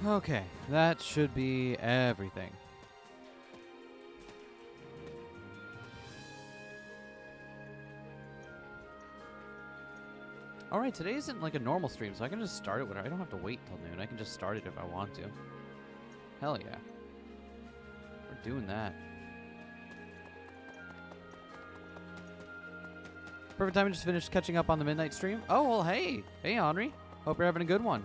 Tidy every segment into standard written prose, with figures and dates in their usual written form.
Okay, that should be everything. Alright, today isn't like a normal stream, so I can just start it whenever. I don't have to wait till noon. I can just start it if I want to. Hell yeah. We're doing that. Perfect time to just finish catching up on the midnight stream. Oh, well, hey. Hey, Henri. Hope you're having a good one.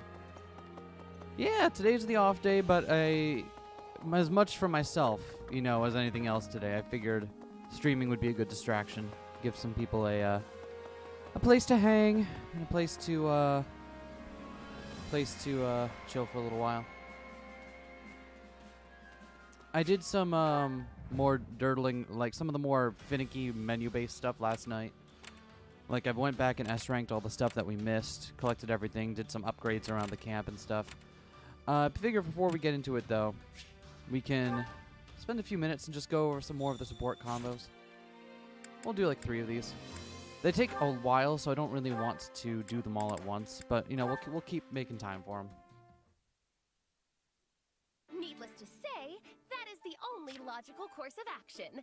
Yeah, today's the off day, but as much for myself, you know, as anything else today. I figured streaming would be a good distraction. Give some people a place to hang and a place to chill for a little while. I did some more dirtling, like some of the more finicky menu-based stuff last night. Like, I went back and S-ranked all the stuff that we missed, collected everything, did some upgrades around the camp and stuff. I figure before we get into it, though, we can spend a few minutes and just go over some more of the support combos. We'll do like 3 of these. They take a while, so I don't really want to do them all at once, but, you know, we'll keep making time for them. Needless to say, that is the only logical course of action.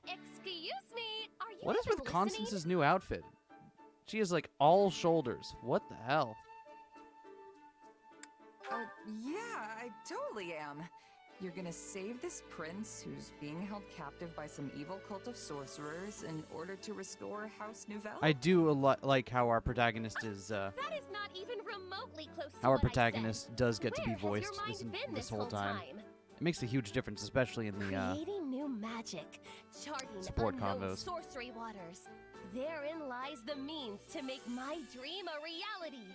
Excuse me, are you What is with listening? Constance's new outfit? She is like all shoulders. What the hell? Yeah, I totally am. You're gonna save this prince who's being held captive by some evil cult of sorcerers in order to restore House Nouvelle? I do like how our protagonist is, That is not even remotely close to how our what I protagonist said. does get to be Where has your voiced mind this been whole time. time? It makes a huge difference, especially in the, Creating new magic, charting support unknown combos. sorcery waters. Therein lies the means to make my dream a reality.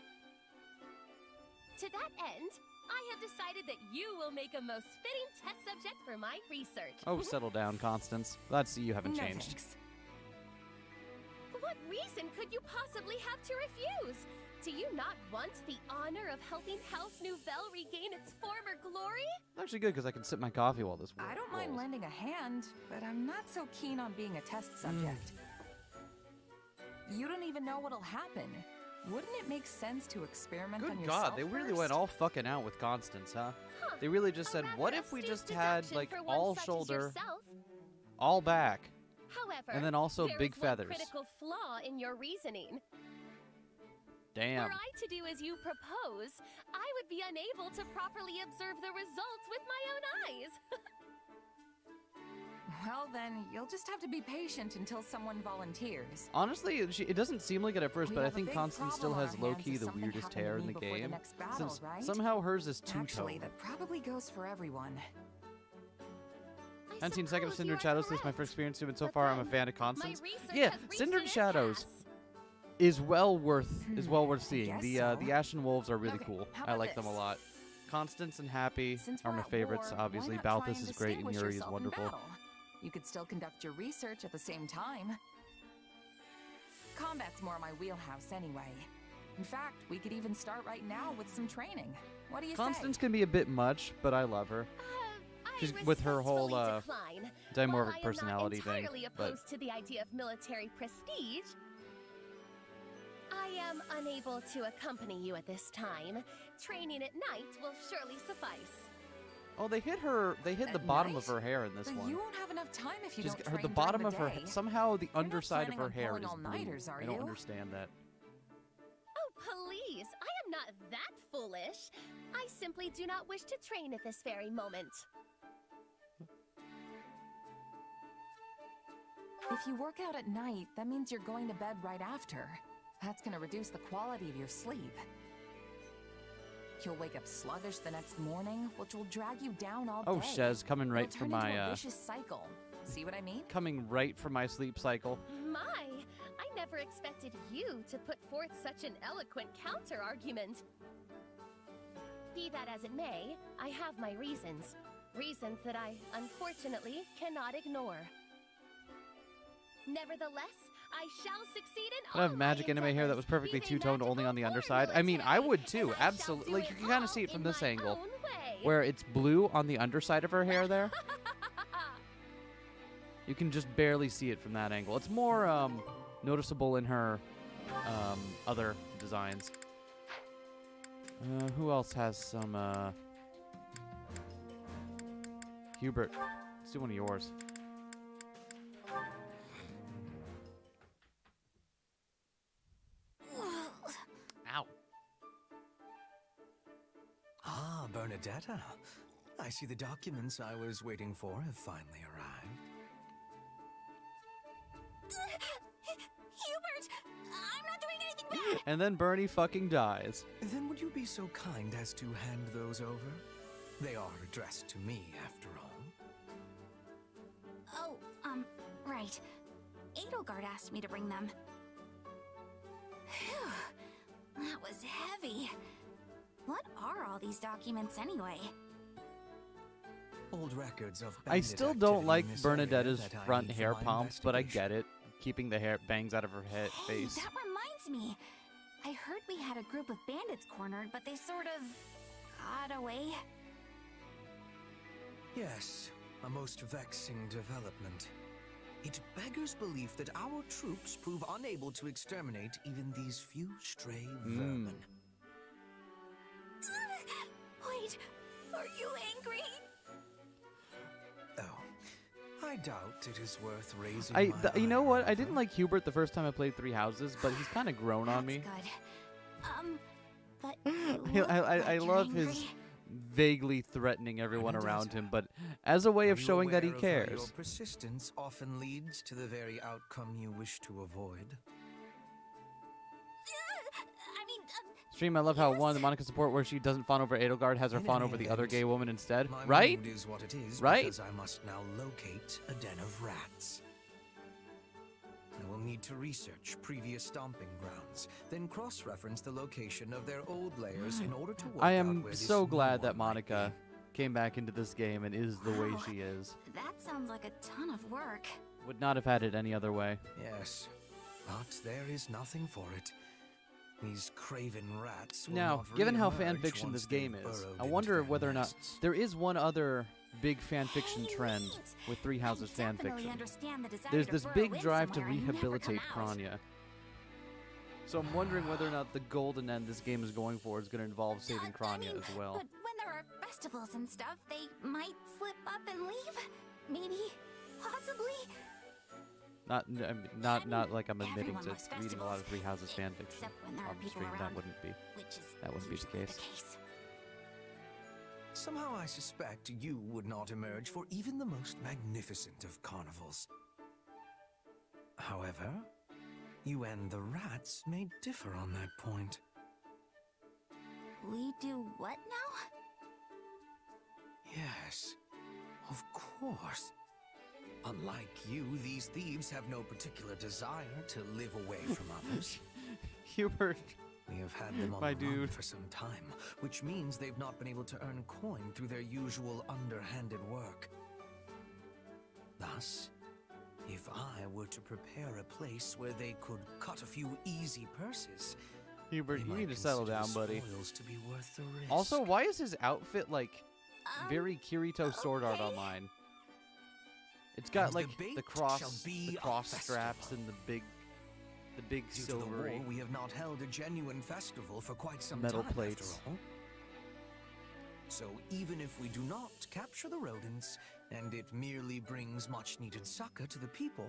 To that end, I have decided that you will make a most fitting test subject for my research. Oh, settle down, Constance. That's you haven't No, changed. thanks. What reason could you possibly have to refuse? Do you not want the honor of helping House Nouvelle regain its former glory? Actually good, because I can sip my coffee while this I don't mind rolls. lending a hand, but I'm not so keen on being a test subject. You don't even know what'll happen. Wouldn't it make sense to experiment on Good yourself God, they really first? went all fucking out with Constance, huh? Huh. They really just A said, rather what if we astute just had, deduction like, for one all such as shoulder, yourself. all back, However, and then also there big is one feathers? critical flaw in your reasoning. Damn. Were I to do as you propose, I would be unable to properly observe the results with my own eyes. Well, then, you'll just have to be patient until someone volunteers. Honestly, it doesn't seem like it at first, We but I have a think big Constance still problem has on our low-key hands if the something weirdest happened hair to in me the before the game. next battle, Since right? somehow hers is two-tone. Actually, that probably goes for everyone. I Haven't seen Second of suppose Cinder you and are Shadows. This is my correct. first experience to it, and so But far I'm a then, fan of My Constance. research Yeah, has Cinder and reached Shadows impasse. is well worth I seeing. guess The so. Ashen Wolves are really Okay, cool. how I about like them a this? lot. Constance and Happy Since are we're my at favorites, war, obviously. why not try Balthus and is great and distinguish Yuri is yourself in wonderful. battle? You could still conduct your research at the same time. Combat's more my wheelhouse anyway. In fact, we could even start right now with some training. What do you Constance say? can be a bit much, but I love her. I She's with her whole, respectfully decline. dimorphic While I am personality not thing, entirely but- opposed to the idea of military prestige, I am unable to accompany you at this time. Training at night will surely suffice. Oh, they hit her. They hit the At bottom of night? her hair in this But one. you won't have enough time if you Just don't her, train the during bottom the of her day. somehow the You're not underside of planning her on hair pulling is blue. all-nighters, are I don't you? understand that. Oh, please! I am not that foolish. I simply do not wish to train at this very moment. If you work out at night, that means you're going to bed right after. That's gonna reduce the quality of your sleep. You'll wake up sluggish the next morning, which will drag you down all Oh, day. Shez, coming It'll right turn from into a my vicious cycle. See what I mean? coming right from my sleep cycle. My, I never expected you to put forth such an eloquent counter-argument. Be that as it may, I have my reasons. Reasons that I, unfortunately, cannot ignore. Nevertheless, I shall succeed in I all have magic my anime hair that was endeavors, perfectly be they two-toned only on the magical underside. or I mean, I military, would too. and I shall Absolutely. do Like, it you can kind all of see it from in this my angle, own way. where it's blue on the underside of her hair there. You can just barely see it from that angle. It's more noticeable in her other designs. Who else has some, Hubert, let's do one of yours. Ow. Ah, Bernadetta. I see the documents I was waiting for have finally arrived. Hubert! I'm not doing anything bad! And then Bernie fucking dies. Then would you be so kind as to hand those over? They are addressed to me, after all. Oh, right. Edelgard asked me to bring them. Phew, that was heavy. What are all these documents anyway? Old records of I still don't like bandit activity in this area Bernadetta's that I front need for hair my pumps, but I investigation. get it. Keeping the hair bangs out of her head Hey, face. that reminds me. I heard we had a group of bandits cornered, but they sort of got away. Yes, a most vexing development. It beggars belief that our troops prove unable to exterminate even these few stray vermin. Wait, are you angry? Oh, I doubt it is worth raising You know what? I ire didn't over. like Hubert the first time I played Three Houses, but he's kind of grown on That's me. good. But you I look like love you're his angry. vaguely threatening everyone Bernadetta, around him, but as a way Are of you showing that he aware of how cares. Your persistence often leads to the very outcome you wish to avoid. I mean, Stream, I love how one, the yes. Monica support where she doesn't fawn over Edelgard has her In fawn any over the other event, gay woman instead. My Right? mood is what it is Right? because I must now locate a den of rats. I will need to research previous stomping grounds, then cross-reference the location of their old lairs in order to work I out am where this so new glad one that might Monica came back into this game and is the way Wow. she is. that sounds like a ton of work. Would not have had it any other way. be. Yes, but there is nothing for it. These craven rats will Now, not given how reemerge fan fiction once this game they've is, burrowed I into wonder their whether or not nests. there is one other big fan fiction Hey, trend wait. with Three Houses I fan definitely fiction. understand the desire There's to this burrow big in drive to somewhere and never rehabilitate come out. Kranya. So I'm wondering whether or not the golden end this game is going for is going to involve saving I Kranya mean, as well. But when there are festivals and stuff, they might slip up and leave. Maybe, possibly. Not like I'm admitting everyone to loves reading a lot of festivals, Three Houses fan fiction except when there are on the people stream. That around, wouldn't be. which is That wouldn't be the usually case. Somehow I suspect you would not emerge for even the most magnificent of carnivals. However, you and the rats may differ on that point. We do what now? Yes, of course. Unlike you, these thieves have no particular desire to live away from others. Hubert, We have had them on My the run dude. for some time, which means they've not been able to earn coin through their usual underhanded work. Thus, if I were to prepare a place where they could cut a few easy purses, Hubert, they you might need to settle consider down, buddy. spoils to be worth the risk. Also, why is his outfit like very Kirito sword art okay. online? It's got And like the bait the cross, shall be a straps festival. and the big Due to the silvery. war, we have not held a genuine festival for quite some Metal time, plates. after all. So even if we do not capture the rodents, and it merely brings much-needed succor to the people,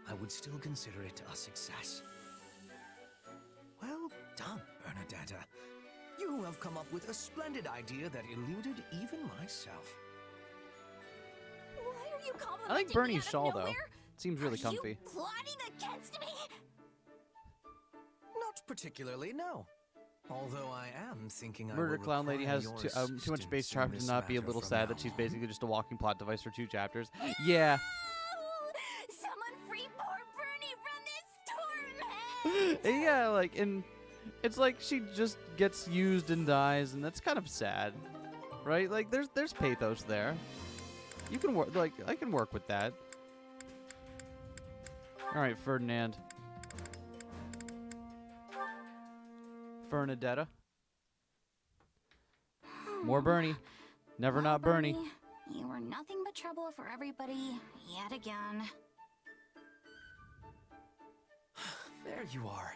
I would still consider it a success. Well done, Bernadetta. You have come up with a splendid idea that eluded even myself. Why are you complimenting I like me Bernie's out of shawl though. nowhere? Seems really Are comfy. you plotting against me? Not particularly, no. Although I am thinking I Murder will Clown Lady has require your too much base assistance charm in to this not be a matter little from sad now that she's on. basically just a walking plot device for 2 chapters. Yeah. Someone free poor Bernie from this torment! Yeah, like, and it's like she just gets used and dies, and that's kind of sad, right? Like, there's pathos there. You can work, like, I can work with that. All right, Ferdinand. Bernadetta. More Bernie. Never Well, not Bernie. You were nothing but trouble for everybody, yet again. There you are.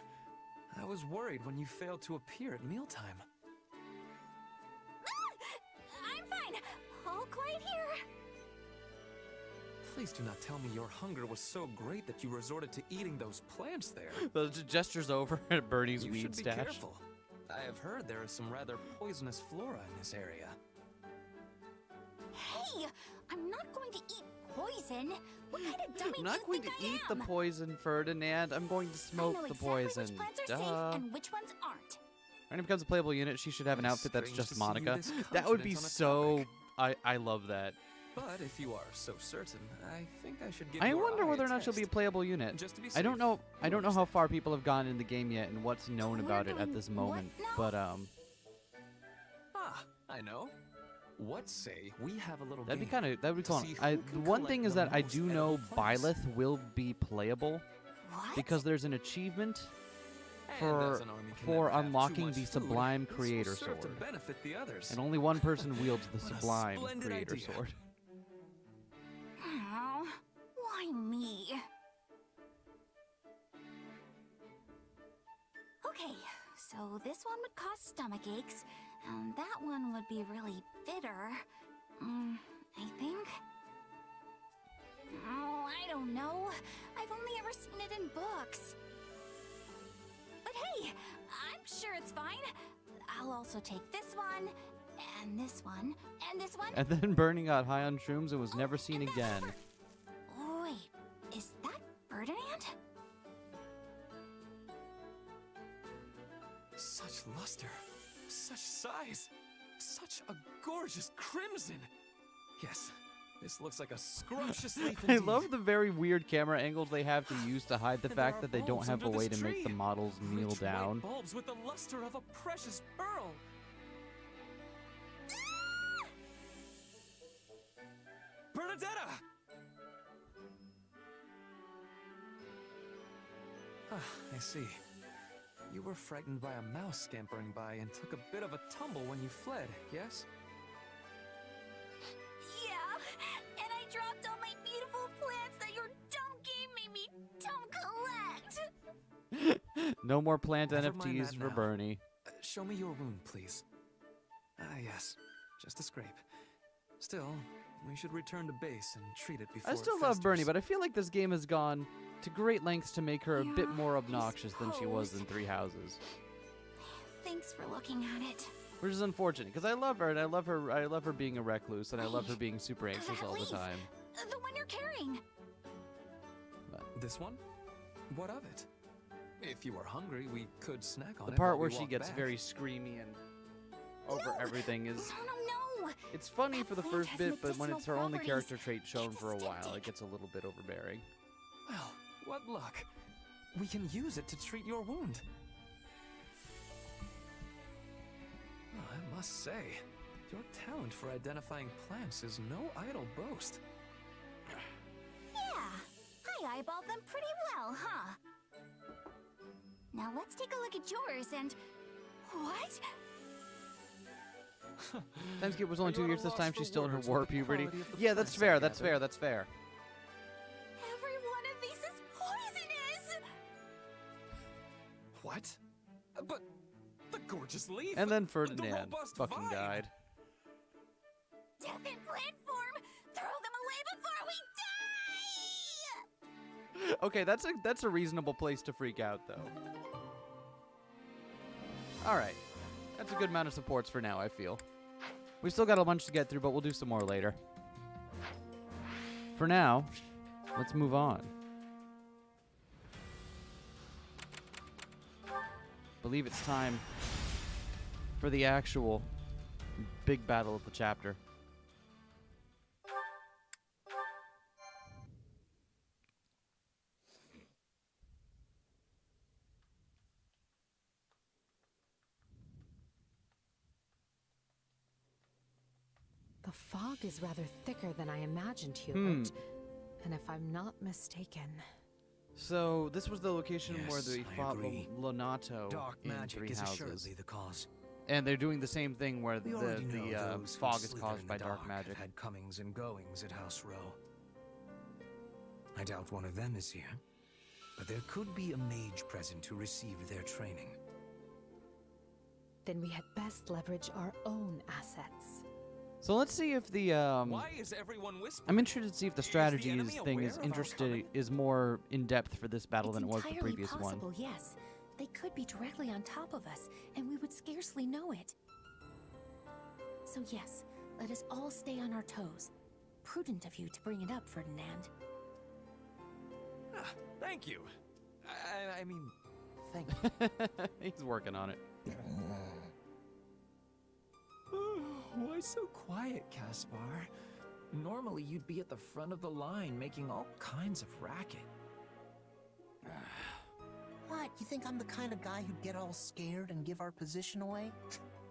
I was worried when you failed to appear at mealtime. fine. All quiet here. Please do not tell me your hunger was so great that you resorted to eating those plants there. The gestures over at Bernie's You weed should be stash. careful. I have heard there is some rather poisonous flora in this area. Hey, I'm not going to eat poison. What kind of dummy I'm do not you going to think I eat am? the poison, Ferdinand. I'm going to I smoke know the exactly poison. which plants are Duh. safe and which ones aren't. When it becomes a playable unit, she should have an It's outfit that's strange just to see you Monica. this That would be confident on a so... topic. I love that. But if you are so certain, I think I should give I your wonder eye whether or a not she'll be a test. playable unit. Just to be I don't safe. know. I You don't know how understand? far people have gone in the game yet and what's known We're about it at doing this what moment. now? But Ah, I know. What say we have a little that'd be game that'd be to cool. see I who the can one collect thing is the that I most do know edible plants. Byleth will be playable What? because there's an achievement And for as an army can for never have too unlocking much the food, Sublime this will Creator serve to Sword. benefit the others. And only one person wields the What a Sublime splendid Creator idea. Sword. Oh, why me? Okay, so this one would cause stomach aches, and that one would be really bitter. I think. Oh, I don't know. I've only ever seen it in books. But hey, I'm sure it's fine. I'll also take this one, and this one, and this one. And then Bernie got high on shrooms and was never seen and that again. one. Wait, is that Ferdinand? Such luster, such size, such a gorgeous crimson. Yes, this looks like a scrumptious leaf I indeed. love the very weird camera angles they have to use to hide the And there fact are that they don't bulbs have a under way this to make the tree. models kneel Rich white down. bulbs with the luster of a precious pearl. Bernadetta! Ah, I see. You were frightened by a mouse scampering by and took a bit of a tumble when you fled, yes? Yeah, and I dropped all my beautiful plants that your dumb game made me don't collect. No more plant Never mind NFTs that for now. Bernie. Show me your wound, please. Ah, yes. Just a scrape. Still, we should return to base and treat it before I it still love Bernie, festers. but I feel like this game has gone to great lengths to make her a bit Yeah, more I obnoxious than she was suppose. in Three Houses. Thanks for looking at it. Which is unfortunate, because I love her, and I love her being a recluse, and I love her being super anxious That all the leaf. time. The one you're carrying. This one? What of it? If you are hungry, we could snack on The it part while where we she walk gets back. very screamy and over No! everything is... No. It's funny That for the plant first has bit, but when medicinal it's her only properties. character trait shown It's for a while, aesthetic. it gets a little bit overbearing. Well, what luck. We can use it to treat your wound. Oh, I must say, your talent for identifying plants is no idle boast. Yeah, I eyeballed them pretty well, huh? Now let's take a look at yours and... What? Timeskip was only Are you 2 at a years this loss time. for She's still in her words war with the puberty. quality of the Yeah, that's plants I fair. That's gather? fair. That's fair. Every one of these is poisonous! What? But the gorgeous leaf. And then the Ferdinand robust fucking vine. died. Death in plant form! Throw them away before we die! Okay, that's a reasonable place to freak out, though. All right, that's a good amount of supports for now. I feel we've still got a bunch to get through, but we'll do some more later. For now, let's move on. Believe it's time for the actual big battle of the chapter. The fog is rather thicker than I imagined, Hubert. And if I'm not mistaken... So this was the location where Yes, they I fought agree. Lonato Dark in magic Three is Houses. assuredly the cause. And they're doing the same thing where We the already know those who fog is slither caused in by the dark dark magic. have had comings and goings at House Row. I doubt one of them is here, but there could be a mage present who received their training. Then we had best leverage our own assets. So let's see if the Why is everyone whispering? I'm interested to see if the strategy enemy thing aware is of our interested coming? is more in depth for this battle It's than it was the entirely previous possible, one. yes. They could be directly on top of us, and we would scarcely know it. So yes, let us all stay on our toes. Prudent of you to bring it up, Ferdinand. Ah, thank you. I mean, thank you. He's working on it. Why so quiet, Caspar? Normally you'd be at the front of the line making all kinds of racket. What, you think I'm the kind of guy who'd get all scared and give our position away?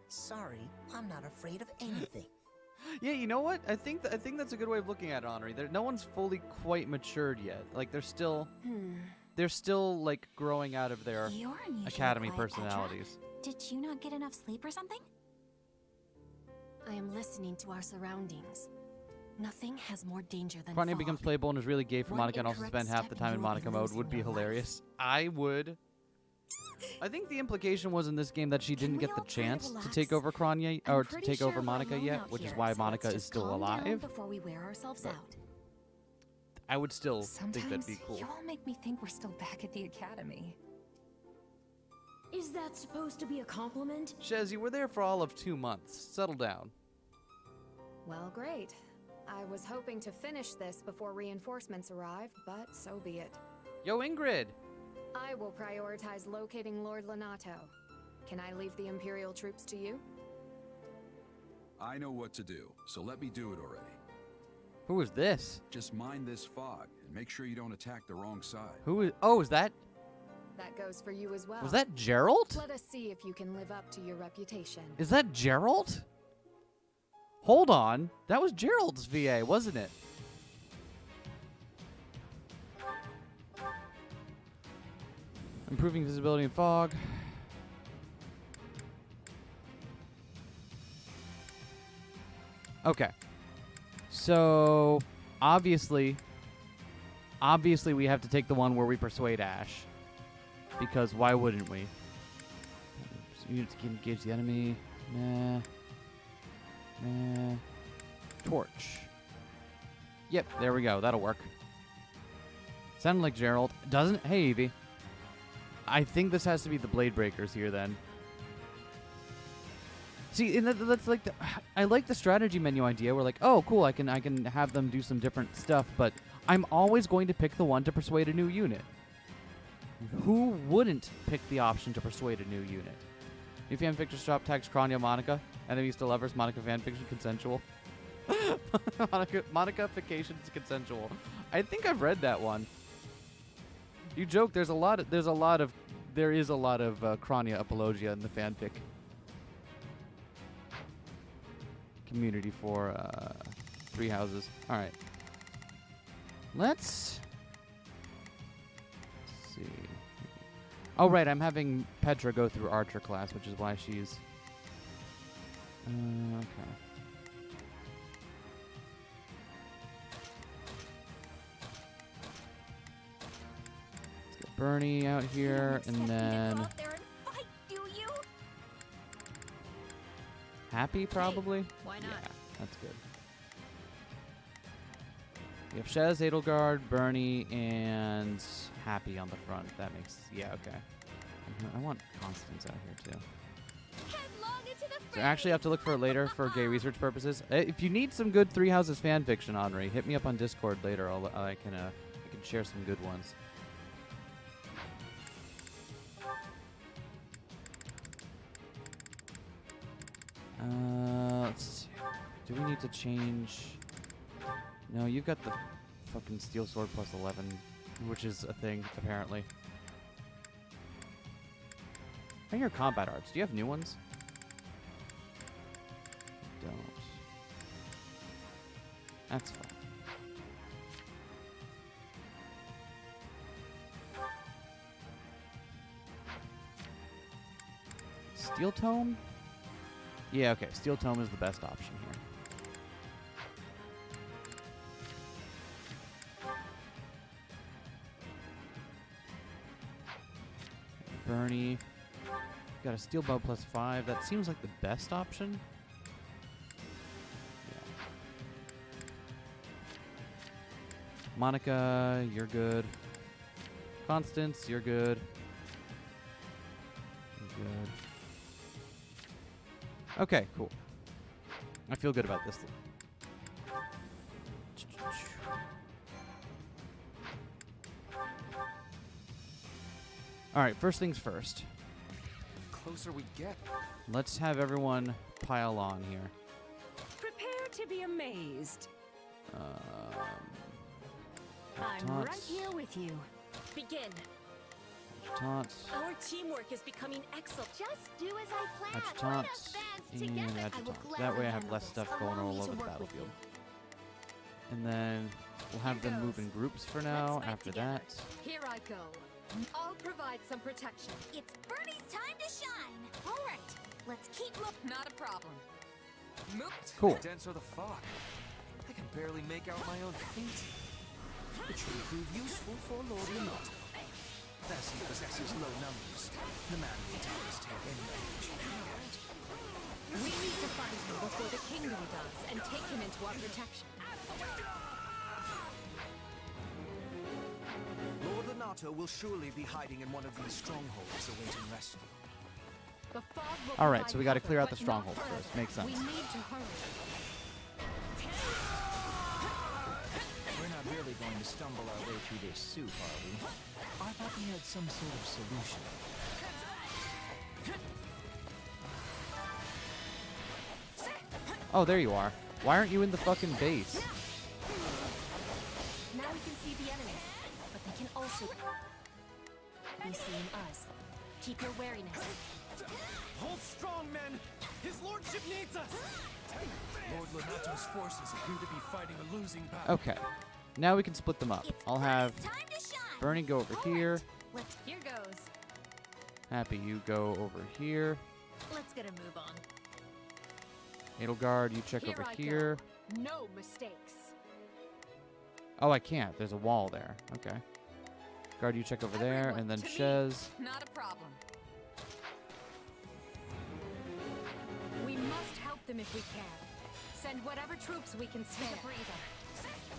Sorry, I'm not afraid of anything. Yeah, you know what? I think that's a good way of looking at it, Henri. No one's fully quite matured yet. Like they're still like growing out of their You're unusually academy quiet, personalities. Petra. Did you not get enough sleep or something? I am listening to our surroundings. Nothing has more danger than Crania fog. becomes playable and is really gay for One Monica and also incorrect spend half the step time in and you will Monica be mode losing would be your life. hilarious. I would. I think the implication was in this game that she Can didn't we get the all try to chance to relax? take over Crania I'm or to pretty take sure over we're Monica alone yet, out which is here, why so Monica let's is just still calm down alive. before we wear ourselves But- out. I would still Sometimes think that'd be cool. you all make me think we're still back at the academy. Is that supposed to be a compliment? Shez, you were there for all of 2 months. Settle down. Well, great. I was hoping to finish this before reinforcements arrive, but so be it. Yo, Ingrid! I will prioritize locating Lord Lenato. Can I leave the Imperial troops to you? I know what to do, so let me do it already. Who is this? Just mind this fog and make sure you don't attack the wrong side. Who is... Oh, is that... That goes for you as well. Was that Gerald? Let us see if you can live up to your reputation. Is that Gerald? Hold on. That was Gerald's VA, wasn't it? Improving visibility in fog. Okay. So, obviously we have to take the one where we persuade Ash. Because why wouldn't we? Units can engage the enemy. Nah. Torch. Yep, there we go. That'll work. Sounded like Gerald. Doesn't? Hey, Evie. I think this has to be the Blade Breakers here, then. See, and that's like I like the strategy menu idea. We're like, oh, cool. I can have them do some different stuff, but I'm always going to pick the one to persuade a new unit. Who wouldn't pick the option to persuade a new unit? New fanfiction shop tags Crania Monica. Enemies to lovers. Monica fanfiction consensual. Monica-fication is consensual. I think I've read that one. You joke. There is a lot of Crania apologia in the fanfic community for Three Houses. All right. Let's see. Oh, right. I'm having Petra go through Archer class, which is why she's... okay. Let's get Bernie out here, and Expect me to then... go out there and fight, do you? Happy, probably? Why not? Yeah, that's good. We have Shez, Edelgard, Bernie, and Happy on the front. That makes... Yeah, okay. I want Constance out here, too. Headlong into the So I actually have to look for it later for gay research purposes. If you need some good Three Houses fan fiction, Henri, hit me up on Discord later. I can share some good ones. Let's see. Do we need to change? No, you've got the fucking steel sword plus 11, which is a thing apparently. I hear combat arts. Do you have new ones? I don't. That's fine. Steel tome? Yeah, okay. Steel tome is the best option here. Bernie. Got a steel bow plus 5. That seems like the best option. Monica, you're good. Constance, you're good. You're good. Okay, cool. I feel good about this. All right, first things first. Closer we get. Let's have everyone pile on here. Prepare to be amazed. I'm taunts. right here with you. Begin. Taunts. Our teamwork is becoming excellent. Just do as I plan. Edge Let taunts. us dance And together. edge I will taunts. That way I gladly have handle less this. stuff going Allow all me over to the work with battlefield. you. And then we'll have them move in groups for now fight after together. that. Here I go. I'll provide some protection. It's Bernie's time to shine. All right, let's keep moving. Not a problem. Cool. Denser the fog. I can barely make out my own feet. It should prove useful for Lord Renato. Thus he possesses low numbers. The man can take any damage. We need to find him before the kingdom does and take him into our protection. Lord Renato will surely be hiding in one of these strongholds awaiting rescue. The fog will All right, provide so we got to cover, clear out the but not strongholds forever. first. Makes sense. We need to hurry. We're not really going to stumble our way through this soup, are we? I thought we had some sort of solution. Oh, there you are. Why aren't you in the fucking base? Now we can see the enemy, but they can also be seeing us. Keep your wariness. Hold strong, men! His lordship needs us! Lord Lenato's forces appear to be fighting a losing battle. Okay. Now we can split them up. I'll have Time to shine. Bernie go over here. Here goes. Happy, you go over here. Let's get a move on. Edelgard, you check Here over I here. go. No mistakes. Oh, I can't. There's a wall there. Okay. Guard, you check over there. Everyone And then to me. Shez. Not a problem. We must help them if we can. Send whatever troops we can spare. Take a breather.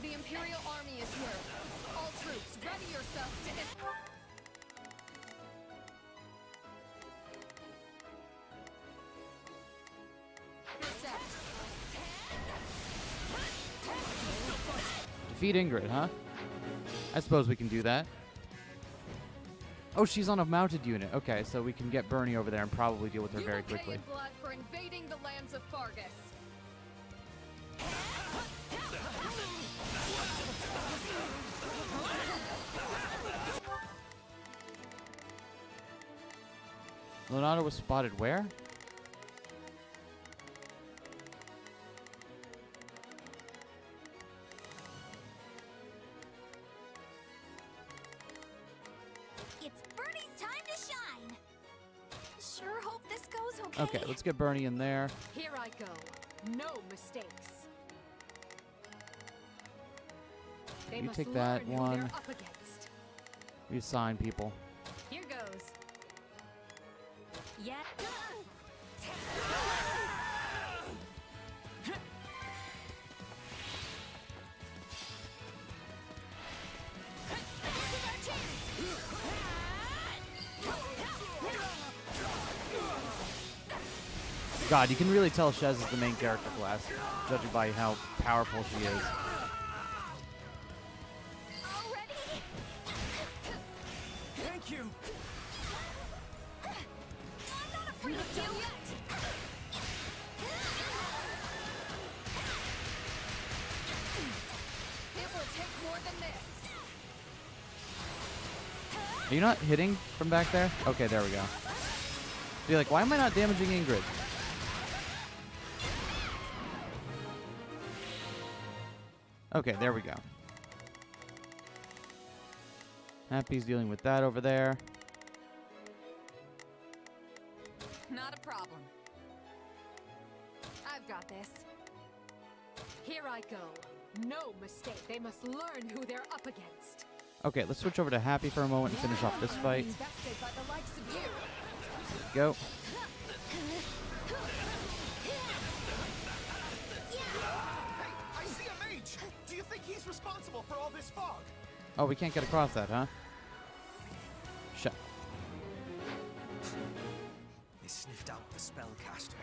The Imperial Army is here. All troops, ready yourselves to hit. Defeat Ingrid, huh? I suppose we can do that. Oh, she's on a mounted unit. Okay, so we can get Bernie over there and probably deal with her very quickly. Blood for invading the lands of Fargus. Leonardo was spotted where? It's Bernie's time to shine. Sure hope this goes okay. Okay, let's get Bernie in there. Here I go. No mistakes. They You must take that learn who one. they're up against. We assign people. Here goes. Yeah. God, you can really tell Shez is the main character class, judging by how powerful she is. Thank you! It will take more than this. Are you not hitting from back there? Okay, there we go. Be like, why am I not damaging Ingrid? Okay, there we go. Happy's dealing with that over there. Not a problem. I've got this. Here I go. No mistake. They must learn who they're up against. Okay, let's switch over to Happy for a moment and finish off this fight. Invested by the likes of you. Go. I see a mage! Do you think he's responsible? responsible for all this fog? Oh, we can't get across that, huh? Shut. They sniffed out the spellcaster.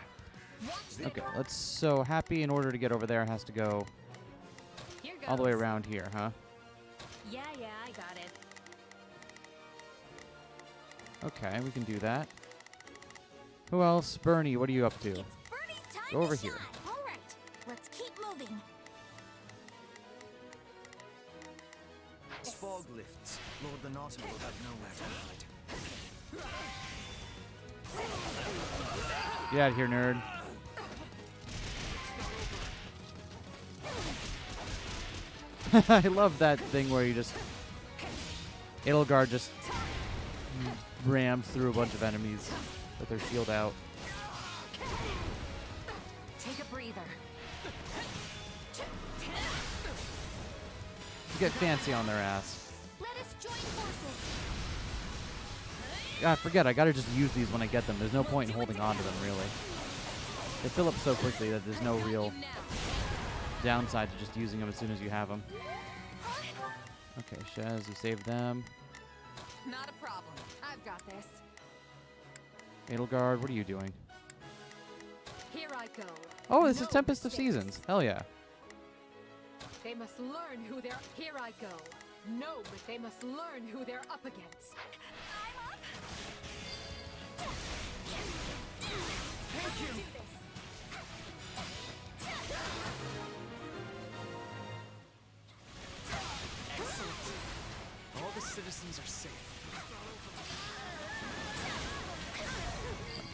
Okay, let's. So Happy, in order to get over there, has to go Here all the way goes. around here, huh? Yeah, I got it. Okay, we can do that. Who else? Bernie, what are you up to? It's Bernie's time Go over to here. shine. All right, let's keep moving. As fog lifts, Lord Lenato will have nowhere to hide. Get out of here, nerd. I love that thing where you just... Edelgard just rams through a bunch of enemies with their shield out. Take a breather. Get fancy on their ass. Let us join forces. God, forget, I gotta just use these when I get them. There's no point in holding on to them, really. They fill up so quickly that there's no real downside to just using them as soon as you have them. Okay, Shez, you saved them. Not a problem. I've got this. Edelgard, what are you doing? Here I go. Oh, this is No Tempest of mistakes. Seasons. Hell yeah. They must learn who they're. Here I go. No, but they must learn who they're up against. All the citizens are safe.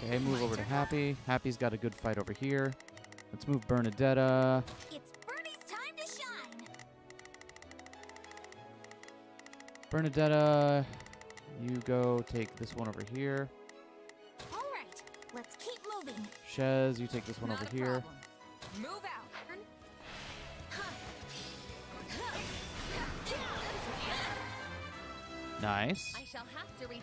Okay, move over to Happy. Happy's got a good fight over here. Let's move Bernadetta. It's Bernie's time to shine. Bernadetta, you go take this one over here. All right, let's keep moving. Shez, you take this one Not over a here. problem. Move out. Nice. I shall have to re.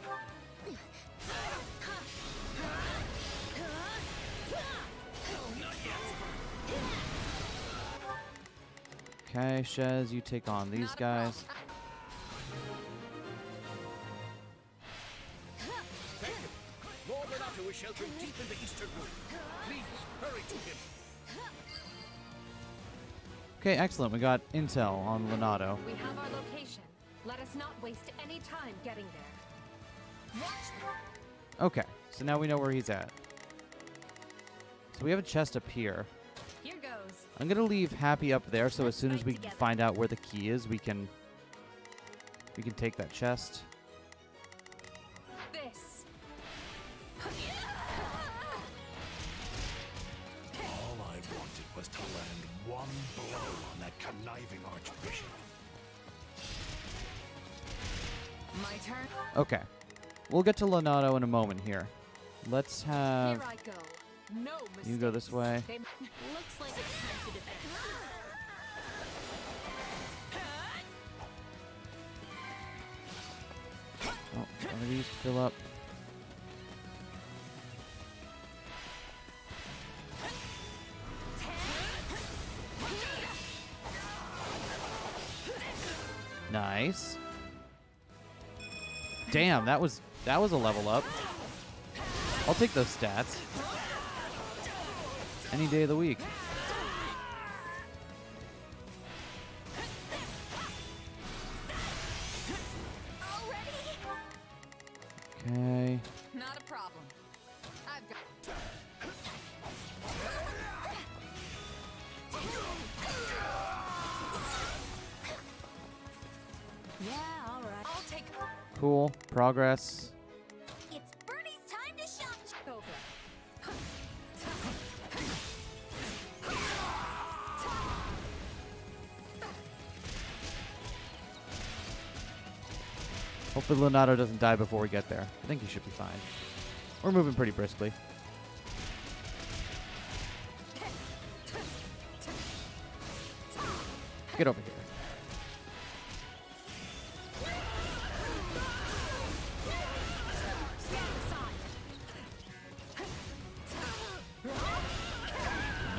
Okay, Shez, you take on these guys. Thank you. Lord Lenato is sheltered deep in the eastern room. Please, hurry to him. Okay, excellent. We got intel on Lenato. We have our location. Let us not waste any time getting there. Okay, so now we know where he's at. So we have a chest up here. Here goes. I'm gonna leave Happy up there, so as soon as we fight together. find out where the key is, we can take that chest. This. All I wanted was to land one blow on that conniving archbishop. My turn. Okay, we'll get to Lenato in a moment here. Let's have Here I go. No mistakes. you go this way. They Looks like it's time to defend. Oh, one of these fill up. Nice. Damn, that was a level up. I'll take those stats. Any day of the week. Okay. Not a problem. I've got. Yeah, all right. I'll take Cool. Progress. It's Bernie's time to shine. over. Hopefully Lenato doesn't die before we get there. I think he should be fine. We're moving pretty briskly. Get over here.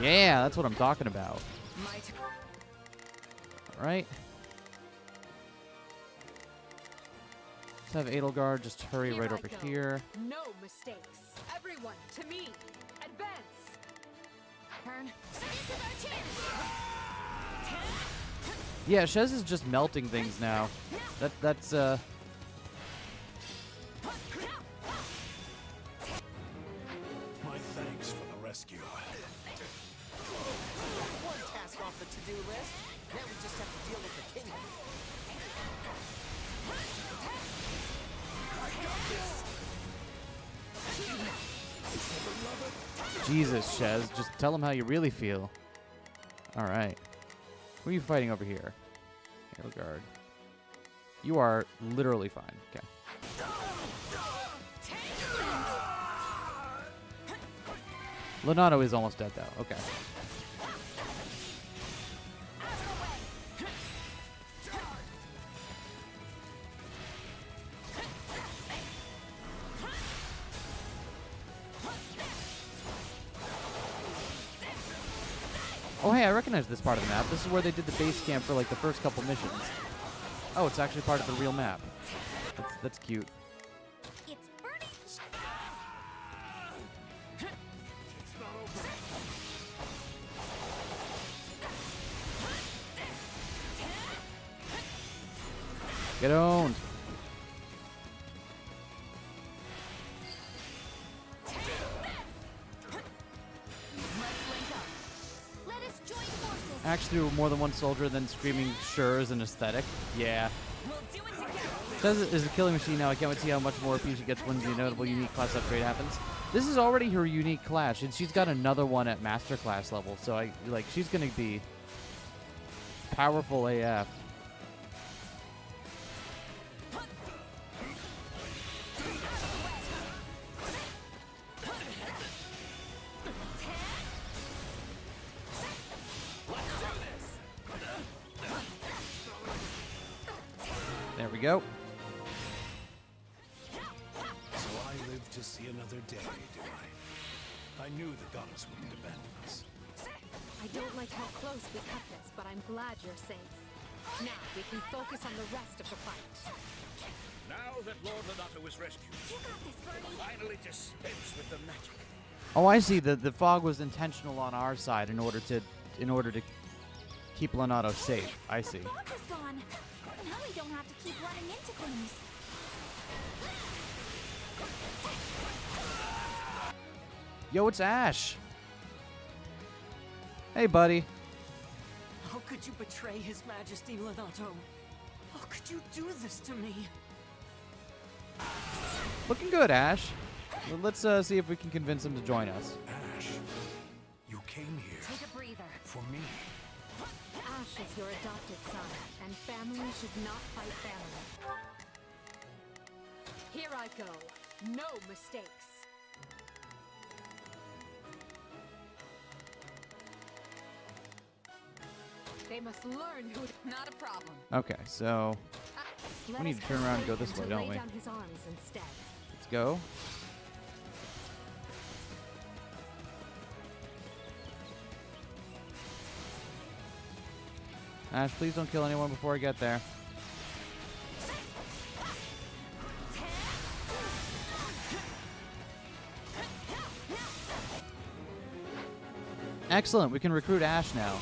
Yeah, that's what I'm talking about. my turn. All right. Let's have Edelgard just hurry right I over go. here. No mistakes. Everyone, to me. Advance. Turn. This is our chance! Yeah, Shez is just melting things now. That's My thanks for the rescue. One task off the to-do list. Now we just have to deal with the king. Jesus, Shez. Just tell him how you really feel. All right. Who are you fighting over here? Edelgard. You are literally fine. Okay. Leonardo is almost dead, though. Okay. Oh, hey, I recognize this part of the map. This is where they did the base camp for, like, the first couple missions. Oh, it's actually part of the real map. That's cute. It's Birdie! Get owned. Let us join forces! Actually, with more than one soldier, then screaming sure is an aesthetic. Yeah. We'll do it together! Says it is a killing machine now. I can't wait to see how much more OP she gets when the notable unique class upgrade happens. This is already her unique class, and she's got another one at master class level. So she's gonna be powerful AF. There we go. So I live to see another day, do I? I knew the goddess wouldn't abandon us. I don't like how close we cut this, but I'm glad you're safe. Now we can focus on the rest of the fight. Now that Lord Lonato is rescued, You got this, Birdie! finally dispense with the magic. Oh, I see. The fog was intentional on our side in order to keep Leonardo safe. I see. The fog is gone! Now we don't have to keep running into things. Yo, it's Ash. Hey, buddy. How could you betray His Majesty, Lonato? How could you do this to me? Looking good, Ash. Well, let's see if we can convince him to join us. Ash, you came here Take a breather. for me. Ash is your adopted son, and family should not fight family. Here I go. No mistakes. They must learn who. Not a problem. Okay, so Let we need us to turn around and go persuade this him way, to don't lay we? down his arms instead. Let's go. Ash, please don't kill anyone before I get there. Excellent. We can recruit Ash now.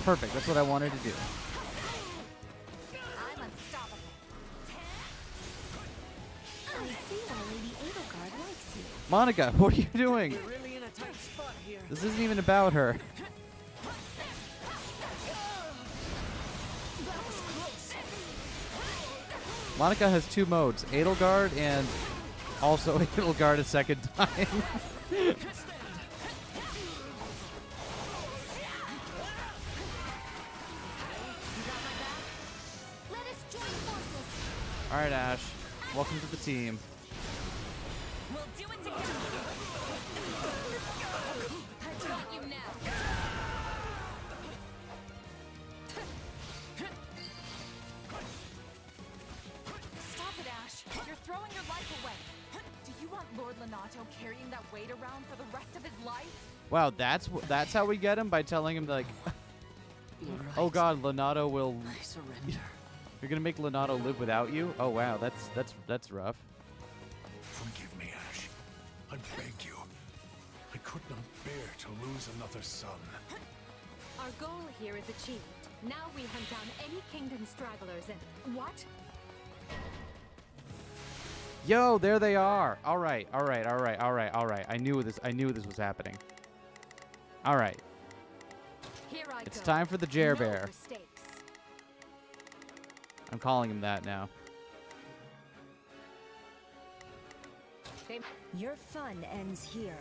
Perfect. That's what I wanted to do. I'm unstoppable. I see why Lady Edelgard likes you. Monica, what are you doing? You're really in a tight spot here. This isn't even about her. Monica has two modes, Edelgard and also Edelgard a second time. Let us join forces. Alright, Ash. Welcome to the team. We'll do it together. I got you now. Stop it, Ash. You're throwing your life away. Do you want Lord Lonato carrying that weight around for the rest of his life? Wow, that's how we get him, by telling him like, You're right. oh god, Leonardo will I surrender. You're gonna make Lenato live without you? Oh wow, that's rough. Forgive me, Ash. I beg you. I could not bear to lose another son. Our goal here is achieved. Now we hunt down any kingdom stragglers and... What? Yo, there they are. All right. I knew this was happening. All right. Here I It's go. time for the Jer Bear. No mistakes. I'm calling him that now. Your fun ends here.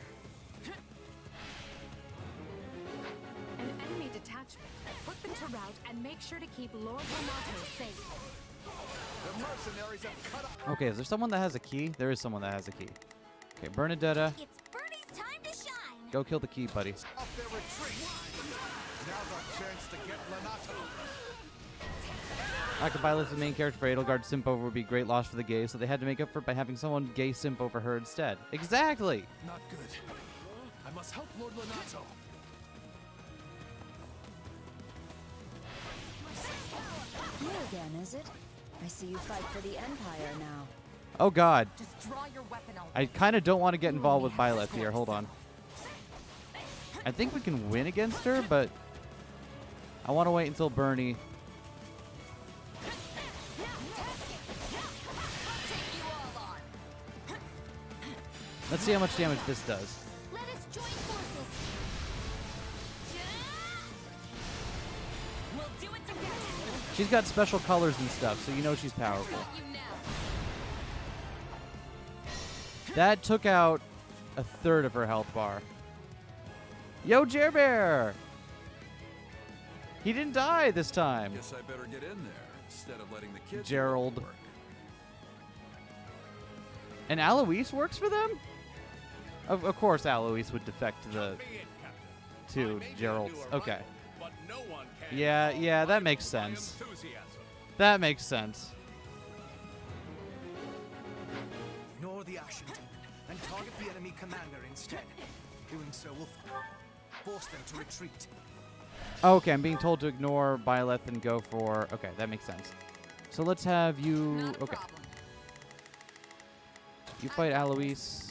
An enemy detachment. Put them to rout and make sure to keep Lord Renato safe. The mercenaries have cut off. Okay, is there someone that has a key? There is someone that has a key. Okay, Bernadetta, It's Bertie's time to shine. go kill the key, buddy. Off their retreat. Now's our chance to get Lenato. I could buy the main character for Edelgard simp over would be a great loss for the gays, so they had to make up for it by having someone gay simp over her instead. Exactly! Not good. I must help Lord Lenato. You again, is it? I see you fight for the Empire now. Oh god. Just draw your weapon out. I kind of don't want to get involved with Byleth here. Hold on. I think we can win against her, but I want to wait until Bernie. Let's see how much damage this does. Let us join forces. We'll do it together. She's got special colors and stuff, so you know she's powerful. That took out a third of her health bar. Yo, Jer Bear! He didn't die this time. Guess I better get in there instead of letting the kids Gerald. work. And Alois works for them? Of course Alois would defect to Gerald's. Okay. Yeah, that makes sense. That makes sense. Ignore the Ashen Demon and target the enemy commander instead. Doing so will force them to retreat. Okay, I'm being told to ignore Byleth and go for... Okay, that makes sense. So let's have you... Okay. You fight Alois.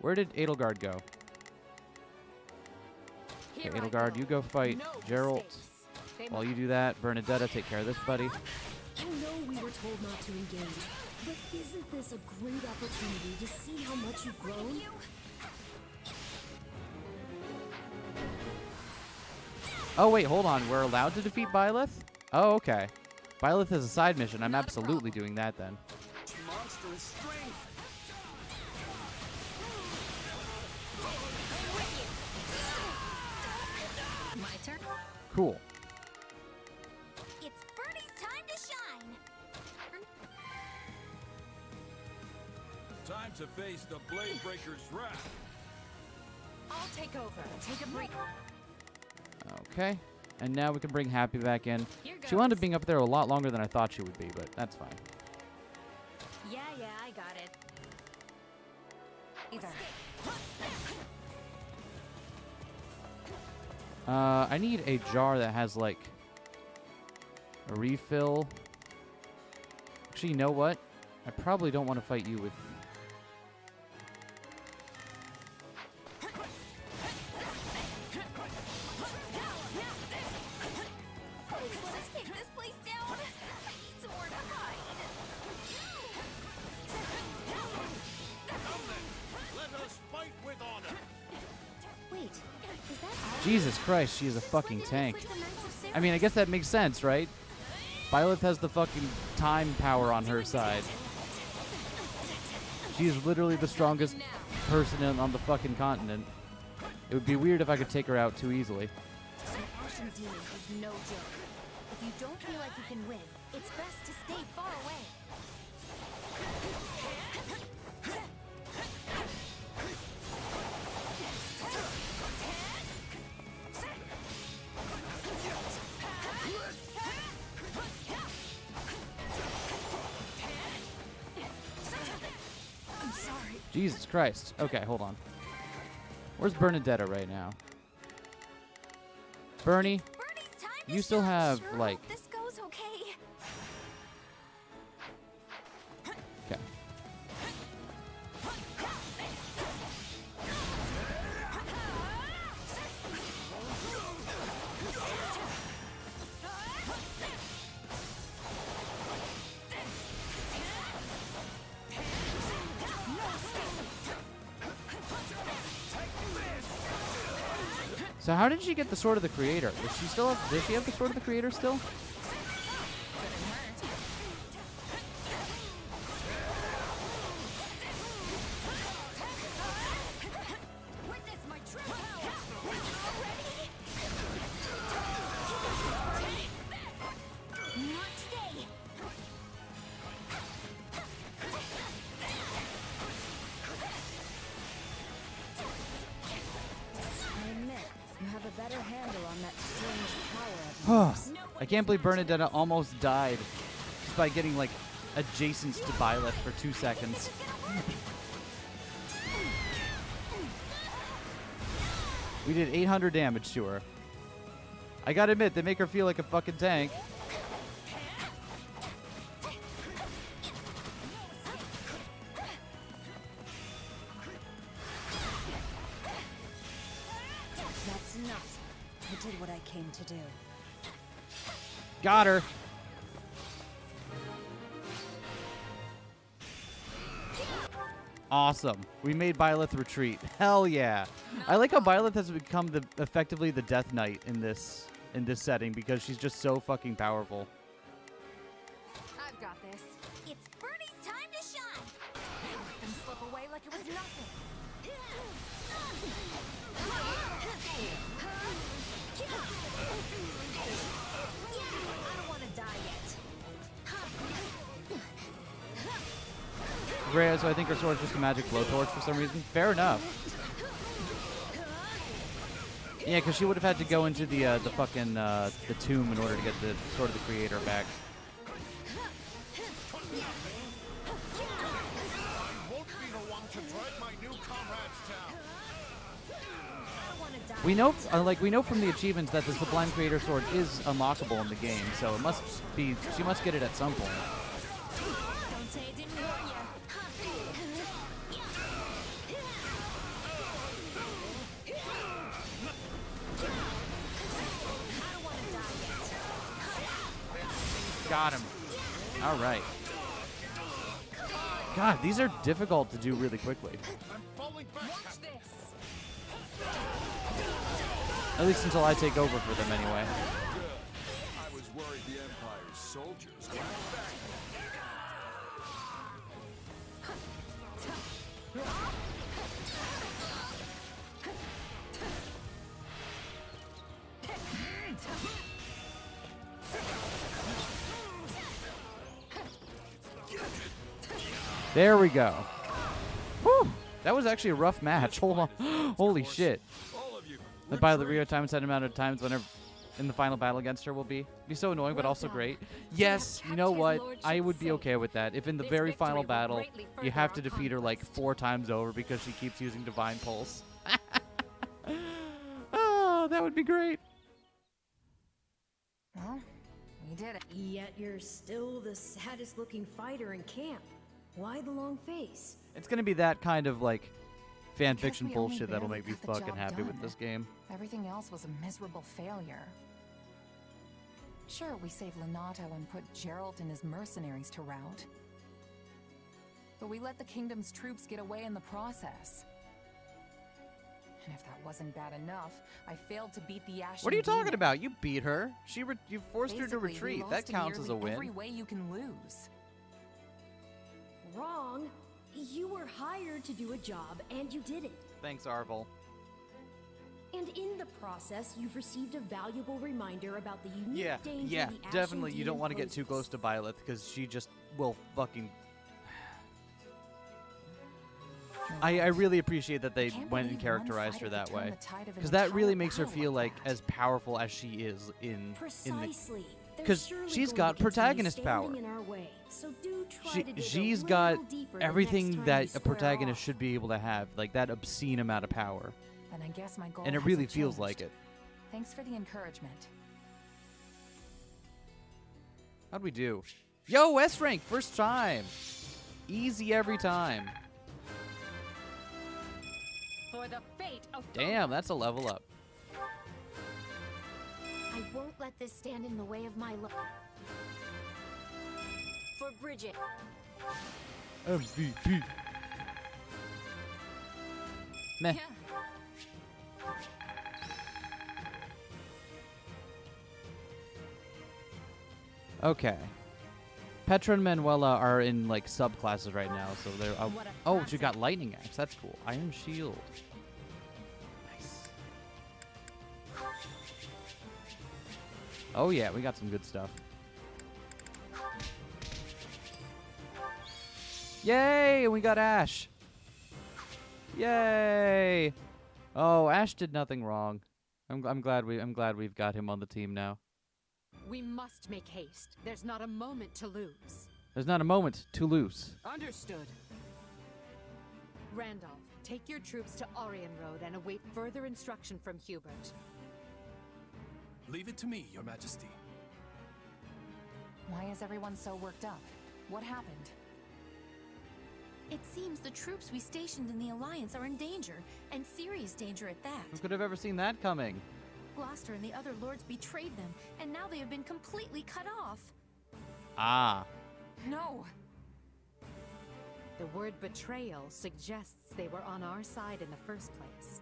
Where did Edelgard go? Okay, Edelgard, you go fight Gerald. While you do that, Bernadetta, take care of this buddy. I know we were told not to engage, but isn't this a great opportunity to see how much you've grown? Oh, wait, hold on. We're allowed to defeat Byleth? Oh, okay. Byleth has a side mission. I'm absolutely doing that then. Monstrous strength. My turn. Cool. It's Bertie's time to shine. Time to face the Blade Breaker's wrath. I'll take over. Take a break. Okay. And now we can bring Happy back in. She wound up being up there a lot longer than I thought she would be, but that's fine. Yeah, I got it. Either. I need a jar that has, like, a refill. Actually, you know what? I probably don't want to fight you with... Let us take this place down. I need somewhere to hide. Let us fight with honor. Wait, is that all? Jesus Christ, she is a fucking tank. I mean, I guess that makes sense, right? Byleth has the fucking time power on her side. She is literally the strongest person on the fucking continent. It would be weird if I could take her out too easily. An Ashen Demon is no joke. If you don't feel like you can win, it's best to stay far away. I'm sorry. Jesus Christ. Okay, hold on. Where's Bernadetta right now? Bernie, Bertie's time to you still shine. have, Sure like... hope this goes okay. Okay. So how did she get the Sword of the Creator? Does she still have, does she have the Sword of the Creator still? I can't believe Bernadetta almost died just by getting like adjacent to Byleth for 2 seconds. We did 800 damage to her. I gotta admit, they make her feel like a fucking tank. That's enough. I did what I came to do. Got her. Awesome. We made Byleth retreat. Hell yeah. I like how Byleth has become effectively the Death Knight in this setting because she's just so fucking powerful. I've got this. It's Bernie's time to shine. Let them slip away like it was nothing. Rhea, so I think her sword's just a magic blowtorch for some reason. Fair enough. Yeah, because she would have had to go into the fucking the tomb in order to get the Sword of the Creator back. We know, we know from the achievements that the Sublime Creator Sword is unlockable in the game, so it must be. She must get it at some point. Don't say it didn't warn you. Got him. All right. God, these are difficult to do really quickly. At least until I take over for them anyway. I was worried the Empire's soldiers were back. There we go. Whew. That was actually a rough match. Hold on. Holy shit. By the real time set amount of times whenever in the final battle against her will be so annoying but also great. Yes, you know what? I would be okay with that. If in the very final battle you have to defeat her like 4 times over because she keeps using Divine Pulse. Oh, that would be great. Well, we did it. Yet you're still the saddest looking fighter in camp. Why the long face? It's gonna be that kind of like fan Because fiction we only bullshit that'll barely make me got the fucking job happy with done. this game. Everything else was a miserable failure. Sure, we saved Lenato and put Geralt and his mercenaries to rout. But we let the kingdom's troops get away in the process. And if that wasn't bad enough, I failed to beat the Ashen What are you talking Demon. about? You beat her. You forced her to Basically, we retreat. lost That in counts as a nearly win. every way you can lose. Wrong. You were hired to do a job, and you did it. Thanks, Arvel. And in the process, you've received a valuable reminder about the unique Yeah, danger yeah, the Ashen definitely. You don't Demon want to get too close poses. to Byleth because she just will fucking. I really appreciate that they Can't went and believe one characterized her fighter that could turn way, the tide of an because that really entire makes her battle feel like like as powerful as she is in the. Precisely. They're 'Cause surely she's going got to continue protagonist standing power. in our way, so do try to dig She's a got little deeper the next everything time that we a square protagonist off. should be able to have, like that obscene amount of power, And I guess my goal and it hasn't really feels changed. like it. Thanks for the encouragement. How'd we do? Yo, S rank, first time. Easy every time. For the fate of Damn, that's a level up. I won't let this stand in the way of my love. For Bridget. MVP. Meh. Okay. Petra and Manuela are in like subclasses right now, so they're. Oh, she got lightning axe. That's cool. Iron shield. Nice. Oh yeah, we got some good stuff. Yay! We got Ash. Yay! Oh, Ash did nothing wrong. I'm glad we've got him on the team now. We must make haste. There's not a moment to lose. There's not a moment to lose. Understood. Randolph, take your troops to Orion Road and await further instruction from Hubert. Leave it to me, Your Majesty. Why is everyone so worked up? What happened? It seems the troops we stationed in the Alliance are in danger, and serious danger at that. Who could have ever seen that coming? Gloucester and the other lords betrayed them, and now they have been completely cut off. Ah. No. The word betrayal suggests they were on our side in the first place.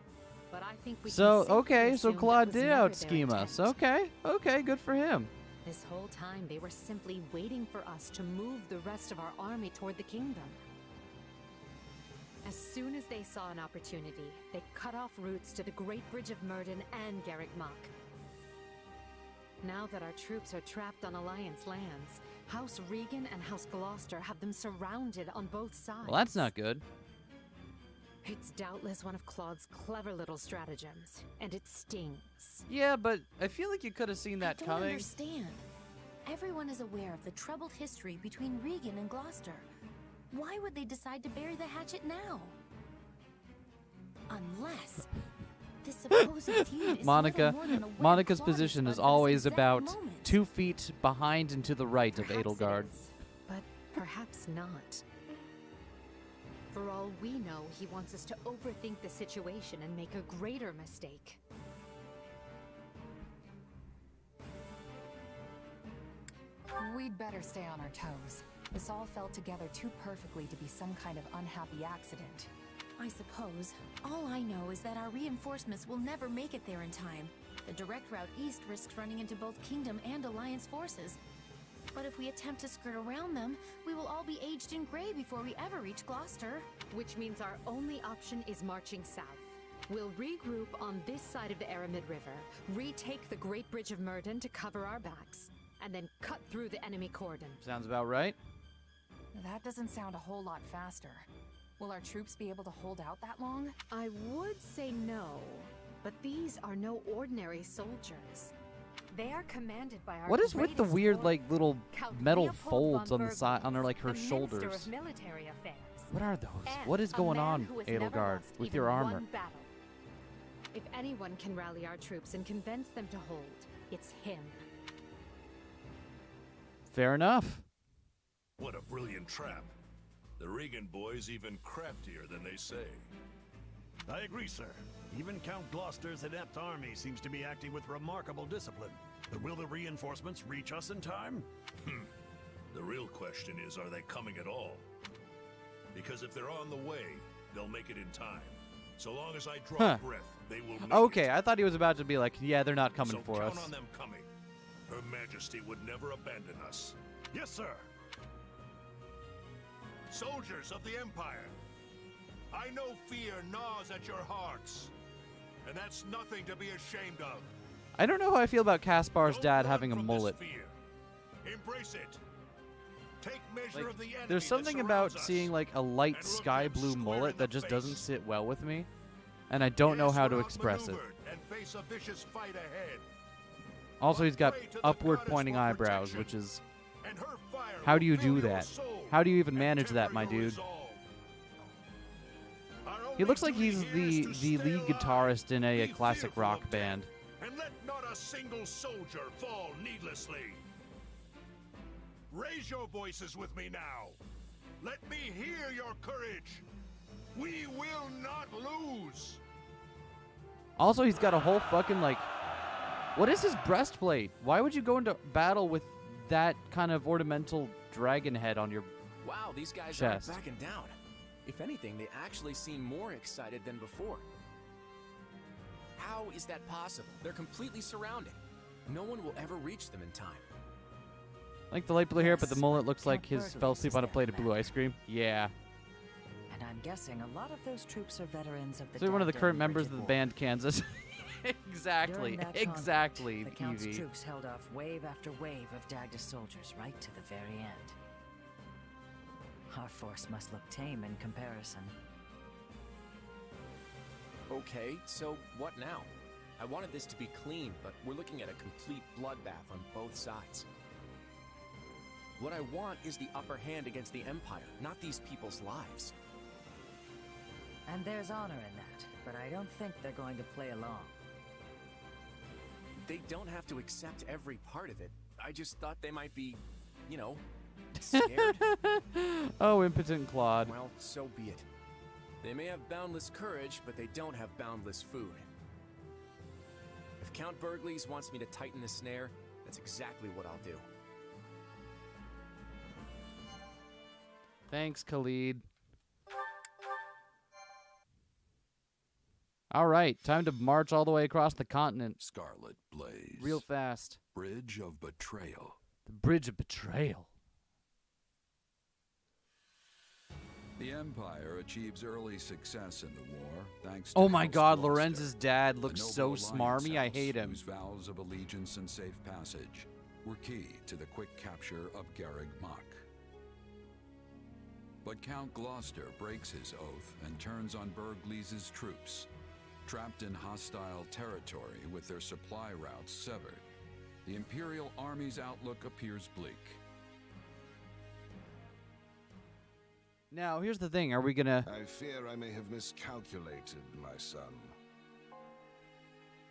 But I think we So, can okay, safely so assume Claude that was did never out-scheme their us. intent. Okay, good for him. This whole time they were simply waiting for us to move the rest of our army toward the kingdom. As soon as they saw an opportunity, they cut off routes to the Great Bridge of Myrden and Garrick Mach. Now that our troops are trapped on Alliance lands, House Regan and House Gloucester have them surrounded on both sides. Well, that's not good. It's doubtless one of Claude's clever little stratagems, and it stings. Yeah, but I feel like you could have seen that I don't coming. understand. Everyone is aware of the troubled history between Regan and Gloucester. Why would they decide to bury the hatchet now? Unless this supposed feud is Monica, little more than a web Monica's Claude position is spun for this always exact about moment. 2 feet behind and to the right of Perhaps it Edelgard. is, but perhaps not. For all we know, he wants us to overthink the situation and make a greater mistake. We'd better stay on our toes. This all fell together too perfectly to be some kind of unhappy accident. I suppose. All I know is that our reinforcements will never make it there in time. The direct route east risks running into both Kingdom and Alliance forces. But if we attempt to skirt around them, we will all be aged in gray before we ever reach Gloucester. Which means our only option is marching south. We'll regroup on this side of the Aramid River, retake the Great Bridge of Myrden to cover our backs, and then cut through the enemy cordon. Sounds about right. That doesn't sound a whole lot faster. Will our troops be able to hold out that long? I would say no, but these are no ordinary soldiers. They are commanded by our What is with the greatest weird, warrior, like, little Count metal Leopold folds von on the side, Burgos, under, like, her the Minister shoulders? of Military Affairs. What are those? And What is a going man on, who has never Edelgard, lost with even your armor? one battle. If anyone can rally our troops and convince them to hold, it's him. Fair enough. What a brilliant trap. The Regan boys even craftier than they say. I agree, sir. Even Count Gloucester's inept army seems to be acting with remarkable discipline. But will the reinforcements reach us in time? The real question is, are they coming at all? Because if they're on the way, they'll make it in time. So long as I draw breath, they will make Okay, I thought he was about to be like, yeah, they're not coming so for count us. on them coming. Her Majesty would never abandon us. Yes, sir. Soldiers of the Empire, I know fear gnaws at your hearts, and that's nothing to be ashamed of. I don't know how I feel about Kaspar's Don't dad run having a from this mullet. fear. Embrace it. Take measure Like, of the enemy there's that something about surrounds us, seeing like a light and look sky them blue square mullet in that the just face. doesn't sit well with me, and I don't know Yes, how to we're express it. outmaneuvered and face a vicious fight ahead. Also, he's got Pray to the upward goddess pointing for eyebrows, protection, which is and her fire how will do you fill do your that? soul How do you even and manage that, temper my your dude? resolve. Our He only looks like duty he's here is the to stay lead alive, guitarist in a be classic fearful rock of death, band. and let not a single soldier fall needlessly. Raise your voices with me now. Let me hear your courage. We will not lose. Also, he's got a whole fucking, like... What is his breastplate? Why would you go into battle with that kind of ornamental dragon head on your Wow, these guys chest? aren't backing down. If anything, they actually seem more excited than before. How is that possible? They're completely surrounded. No one will ever reach them in time. Like the light blue hair, but the mullet looks Count like his Burglars fell asleep is on a there, plate of blue ice cream. Yeah. And I'm guessing a lot of those troops are veterans of the So one of the Dagda current and members of Bridget the War. band Kansas. Exactly. During that Exactly, conflict, the Count's Evie. troops held off wave after wave of Dagda soldiers right to the very end. Our force must look tame in comparison. Okay, so what now? I wanted this to be clean, but we're looking at a complete bloodbath on both sides. What I want is the upper hand against the Empire, not these people's lives. And there's honor in that, but I don't think they're going to play along. They don't have to accept every part of it. I just thought they might be, you know, scared. Oh, impotent Claude. Well, so be it. They may have boundless courage, but they don't have boundless food. If Count Burgles wants me to tighten the snare, that's exactly what I'll do. Thanks, Khalid. All right, time to march all the way across the continent. Scarlet Blaze. Real fast. Bridge of Betrayal. The Bridge of Betrayal. The Empire achieves early success in the war, thanks to Oh my House God, Gloucester, Lorenz's dad a looks noble so alliance smarmy. I house hate him. Whose vows of allegiance and safe passage were key to the quick capture of Garrig Mach. But Count Gloucester breaks his oath and turns on Burgles's troops. Trapped in hostile territory with their supply routes severed, the Imperial Army's outlook appears bleak. Now, here's the thing. Are we gonna... I fear I may have miscalculated, my son.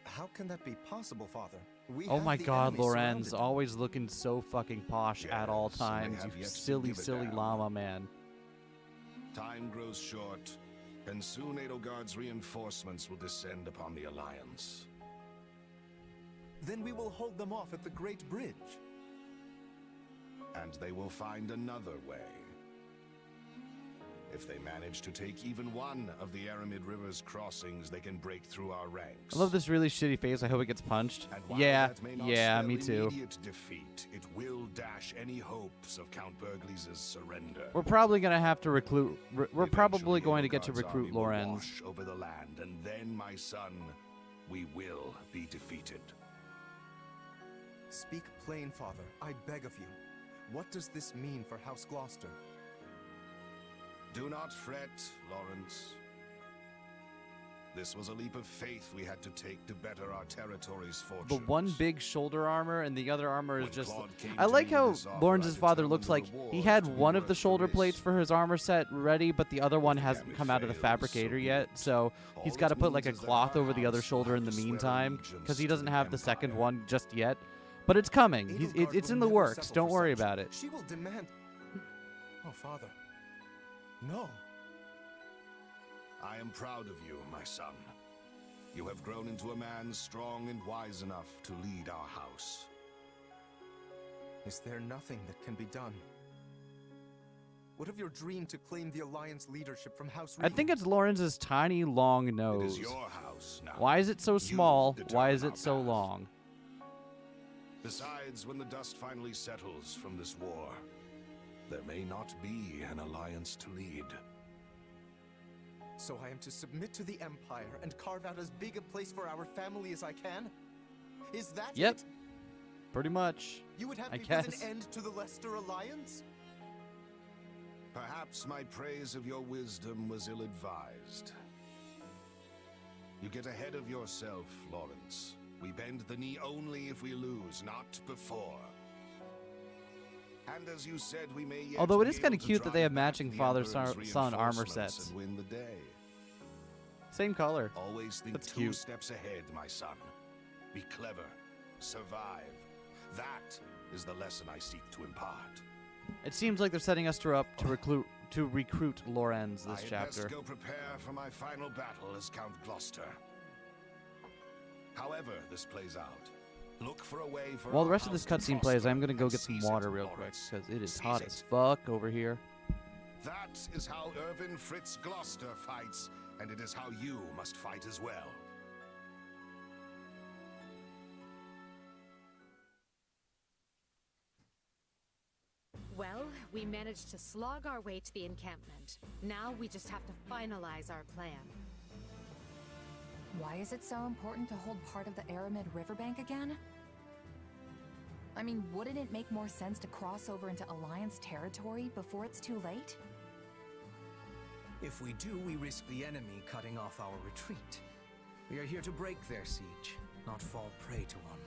How can that be possible, Father? We Oh have my the God, enemy Lorenz, surrounded. always looking so fucking posh at all Yes, and they times. have You yet to silly, give a silly damn. llama, man. Time grows short, and soon Edelgard's reinforcements will descend upon the Alliance. Then we will hold them off at the Great Bridge. And they will find another way. If they manage to take even one of the Aramid River's crossings, they can break through our ranks. I love this really shitty face. I hope it gets punched. And while Yeah, that may not yeah, spell me too. immediate defeat, it will dash any hopes of Count Burgles's surrender. We're probably gonna have to recruit. We're probably Eventually, going to get to Edelgard's recruit army will Lorenz. wash over the land, and then, my son, we will be defeated. Speak plain, Father. I beg of you. What does this mean for House Gloucester? Do not fret, Lawrence. This was a leap of faith we had to take to better our territory's fortunes. The one big shoulder armor and the other armor is When just. Claude came I to like me with how this offer, Lorenz's I father determined looks the like he rewards had to be one of worth the shoulder risk. plates for his armor set ready, but the other one hasn't come out of the fails, fabricator so yet. So he's All got to it put like a means is that cloth our over the other house will shoulder have in the to swear meantime, allegiance because he to doesn't the have the second Empire. one just yet. But it's coming. It's Edelgard in will the never works. settle Don't for worry such. about it. She will demand... Oh, Father. No. I am proud of you, my son. You have grown into a man strong and wise enough to lead our house. Is there nothing that can be done? What of your dream to claim the Alliance leadership from House I Reed? think it's Lorenz's tiny long It nose. is your house now. Why is it so You small? Why determine is our it so path. long? Besides, when the dust finally settles from this war, there may not be an alliance to lead. So I am to submit to the Empire and carve out as big a place for our family as I can? Is that Yep. it? Pretty much. You would have I me put guess. an end to the Leicester Alliance? Perhaps my praise of your wisdom was ill-advised. You get ahead of yourself, Lawrence. We bend the knee only if we lose, not before. And as you said, we may yet Although it be is kind able of to cute that they drive have back matching the father-son Emperor's armor reinforcements sets. and win the day. Same color. Always think That's 2 cute. steps ahead, my son. Be clever. Survive. That is the lesson I seek to impart. It seems like they're setting us up to recruit Lorenz this I had chapter. best go prepare for my final battle as Count Gloucester. However this plays out, look for a way for While the our rest of this house to cutscene plays, prosper I'm gonna go and get some seize it, water real quick Lawrence. because it is Seize hot it. as fuck over here. That is how Irvin Fritz Gloucester fights, and it is how you must fight as well. Well, we managed to slog our way to the encampment. Now we just have to finalize our plan. Why is it so important to hold part of the Aramid riverbank again? I mean, wouldn't it make more sense to cross over into Alliance territory before it's too late? If we do, we risk the enemy cutting off our retreat. We are here to break their siege, not fall prey to one.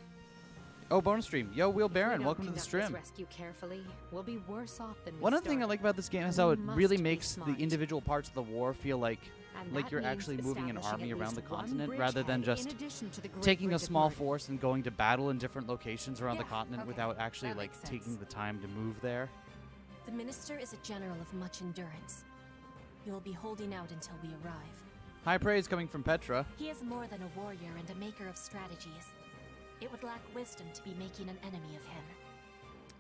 Oh, bonus stream. Yo, Wheel Baron, If we don't welcome to the conduct stream. this rescue carefully, we'll be worse off than we One other thing I started. like about this game is how it We really must be makes the smart. individual parts of the war feel like And like that you're means actually moving an establishing army at around the least one continent rather than bridgehead just in addition to the Great taking a Bridge of small Murder. force and going to battle in different locations around the Yeah, continent okay, without actually that like makes taking sense. the time to move there. The minister is a general of much endurance. He will be holding out until we arrive. High praise coming from Petra. He is more than a warrior and a maker of strategies. It would lack wisdom to be making an enemy of him.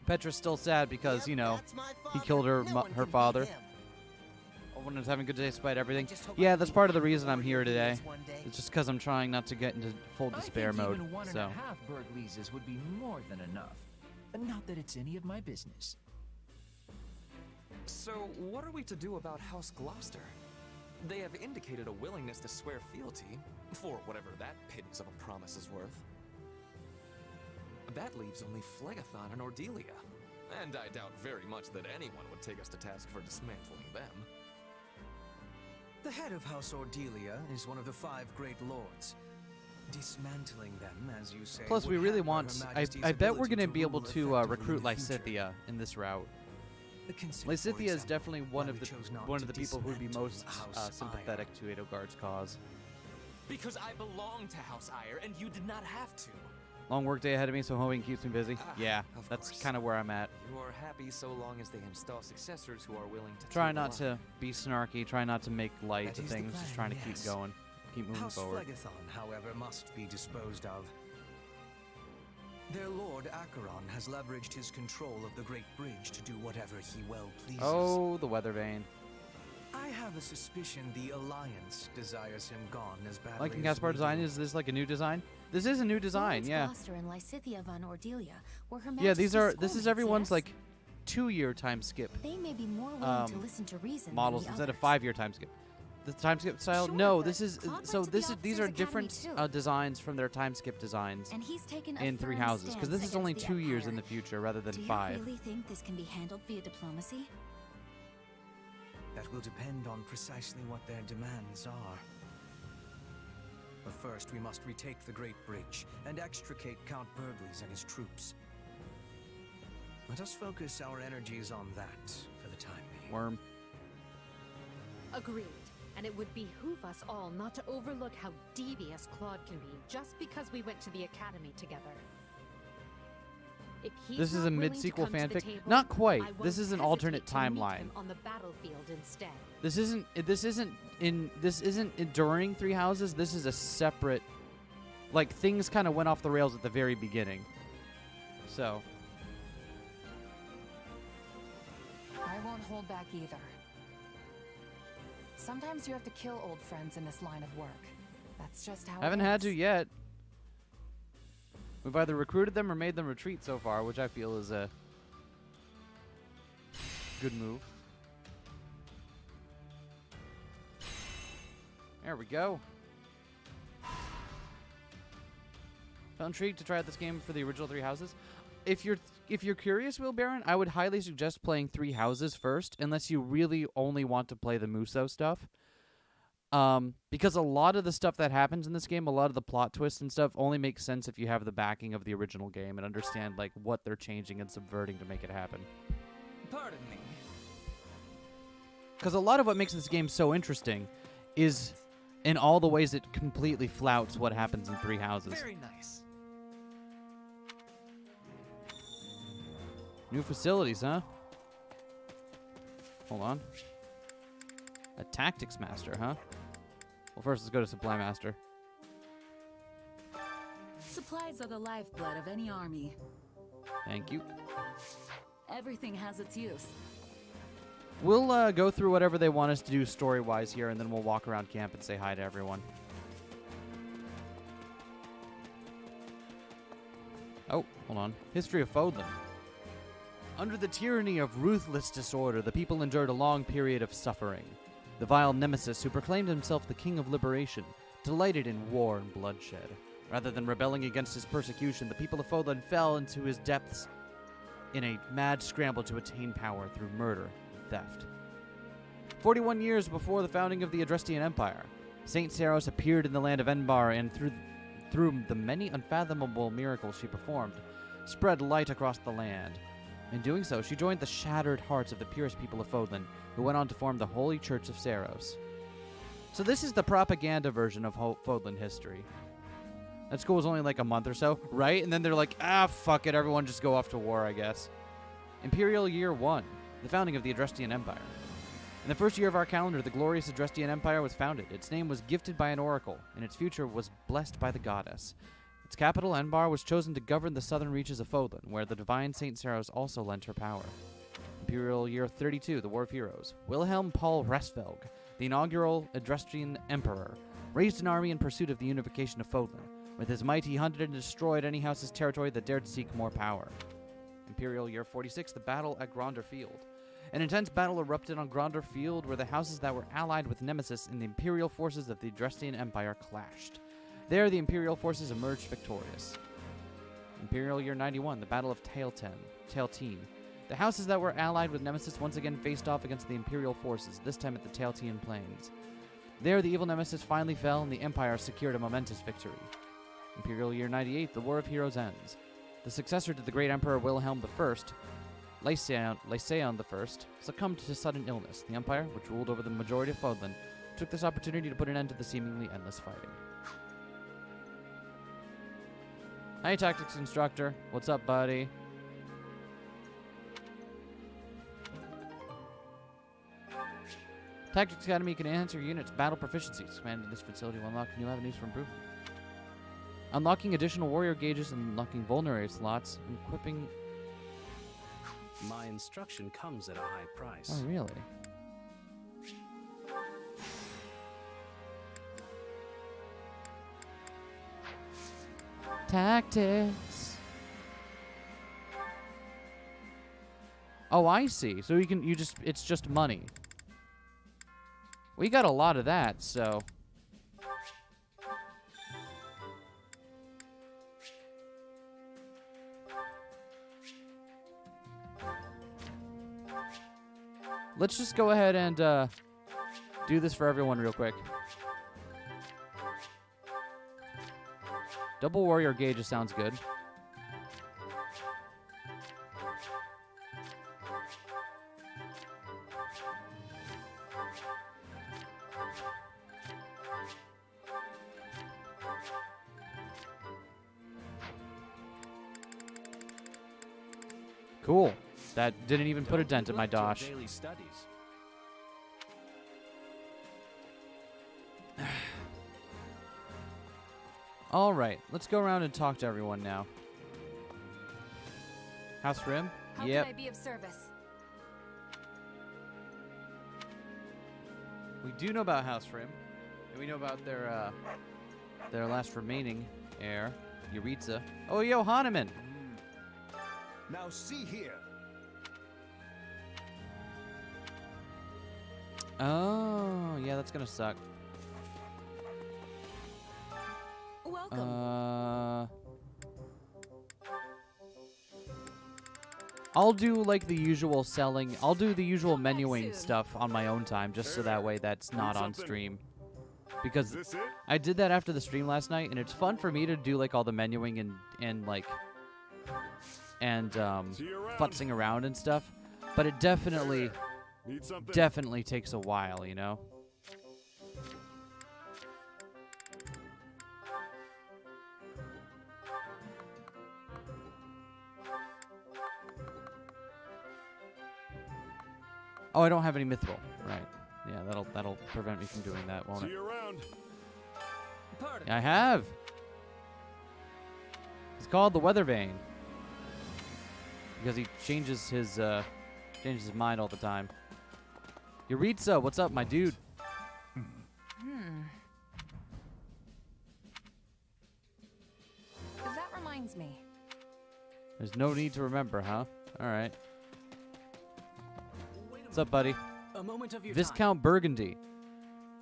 Petra's still sad because, you know, he killed her her father. When I was having a good day despite everything. Yeah, that's part of the reason I'm here today. It's just because I'm trying not to get into full despair I think mode. even one and So a half Berg leases would be more than enough. Not that it's any of my business. So, what are we to do about House Gloucester? They have indicated a willingness to swear fealty, for whatever that pittance of a promise is worth. That leaves only Phlegathon and Ordelia. And I doubt very much that anyone would take us to task for dismantling them. The head of House Ordelia is one of the 5 great lords. Dismantling them, as you say. plus, we would really hamper want. Her I Majesty's bet we're ability going to be able rule to effectively recruit in the future. Lysithea in this route. Consider, Lysithea for is example, definitely one why of we the chose not one to of the people who would be dismantle most House sympathetic to Edelgard's cause. Because I belong to House Ire, and you did not have to. Long work day ahead of me, so hoping keeps me busy. Ah, Yeah, of that's course. kind of where I'm at. You are happy so long as they install successors who are willing to Try take not the line. to be snarky. Try not to make light That of is the things. Just plan, trying to yes. keep going, keep moving House forward. Phlegathon, however, must be disposed of. Their lord Acheron has leveraged his control of the Great Bridge to do whatever he well pleases. Oh, the weather vane. I have a suspicion the Alliance desires him gone as badly Liking as Caspar we design, do. is this like a new design? This is a new design, Lawrence yeah. Gloucester and Lysithea von Ordelia were Her Yeah, these Majesty's are. This is schoolmates, everyone's yes? like 2-year time skip They may be more willing to um, listen to reason models than the instead of others. 5-year time skip. The time skip style? Sure, No, but this is Claude so. went to the These Officers' are Academy different too. designs from their time skip designs And he's taken a in 3 firm houses because this stance is only against 2 the years in Empire. the future rather than Do you 5. really think this can be handled via diplomacy? That will depend on precisely what their demands are. But first, we must retake the Great Bridge and extricate Count Burgles and his troops. Let us focus our energies on that for the time being. Worm. Agreed. And it would behoove us all not to overlook how devious Claude can be just because we went to the academy together. If he's This is not a willing to mid-sequel come to the fanfic. table, Not quite. I won't This is an hesitate alternate to meet timeline. him on the battlefield instead. This isn't during 3 houses. This is a separate. Like things kind of went off the rails at the very beginning. So. I won't hold back either. Sometimes you have to kill old friends in this line of work. That's just how Haven't it had is. to yet. We've either recruited them or made them retreat so far, which I feel is a good move. There we go. Felt intrigued to try out this game for the original 3 houses. If you're curious, Will Baron, I would highly suggest playing 3 houses first, unless you really only want to play the Muso stuff. Because a lot of the stuff that happens in this game, a lot of the plot twists and stuff, only makes sense if you have the backing of the original game and understand like what they're changing and subverting to make it happen. Pardon me. Because a lot of what makes this game so interesting is in all the ways it completely flouts what happens in 3 houses. Very nice. New facilities, huh? Hold on. A tactics master, huh? Well, first let's go to supply master. Supplies are the lifeblood of any army. Thank you. Everything has its use. We'll go through whatever they want us to do story-wise here, and then we'll walk around camp and say hi to everyone. Oh, hold on. History of Fodlan. Under the tyranny of ruthless disorder, the people endured a long period of suffering. The vile nemesis who proclaimed himself the king of liberation delighted in war and bloodshed. Rather than rebelling against his persecution, the people of Fodlan fell into his depths in a mad scramble to attain power through murder and theft. 41 years before the founding of the Adrestian Empire, Saint Saros appeared in the land of Enbar and through the many unfathomable miracles she performed, spread light across the land. In doing so, she joined the shattered hearts of the purest people of Fodlan, who went on to form the Holy Church of Saros. So this is the propaganda version of Fodlan history. That school was only like a month or so, right? And then they're like, fuck it, everyone just go off to war, I guess. Imperial Year 1, the founding of the Adrestian Empire. In the first year of our calendar, the glorious Adrestian Empire was founded. Its name was gifted by an oracle, and its future was blessed by the goddess. Its capital, Enbar, was chosen to govern the southern reaches of Fodlan, where the divine Saint Saros also lent her power. Imperial Year 32, the War of Heroes. Wilhelm Paul Restvelg, the inaugural Adrestian Emperor, raised an army in pursuit of the unification of Fodlan. With his might, he hunted and destroyed any house's territory that dared seek more power. Imperial Year 46, the Battle at Gronder Field. An intense battle erupted on Gronder Field, where the houses that were allied with Nemesis and the Imperial forces of the Adrestian Empire clashed. There, the Imperial forces emerged victorious. Imperial Year 91, the Battle of Tailteen. The houses that were allied with Nemesis once again faced off against the Imperial forces, this time at the Tailteen Plains. There, the evil Nemesis finally fell, and the Empire secured a momentous victory. Imperial Year 98, the War of Heroes ends. The successor to the great Emperor Wilhelm I, Lysaon I, succumbed to sudden illness. The Empire, which ruled over the majority of Fodlan, took this opportunity to put an end to the seemingly endless fighting. Hi, Tactics Instructor. What's up, buddy? Tactics Academy can enhance your unit's battle proficiency. Expanding this facility will unlock new avenues for improvement. Unlocking additional warrior gauges and unlocking vulnerary slots, and equipping... My instruction comes at a high price. Oh, really? Tactics. Oh, I see. So it's just money. We got a lot of that, so... Let's just go ahead and do this for everyone real quick. Double warrior gauges sounds good. Cool. That didn't even put a dent in my dosh. Daily studies. All right, let's go around and talk to everyone now. House Rim? How Yep. can I be of service? We do know about House Rim, and we know about their last remaining heir, Yuritsa. Oh, yo, Hahnemann! Now see here. Oh, yeah, that's gonna suck. Welcome. I'll do like the usual selling. I'll do the usual menuing stuff on my own time, just so that way that's not on stream. Because I did that after the stream last night, and it's fun for me to do like all the menuing and futzing around and stuff. But it definitely takes a while, you know. Oh, I don't have any mithril. Right. Yeah, that'll prevent me from doing that, won't it? See you around. Yeah, I have. He's called the Weather Vane because he changes his mind all the time. Yuritsa, what's up, my dude? That reminds me. There's no need to remember, huh? All right. What's up, buddy? A moment of your Viscount Burgundy.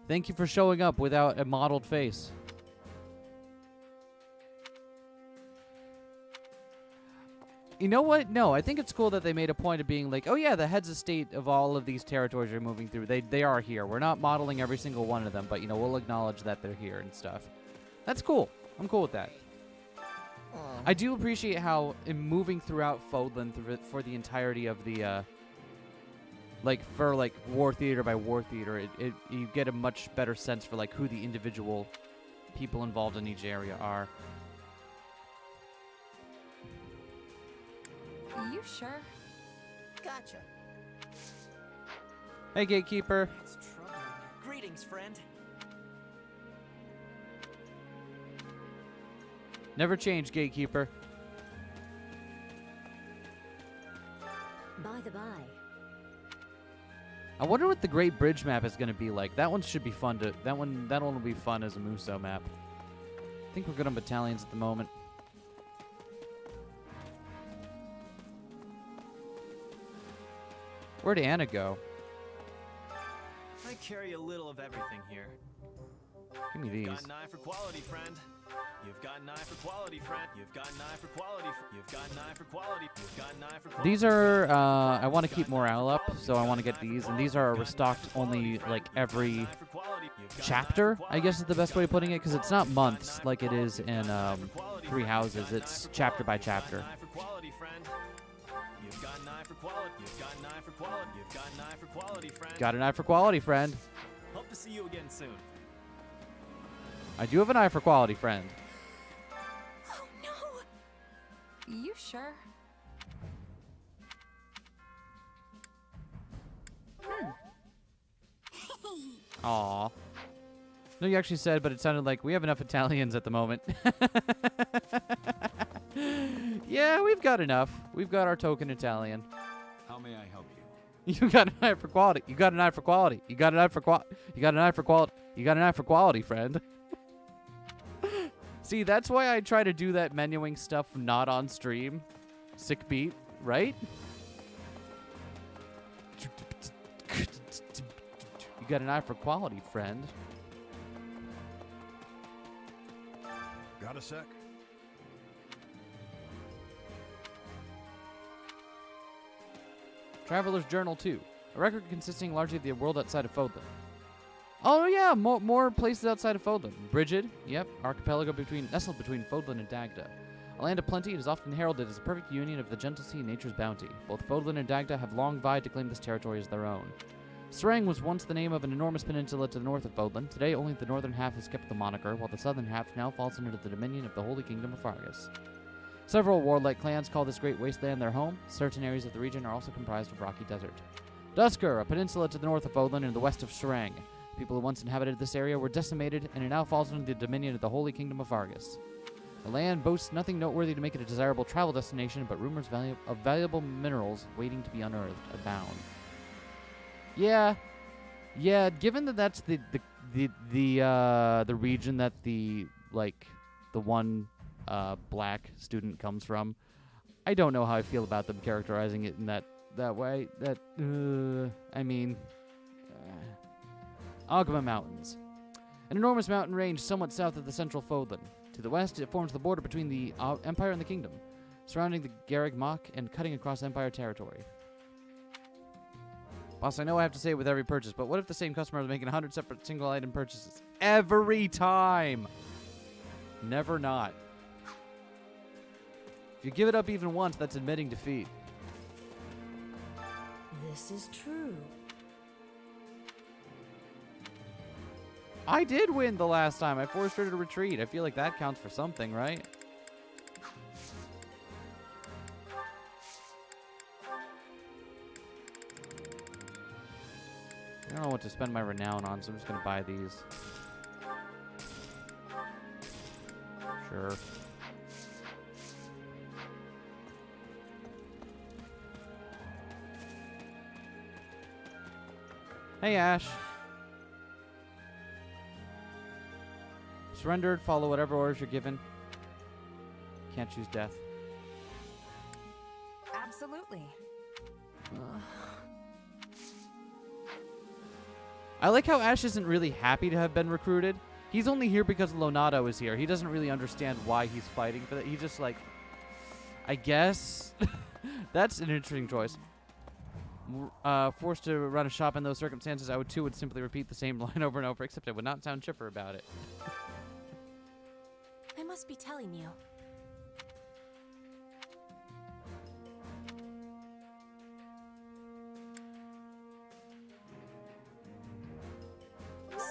Thank you for showing up without a modeled face. You know what? No, I think it's cool that they made a point of being like, oh yeah, the heads of state of all of these territories you're moving through, they are here. We're not modeling every single one of them, but, you know, we'll acknowledge that they're here and stuff. That's cool. I'm cool with that. I do appreciate how in moving throughout Fodlan for the entirety of the, like, for, like, war theater by war theater, you get a much better sense for, like, who the individual people involved in each area are. You sure? Gotcha. Hey, Gatekeeper. It's troubling. Greetings, friend. Never change, Gatekeeper. By the by. I wonder what the Great Bridge map is going to be like. That one should be fun to... That one will be fun as a Muso map. I think we're good on battalions at the moment. Where'd Anna go? I carry a little of everything here. Give me these. You've got an eye for quality, friend. You've got an eye for quality, friend. You've got an eye for quality. You've got an eye for quality. You've got an eye for quality. These are, I want to keep morale up, so I want to get these. And these are restocked only, like, every chapter, I guess is the best way of putting it, because it's not months like it is in Three Houses. It's chapter by chapter. You've got an eye for quality. You've got an eye for quality. You've got an eye for quality, friend. Got an eye for quality, friend. Hope to see you again soon. I do have an eye for quality, friend. Oh no! You sure? Aw. No, you actually said, but it sounded like we have enough Italians at the moment. Yeah, we've got enough. We've got our token Italian. How may I help you? You got an eye for quality. You got an eye for quality. You got an eye for quality. You got an eye for quality. You got an eye for quality, friend. See, that's why I try to do that menuing stuff not on stream. Sick beat, right? You got an eye for quality, friend. Got a sec? Traveler's Journal 2. A record consisting largely of the world outside of Fodlan. Oh, yeah, more places outside of Fodlan. Brigid, yep, archipelago nestled between Fodlan and Dagda. A land of plenty, it is often heralded as a perfect union of the gentle sea and nature's bounty. Both Fodlan and Dagda have long vied to claim this territory as their own. Serang was once the name of an enormous peninsula to the north of Fodlan. Today, only the northern half has kept the moniker, while the southern half now falls under the dominion of the Holy Kingdom of Fargus. Several warlike clans call this great wasteland their home. Certain areas of the region are also comprised of rocky desert. Dusker, a peninsula to the north of Fodlan and the west of Serang. People who once inhabited this area were decimated, and it now falls under the dominion of the Holy Kingdom of Fargus. The land boasts nothing noteworthy to make it a desirable travel destination, but rumors of valuable minerals waiting to be unearthed abound. Yeah, given that that's the region that the one black student comes from, I don't know how I feel about them characterizing it in that way. I mean, Agma Mountains, an enormous mountain range somewhat south of the central Fodlan. To the west, it forms the border between the Empire and the Kingdom, surrounding the Garreg Mach and cutting across Empire territory. Boss, I know I have to say it with every purchase, but what if the same customer is making 100 separate single-item purchases every time? Never not. If you give it up even once, that's admitting defeat. This is true. I did win the last time. I forced her to retreat. I feel like that counts for something, right? I don't know what to spend my renown on, so I'm just gonna buy these. Sure. Hey, Ash. Surrendered, follow whatever orders you're given. Can't choose death. Absolutely. I like how Ash isn't really happy to have been recruited. He's only here because Lonato is here. He doesn't really understand why he's fighting for that. He's just like, I guess. That's an interesting choice. Forced to run a shop in those circumstances, I would simply repeat the same line over and over, except I would not sound chipper about it. I must be telling you.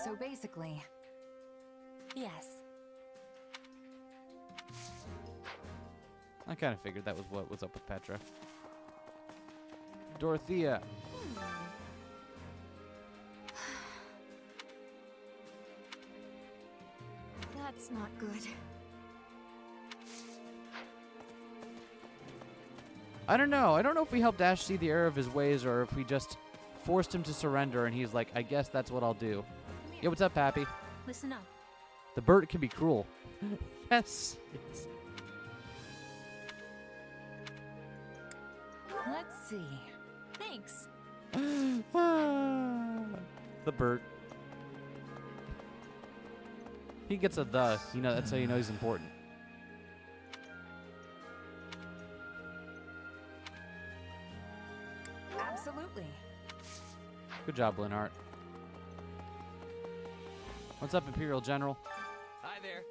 So basically... Yes. I kind of figured that was what was up with Petra. Dorothea. That's not good. I don't know. I don't know if we helped Ash see the error of his ways or if we just forced him to surrender and he's like, I guess that's what I'll do. Yeah, what's up, Pappy? Listen up. The bird can be cruel. Yes. Yes. Let's see. Thanks. The bird. He gets a the. You know, that's how you know he's important. Absolutely. Good job, Linhart. What's up, Imperial General? Hi there.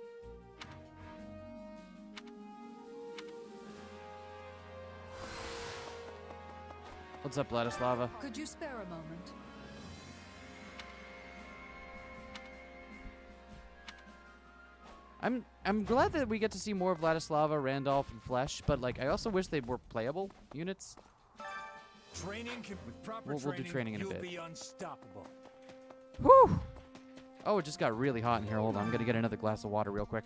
What's up, Vladislava? Could you spare a moment? I'm glad that we get to see more of Vladislava, Randolph, and Flesh, but like I also wish they were playable units. Training with proper We'll do training in a you'll bit. be unstoppable. Whew! Oh, it just got really hot in here. Hold on, I'm gonna get another glass of water real quick.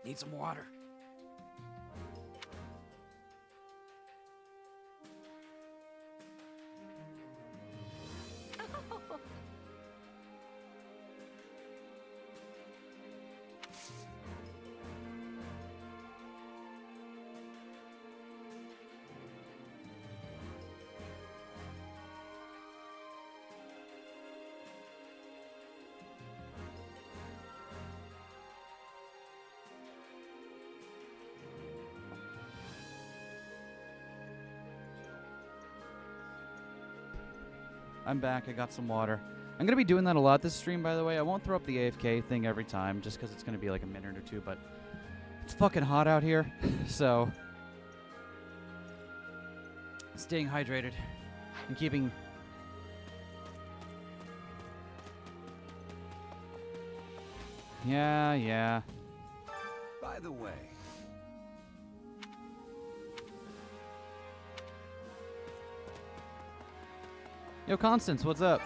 Need some water. I'm back. I got some water. I'm going to be doing that a lot this stream, by the way. I won't throw up the AFK thing every time, just because it's going to be like a minute or two, but it's fucking hot out here, so staying hydrated and keeping... Yeah. By the way, Yo, Constance, what's up?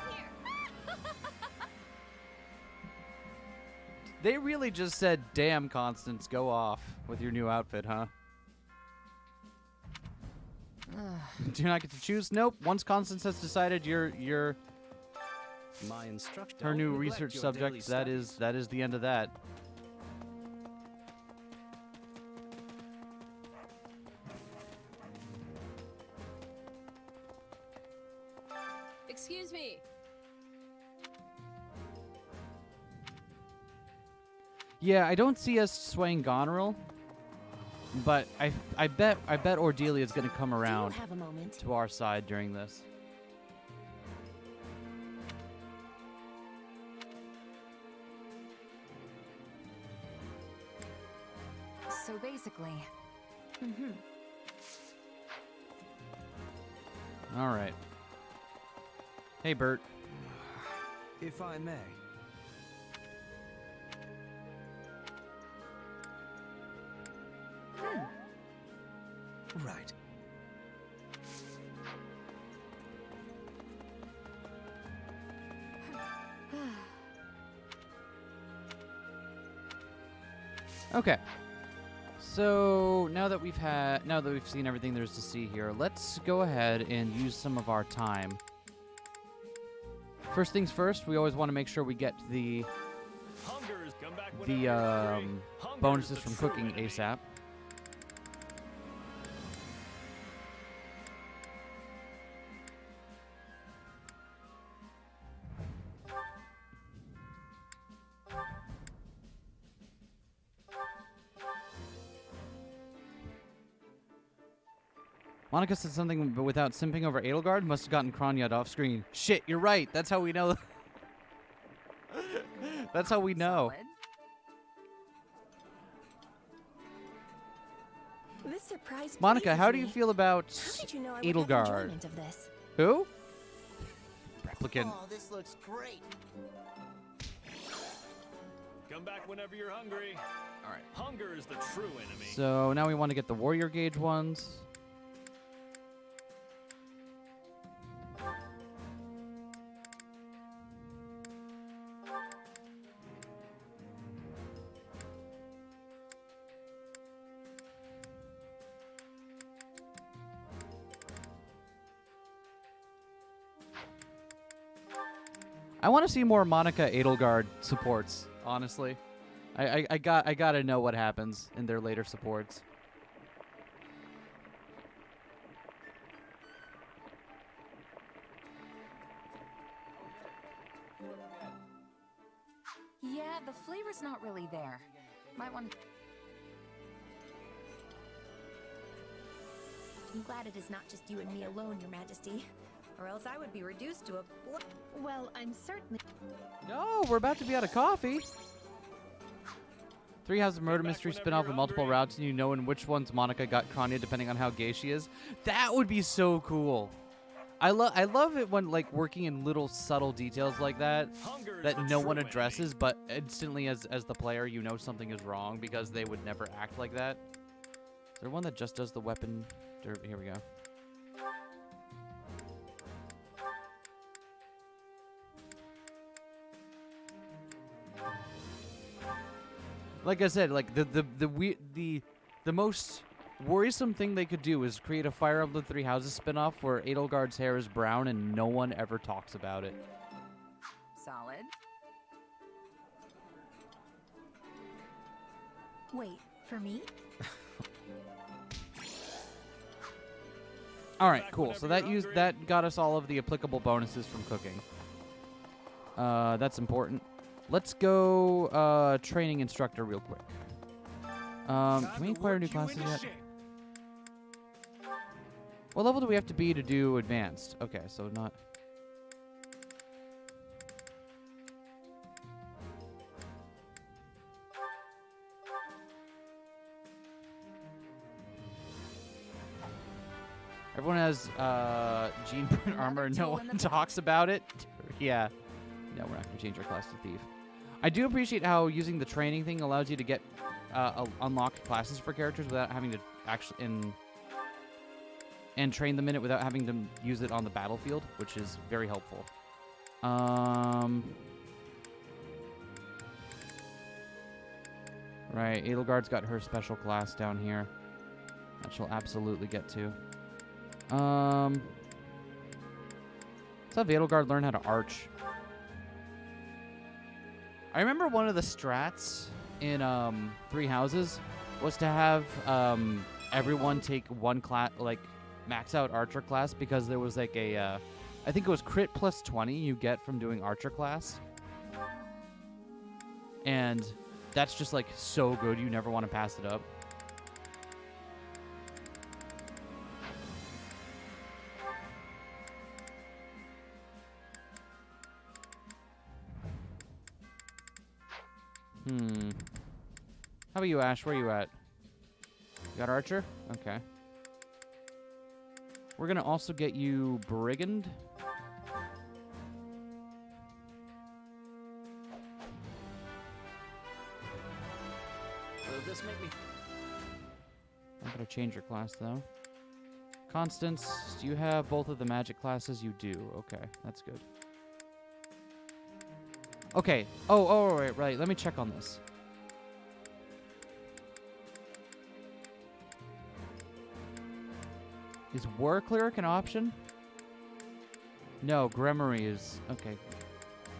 They really just said, damn, Constance, go off with your new outfit, huh? Do you not get to choose? Nope. Once Constance has decided you're My instructor. her new research subject, that is the end of that. Excuse me. Yeah, I don't see us swaying Goneril, but I bet Ordelia's gonna come around have a moment? to our side during this. So basically... All right. Hey, Bert. If I may. Right. Okay. So now that we've seen everything there's to see here, let's go ahead and use some of our time. First things first, we always want to make sure we get the bonuses from cooking ASAP. Monica said something, but without simping over Edelgard, must have gotten Kronyad off screen. Shit, you're right. That's how we know. That's how we know. This surprise Monica, how do you me. feel about How did you know I would have Edelgard? enjoyment of this? Who? Replicant. Oh, this looks great. Come back whenever you're hungry. All right. Hunger is the true enemy. So now we want to get the warrior gauge ones. I want to see more Monica Edelgard supports, honestly. I gotta know what happens in their later supports. Yeah, the flavor's not really there. Might want. I'm glad it is not just you and me alone, Your Majesty. Or else I would be reduced to a... Well, I'm certainly... No, we're about to be out of coffee. Three Houses of Murder Mystery spin-off with multiple routes, and you know in which ones Monica got Kronyad depending on how gay she is. That would be so cool. I love it when, like, working in little subtle details like that no one addresses, but instantly as the player you know something is wrong because they would never act like that. Is there one that just does the weapon? Here we go. Like I said, like the most worrisome thing they could do is create a Fire Emblem Three Houses spinoff where Edelgard's hair is brown and no one ever talks about it. Solid. Wait, for me? All right, cool. So that got us all of the applicable bonuses from cooking. That's important. Let's go training instructor real quick. Can we acquire new classes yet? What level do we have to be to do advanced? Okay, so not... Everyone has gene print armor and no one talks about it. Yeah. No, we're not going to change our class to thief. I do appreciate how using the training thing allows you to get unlock classes for characters without having to actually and train them in it without having to use it on the battlefield, which is very helpful. Right, Edelgard's got her special class down here that she'll absolutely get to. Let's have Edelgard learn how to arch. I remember one of the strats in Three Houses was to have everyone take one class, like max out archer class, because there was like a, I think it was crit plus 20 you get from doing archer class. And that's just like so good, you never want to pass it up. How about you, Ash? Where are you at? You got Archer? Okay. We're going to also get you Brigand. Will this make me... I'm going to change your class, though. Constance, do you have both of the magic classes? You do. Okay, that's good. Okay. Oh, right. Let me check on this. Is War Cleric an option? No, Grimoire is... Okay.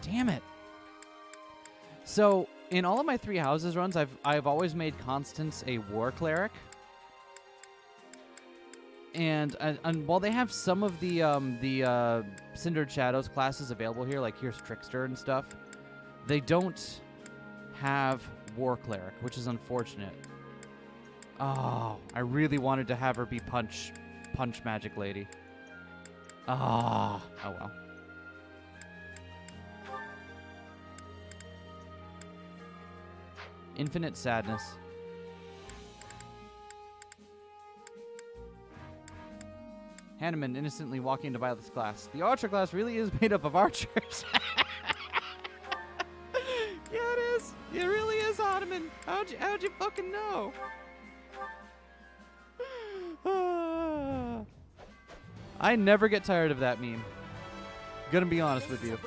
Damn it. So, in all of my 3 houses runs, I've always made Constance a War Cleric. And while they have some of the Cindered Shadows classes available here, like here's Trickster and stuff, they don't have War Cleric, which is unfortunate. Oh, I really wanted to have her be Punch Magic Lady. Oh well. Infinite sadness. Hanneman innocently walking into Violet's class. The archer class really is made up of archers. Yeah, it is. It really is, Ottoman. How'd you fucking know? I never get tired of that meme. Gonna be honest with you.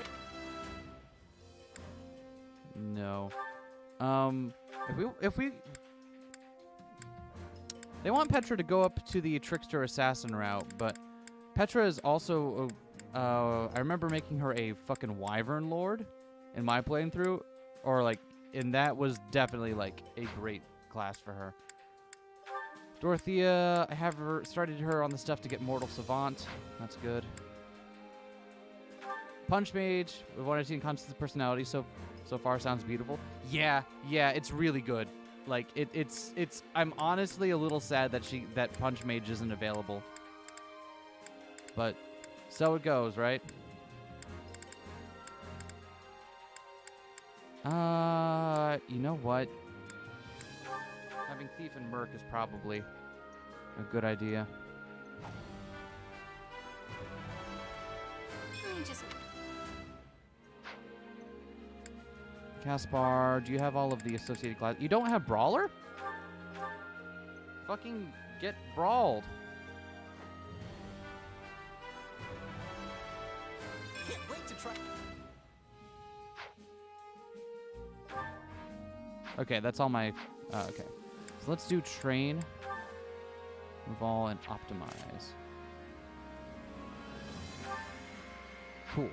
No. If we they want Petra to go up to the Trickster Assassin route, but Petra is also I remember making her a fucking Wyvern Lord in my playthrough, or like, and that was definitely like a great class for her. Dorothea, I have started her on the stuff to get Mortal Savant. That's good. Punch Mage, with what I've seen, Constance's personality so far sounds beautiful. Yeah, it's really good. Like it's. I'm honestly a little sad that Punch Mage isn't available. But so it goes, right? You know what? Having Thief and Merc is probably a good idea. Caspar, do you have all of the associated classes? You don't have Brawler? Fucking get brawled. Can't wait to try. Okay, that's all my... okay. So let's do Train, Evolve, and Optimize. Cool.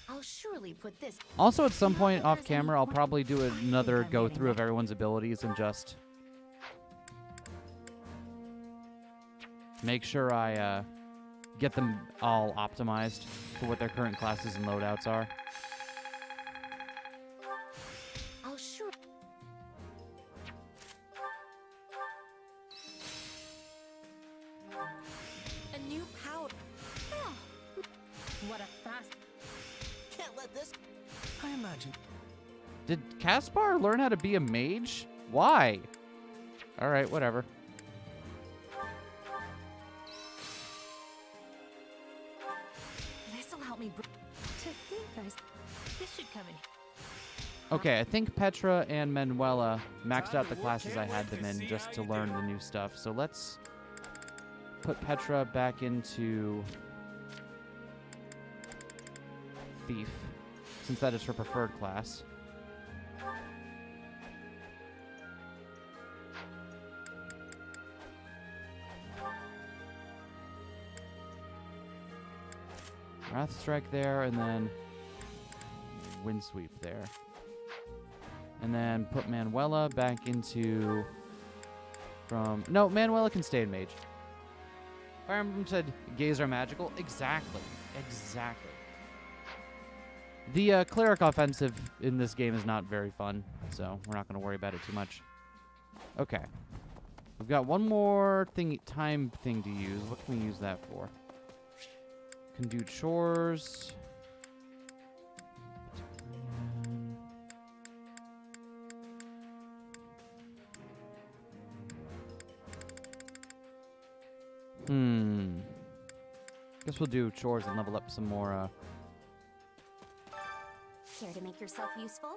I'll surely put this... Also, at some point off camera, I'll probably do another go-through of everyone's abilities and just make sure I get them all optimized for what their current classes and loadouts are. I'll sure... A new powder. Oh. What a fast... Can't let this... I imagine... Did Caspar learn how to be a mage? Why? Alright, whatever. This'll help me... To think this should come in. Okay, I think Petra and Manuela maxed out the classes I had them in just to learn the new stuff. So let's put Petra back into Thief, since that is her preferred class. Wrath Strike there, and then Windsweep there. And then put Manuela back into... No, Manuela can stay in Mage. Fire Emblem said gays are magical. Exactly. The Cleric offensive in this game is not very fun, so we're not going to worry about it too much. Okay. We've got one more time thing to use. What can we use that for? Can do chores. Guess we'll do chores and level up some more Care to make yourself useful?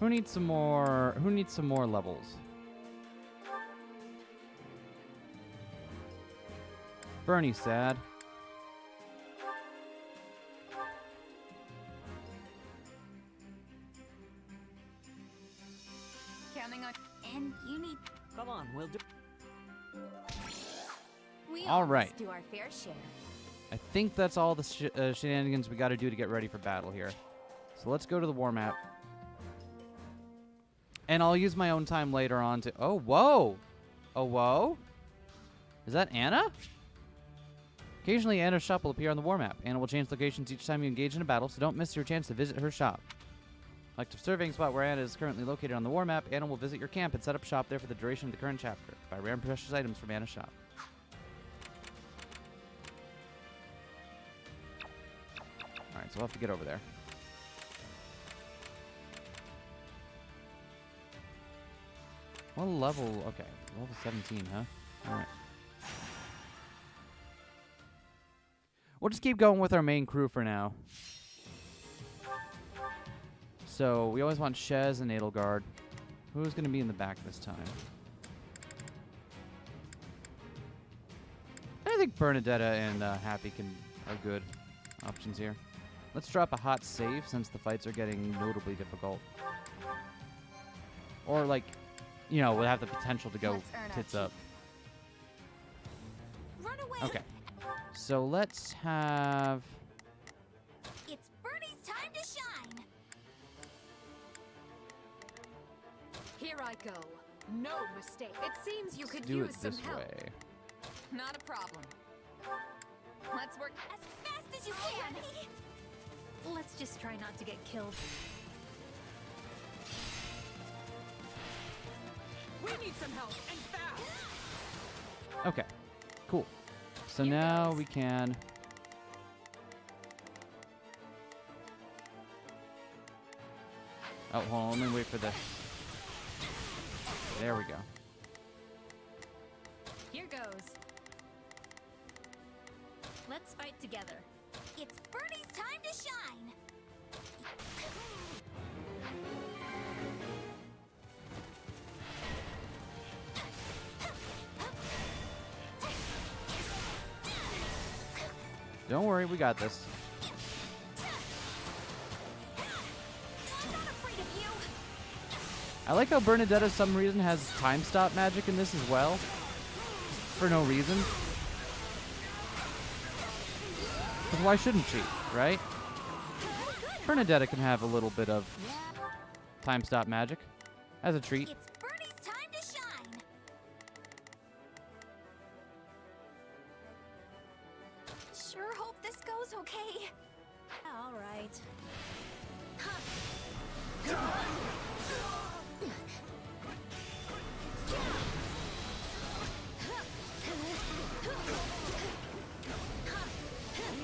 Who needs some more? Who needs some more levels? Bernie's sad. Counting on. And you need. Come on, we'll do. We All all right. must do our fair share. I think that's all the shenanigans we got to do to get ready for battle here. So let's go to the war map. And I'll use my own time later on to... Oh, whoa! Oh, whoa? Is that Anna? Occasionally, Anna's shop will appear on the war map. Anna will change locations each time you engage in a battle, so don't miss your chance to visit her shop. Like the surveying spot where Anna is currently located on the war map, Anna will visit your camp and set up shop there for the duration of the current chapter. Buy rare and precious items from Anna's shop. Alright, so we'll have to get over there. What level? Okay, level 17, huh? Alright. We'll just keep going with our main crew for now. So, we always want Shez and Edelgard. Who's going to be in the back this time? I think Bernadetta and Happy are good options here. Let's drop a hot save since the fights are getting notably difficult. Or, like, you know, we'll have the potential to go tits up. Run away. Okay. So let's have... It's Bernie's time to shine. Here I go. No mistake. It seems you could do use it some this help. way. Not a problem. Let's work As fast as you can. Let's just try not to get killed. We need some help, and fast! Okay. Cool. So now we can... Oh, hold on. Let me wait for this. There we go. Here goes. Let's fight together. It's Bernie's time to shine. Don't worry, we got this. I like how Bernadetta, some reason, has time stop magic in this as well. For no reason. Because why shouldn't she, right? Bernadetta can have a little bit of time stop magic as a treat. It's Bernie's time to shine. Sure hope this goes okay. All right.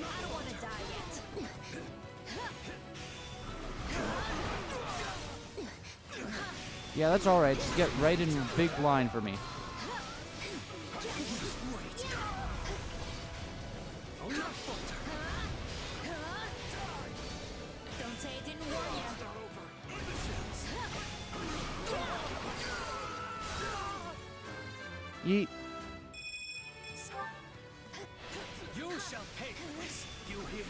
I don't want to die yet. Yeah, that's alright. Just get right in big line for me. Don't say I didn't warn you. Yeet. You shall pay for this, you hear?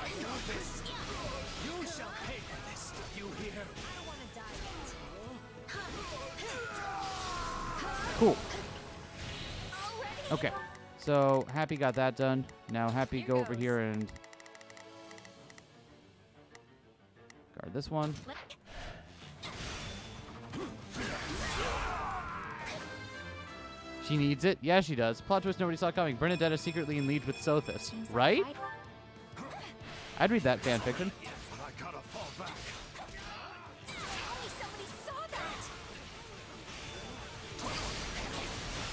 I got this. You shall pay for this, you hear? I don't want to die yet. Cool. Okay. So, Happy got that done. Now, Happy, go over here and guard this one. She needs it. Yeah, she does. Plot twist nobody saw coming. Bernadetta secretly in league with Sothis. Right? I'd read that fanfiction. I gotta fall back. Only somebody saw that.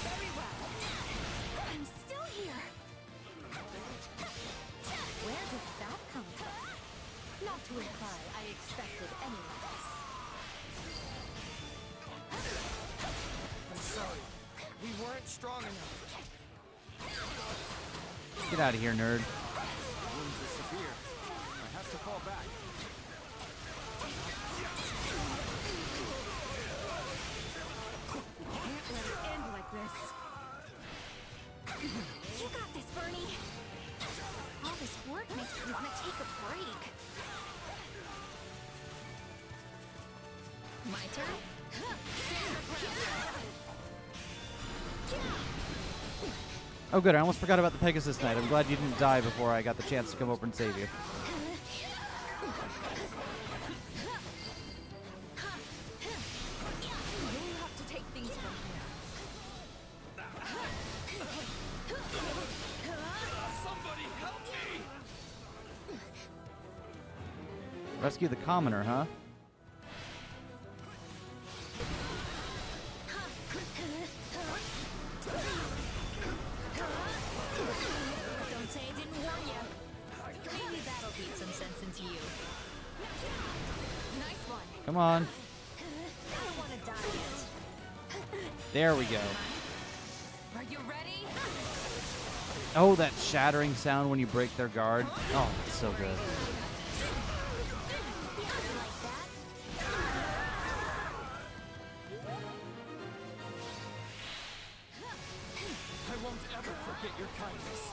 Very well. I'm still here. Where did that come from? Not to imply I expected any less. I'm sorry. strong enough. Get out of here, nerd. The wounds are severe. I have to fall back. Can't let it end like this. You got this, Bernie. All this work makes me want to take a break. My turn? Oh, good. I almost forgot about the Pegasus Knight. I'm glad you didn't die before I got the chance to come over and save you. You'll have to take things from Somebody help me! Rescue the commoner, huh? Don't say I didn't warn you. Maybe that'll beat some sense into you. Nice one. Come on. I don't want to die yet. There we go. Are you ready? Oh, that shattering sound when you break their guard. Oh, it's so good. I won't ever forget your kindness.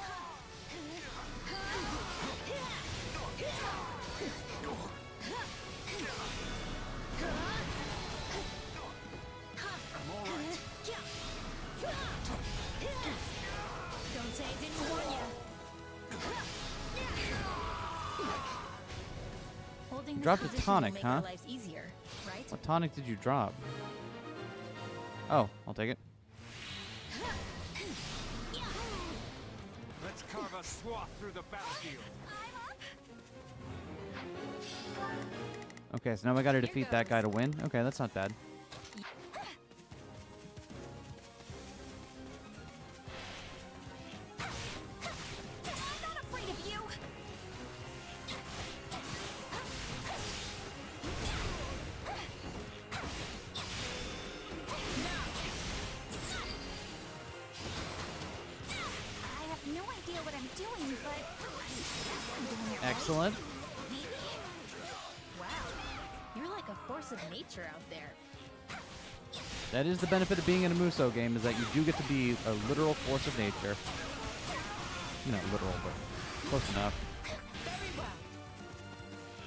I'm all right. Don't say I didn't warn you. Holding You this dropped a position tonic, will make huh? our lives easier, right? What tonic did you drop? Oh, I'll take it. Let's carve a swath through the battlefield. Okay, so now I gotta defeat that guy to win. Okay, that's not bad. I'm not afraid of you. I have no idea what I'm doing, but I guess I'm doing it right. Excellent. Wow, you're like a force of nature out there. That is the benefit of being in a Muso game, is that you do get to be a literal force of nature. Not literal, but close enough.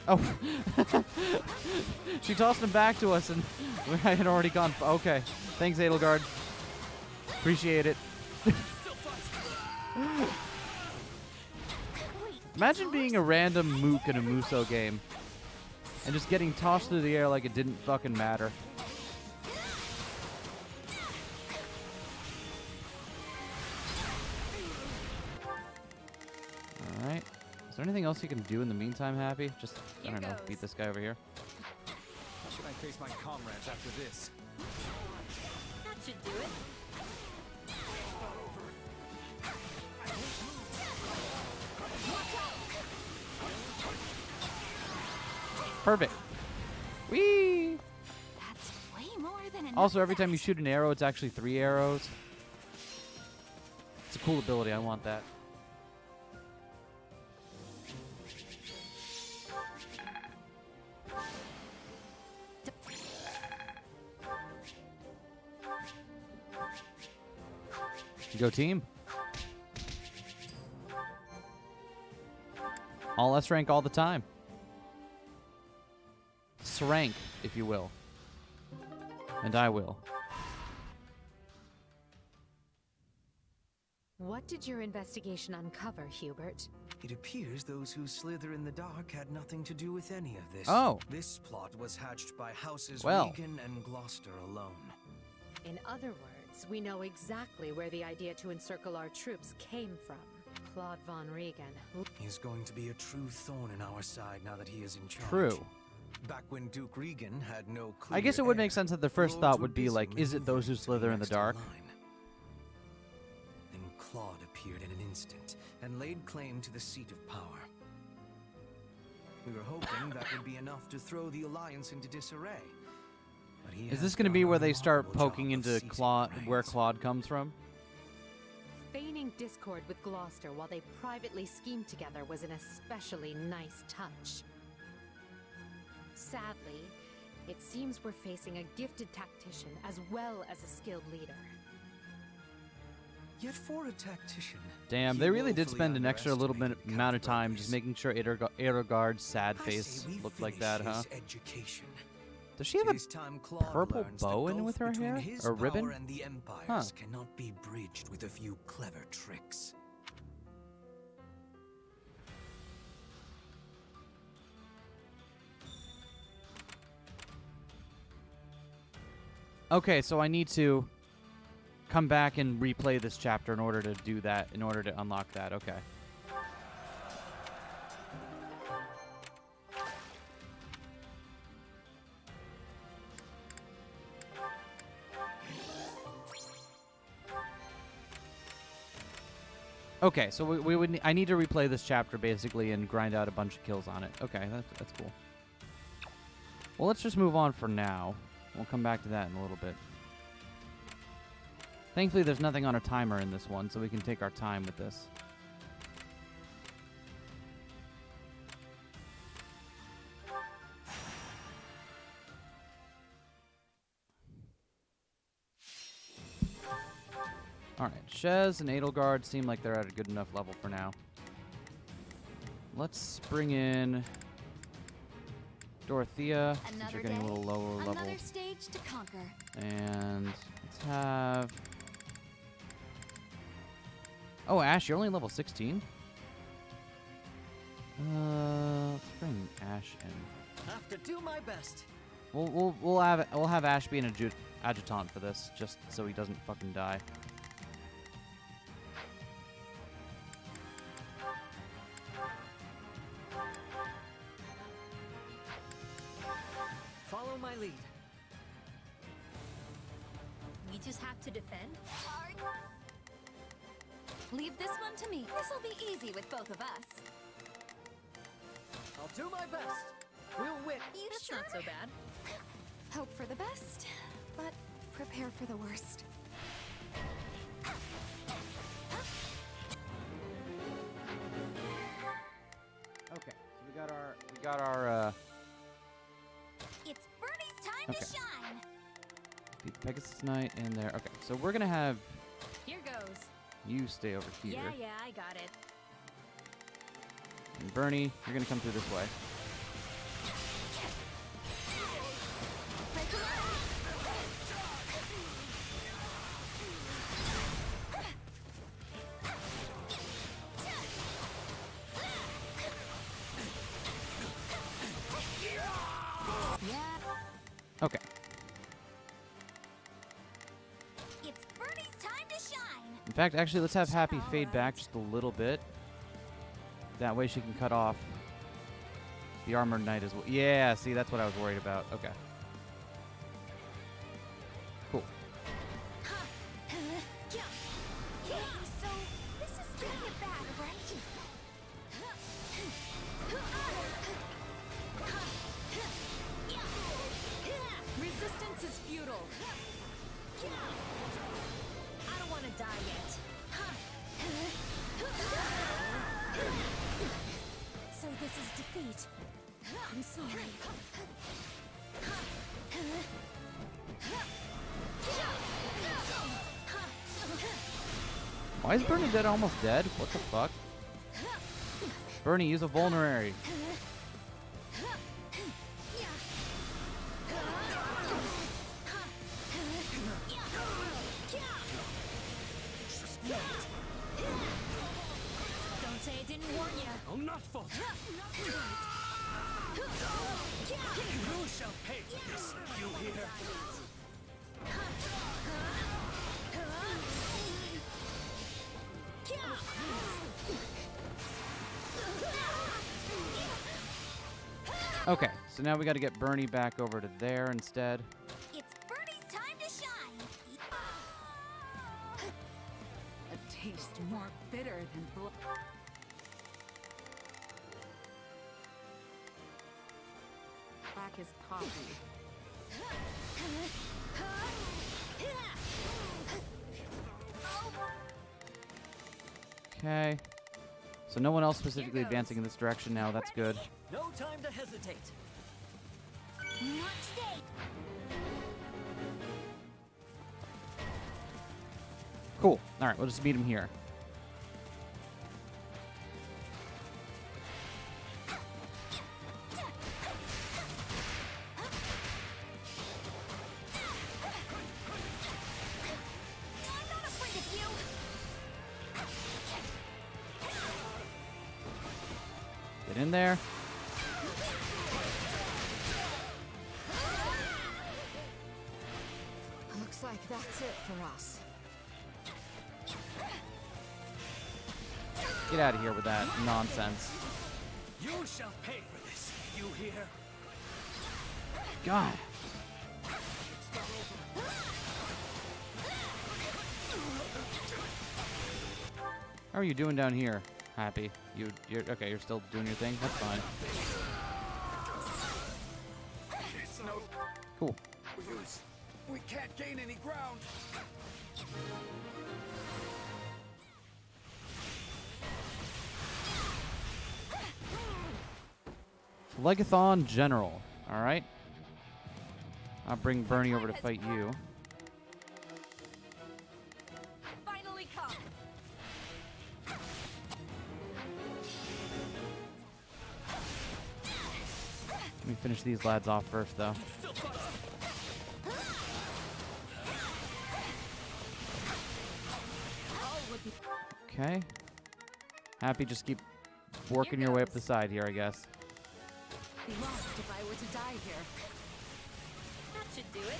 Oh. She tossed him back to us, and I had already gone. Okay. Thanks, Edelgard. Appreciate it. Imagine being a random mook in a Muso game and just getting tossed through the air like it didn't fucking matter. Alright. Is there anything else you can do in the meantime, Happy? Just, I don't know, beat this guy over here. How should I face my comrades after this? That should do it. Perfect. Whee! That's way more than enough. Also, every time you shoot an arrow, it's actually 3 arrows. It's a cool ability. I want that. Go team. All S rank all the time. S-rank, if you will. And I will. What did your investigation uncover, Hubert? It appears those who slither in the dark had nothing to do with any of this. Oh. This plot was hatched by Houses Well. Regan and Gloucester alone. In other words, we know exactly where the idea to encircle our troops came from. Claude von Regan. He's going to be a true thorn in our side now that he is in charge. True. Back when Duke Regan had no clue. I guess it would make sense that the first thought would be like, is it those who slither in the dark? Then Claude appeared in an instant and laid claim to the seat of power. We were hoping that would be enough to throw the Alliance into disarray. But he Is has this going to done be a where they start remarkable poking job of into seizing Claude, reins. where Claude comes from? discord with Gloucester while they privately schemed together was an especially nice touch. Sadly, it seems we're facing a gifted tactician as well as a skilled leader. Yet for a tactician, Damn, they really did spend an extra little bit amount of time just making sure Edelgard's sad face looked like that, huh? Education. Does she have a purple bow in with her hair? Or ribbon? And the Empire's cannot be bridged with a few clever tricks. Okay, so I need to come back and replay this chapter in order to do that, in order to unlock that. Okay. Okay, so we would. I need to replay this chapter basically and grind out a bunch of kills on it. Okay, that's cool. Well, let's just move on for now. We'll come back to that in a little bit. Thankfully, there's nothing on a timer in this one, so we can take our time with this. Alright, Shez and Edelgard seem like they're at a good enough level for now. Let's bring in Dorothea, since you're getting a little lower level. Another stage to conquer. And let's have... Oh, Ash, you're only level 16? Let's bring Ash in. Have to do my best. We'll have Ash be an adjutant for this, just so he doesn't fucking die. Follow my lead. We just have to defend? Leave this one to me. This'll be easy with both of us. I'll do my best. We'll win. That's not so bad. Hope for the best, but prepare for the worst. Okay, so we got our It's Bernie's time to shine. beat the Pegasus Knight in there. Okay, so we're gonna have Here goes. you stay over here. Yeah, I got it. And Bernie, you're gonna come through this way. Okay. It's Bernie's time to shine. In fact, actually, let's have Happy fade back just a little bit. That way she can cut off the Armored Knight as well. Yeah, see, that's what I was worried about. Okay. Cool. So, this is kind of bad, right? Resistance is futile. I don't want to die yet. So this is defeat. I'm sorry. Why is Bernadette almost dead? What the fuck? Bernie, use a vulnerary. Don't say I didn't warn you. I'll not falter. You shall pay for this, you hear? Okay, so now we got to get Bernie back over to there instead. It's Bernie's time to shine. A taste more bitter than blood. Black as coffee. Okay. So no one else specifically advancing in this direction now. That's good. No time to hesitate. Not today. Cool. All right, we'll just meet him here. Get in there. Looks like that's it for us. Get out of here with that nonsense. You shall pay for this. You hear? God. How are you doing down here? Happy? You're okay. You're still doing your thing. That's fine. It's no Cool. use. We can't gain any ground. Phlegethon General. All right. I'll bring Bernie over to fight you. Finally come. Let me finish these lads off first, though. Okay. Happy, just keep working your way up the side here, I guess. Be lost if I were to die here. That should do it.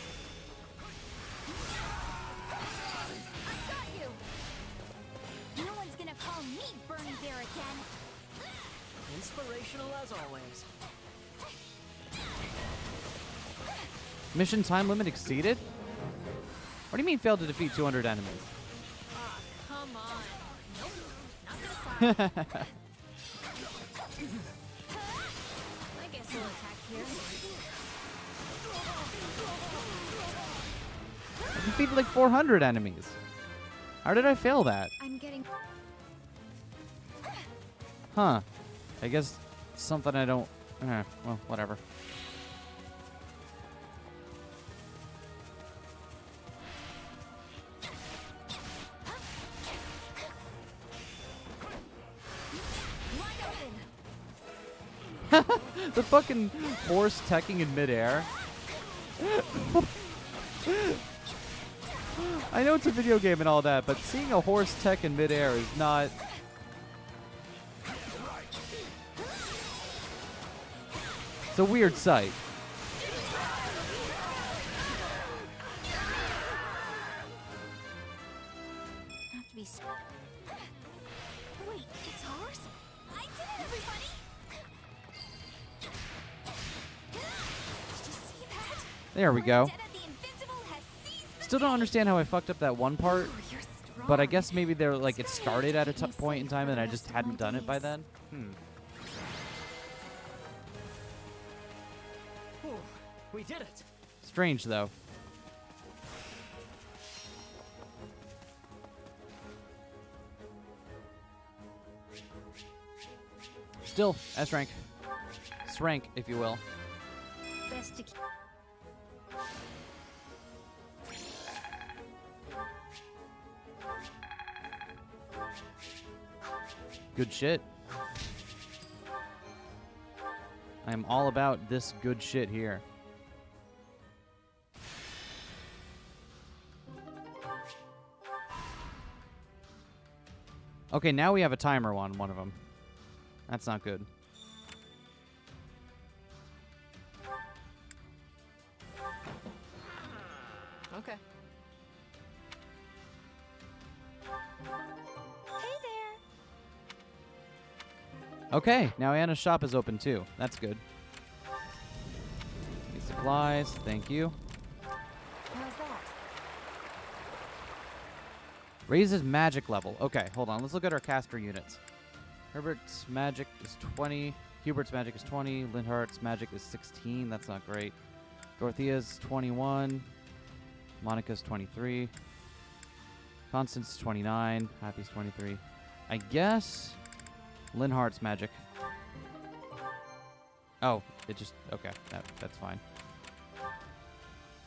I got you. No one's gonna call me Bernie Bear again. Inspirational as always. Mission time limit exceeded? What do you mean failed to defeat 200 enemies? Ah, come on. Nope. Not gonna sign. I guess we'll attack here. I defeated like 400 enemies. How did I fail that? I'm getting. Huh. I guess something I don't... well, whatever. The fucking horse teching in midair. I know it's a video game and all that, but seeing a horse tech in midair is not... It's a weird sight. Have to be. Wait, it's ours? I did it, everybody! Did you see that? There we go. Dead at the Invincible has seized the Still don't understand how I fucked up that one part, You're but I guess maybe they're like it started at a point in time and I just hadn't done it by then. Whew, we did it. Strange though. Still, S rank. S rank, if you will. Best to keep. Good shit. I am all about this good shit here. Okay, now we have a timer on one of them. That's not good. Okay. Hey there! Okay, now Anna's shop is open too. That's good. These supplies, thank you. How's that? Raises magic level. Okay, hold on. Let's look at our caster units. Herbert's magic is 20. Hubert's magic is 20. Linhart's magic is 16. That's not great. Dorothea's 21. Monica's 23. Constance's 29. Happy's 23. I guess Linhardt's magic. Oh, it just... Okay, that's fine.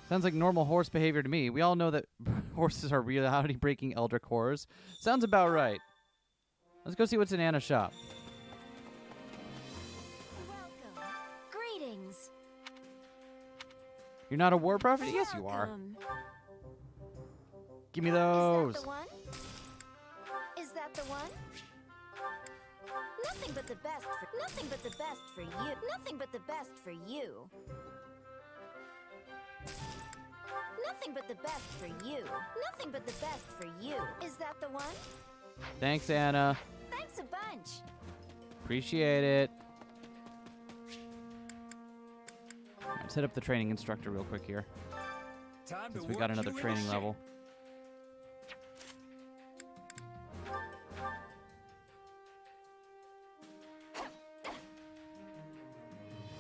Sounds like normal horse behavior to me. We all know that horses are reality-breaking eldritch horrors. Sounds about right. Let's go see what's in Anna's shop. Welcome. Greetings. You're not a war prophet? Yes, you are. Give me those. Is that the one? Is that the one? Nothing but the best for nothing but the best for you. Nothing but the best for you. Nothing but the best for you. Nothing but the best for you. Is that the one? Thanks, Anna. Thanks a bunch. Appreciate it. Let's hit up the training instructor real quick here. Since we got another training level.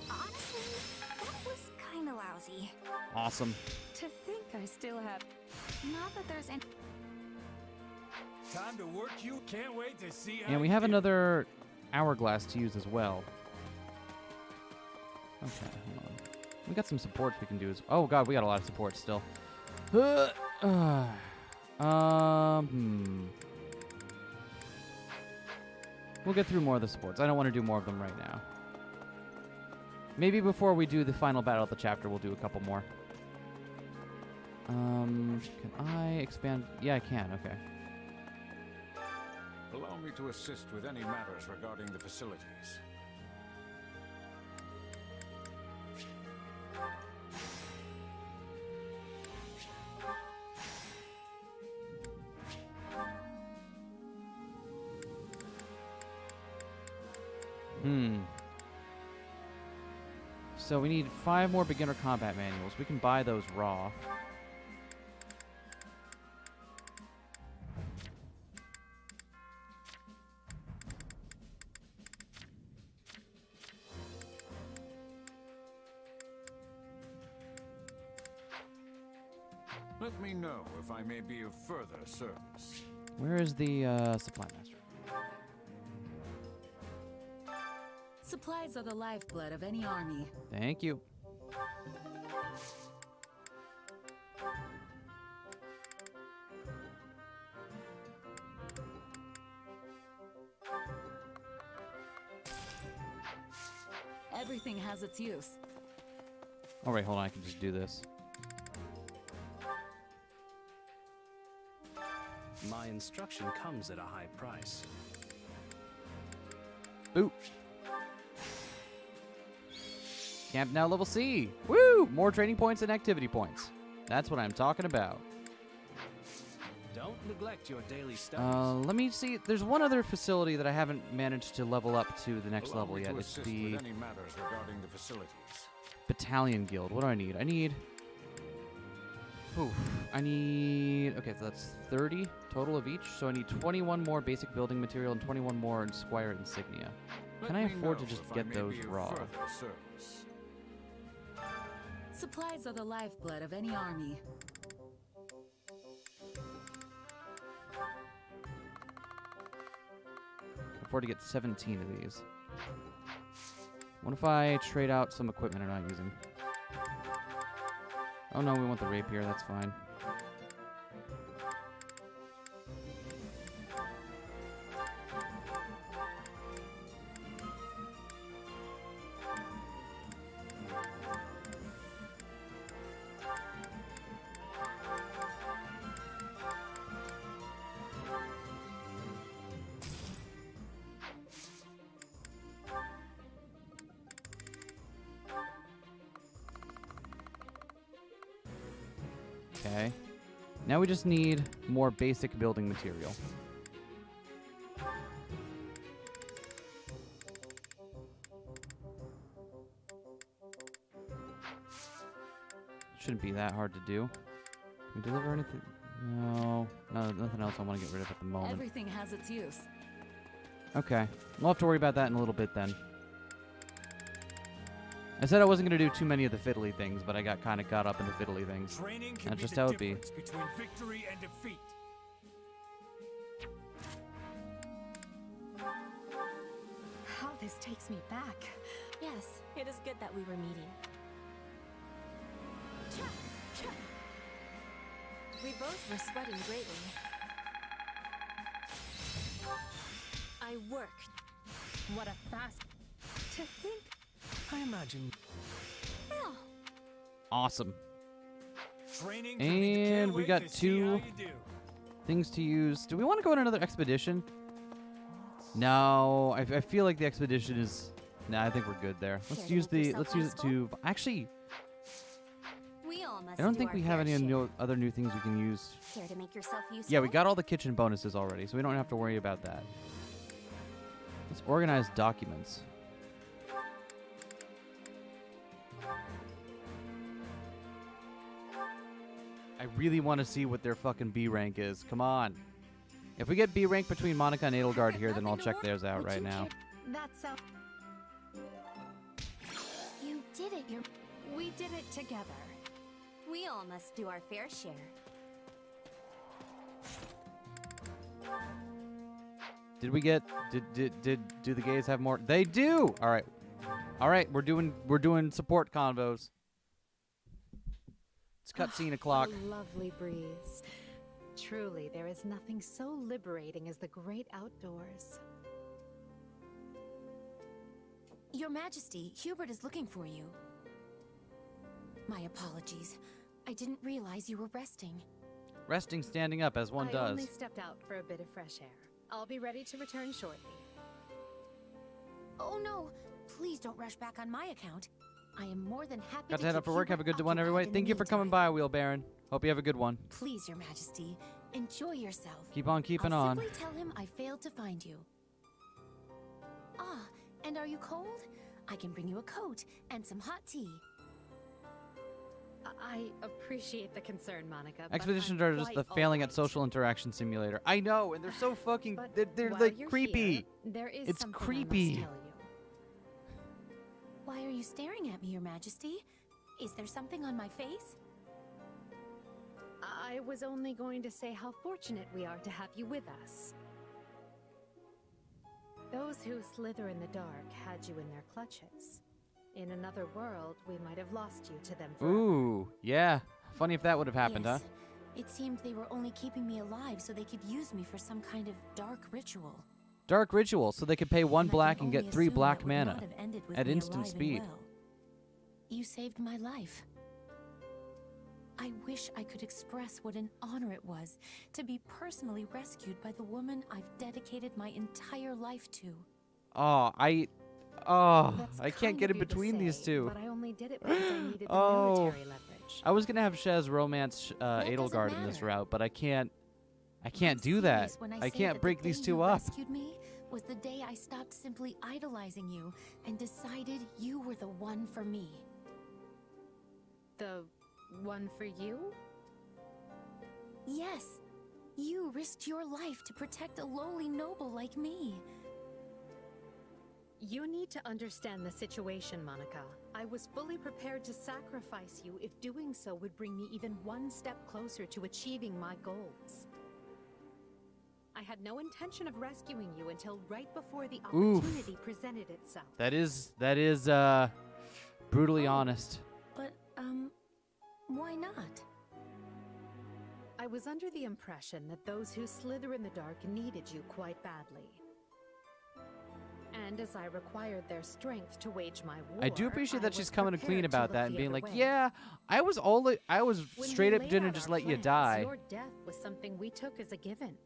Honestly, that was kind of lousy. Awesome. To think I still have... Not that there's any... Time to work, you can't wait to see how And we have another hourglass to use as well. Okay, hold on. We got some supports we can do as... Oh, God, we got a lot of supports still. We'll get through more of the supports. I don't want to do more of them right now. Maybe before we do the final battle of the chapter, we'll do a couple more. Can I expand? Yeah, I can. Okay. Allow me to assist with any matters regarding the facilities. So we need 5 more beginner combat manuals. We can buy those raw. Let me know if I may be of further service. Where is the supply master? Supplies are the lifeblood of any army. Thank you. Everything has its use. Oh, wait, hold on. I can just do this. My instruction comes at a high price. Ooh. Camp now level C. Woo! More training points and activity points. That's what I'm talking about. Don't neglect your daily studies. Let me see. There's one other facility that I haven't managed to level up to the next level yet. It's the with any matters regarding the facilities. Battalion Guild. What do I need? I need... Okay, so that's 30 total of each. So I need 21 more basic building material and 21 more Squire insignia. Can I afford to just get those raw? Supplies are the lifeblood of any army. Afford to get 17 of these. What if I trade out some equipment I'm not using? Oh no, we want the rapier, that's fine. Okay. Now we just need more basic building material. Shouldn't be that hard to do. Can we deliver anything? No, nothing else I want to get rid of at the moment. Everything has its use. Okay. We'll have to worry about that in a little bit then. I said I wasn't going to do too many of the fiddly things, but I got kind of caught up in the fiddly things. Training can That's be just the how it be. difference between victory and defeat. This takes me back. Yes, it is good that we were meeting. We both were sweating greatly. I worked. What a fast... To think... I imagine... Well... Awesome. Training And we got 2 things to use. Do we want to go on another expedition? No, I feel like the expedition is... Nah, I think we're good there. Let's use the... Let's use it to... Actually... We all must I don't do think our we have fair any share. other new things we can use. Care to make yourself useful? Yeah, we got all the kitchen bonuses already, so we don't have to worry about that. Let's organize documents. I really want to see what their fucking B rank is. Come on. If we get B rank between Monica and Edelgard here, then I'll check theirs out right now. That's how... You did it. We did it together. We all must do our fair share. Did we get... Do the gays have more? They do! Alright. Alright, we're doing support convos. It's cutscene o'clock. A lovely breeze. Truly, there is nothing so liberating as the great outdoors. Your Majesty, Hubert is looking for you. My apologies. I didn't realize you were resting. Resting standing up as one I does. only stepped out for a bit of fresh air. I'll be ready to return shortly. Oh no! Please don't rush back on my account. I am more than happy Got to to head keep up for work. Have a Hubert good one, everybody. occupied in the Thank you for coming by, Wheel Baron. Hope you have a good one. Please, Your Majesty, enjoy yourself. Keep on keeping I'll on. simply tell him I failed to find you. Ah, and are you cold? I can bring you a coat and some hot tea. I appreciate the concern, Monica. but Expeditions I'm are just quite the failing alright. at social interaction simulator. I know, and they're so fucking... They're While like you're creepy. here, there is It's something I creepy. must tell you. Why are you staring at me, Your Majesty? Is there something on my face? I was only going to say how fortunate we are to have you with us. Those who slither in the dark had you in their clutches. In another world, we might have lost you to them forever. Ooh, yeah. Funny if that would have happened, Yes. huh? It seemed they were only keeping me alive so they could use me for some kind of dark ritual. Dark ritual, so they could pay 1 And I black can and get only 3 assume black that would mana not have ended with at me instant alive and speed. well. You saved my life. I wish I could express what an honor it was to be personally rescued by the woman I've dedicated my entire life to. Oh, I That's can't kind get of in you to between these say, two. But I only did it because I needed the Oh, military leverage. I was gonna have Shez romance Edelgard in this matter. route, but I can't I'm do that. serious when I say can't that break the these day two you up. rescued me was the day I stopped simply idolizing you and decided you were the one for me. The one for you? Yes, you risked your life to protect a lowly noble like me. You need to understand the situation, Monica. I was fully prepared to sacrifice you if doing so would bring me even one step closer to achieving my goals. I had no intention of rescuing you until right before the Oof. opportunity presented itself. That is brutally honest. But, why not? I was under the impression that those who slither in the dark needed you quite badly. And as I required their strength to wage my war, I do appreciate that I she's was coming clean prepared to about look that and the being other like, way. yeah, I was When straight we up laid didn't out just our let you plans, die. Your death was something we took as a given.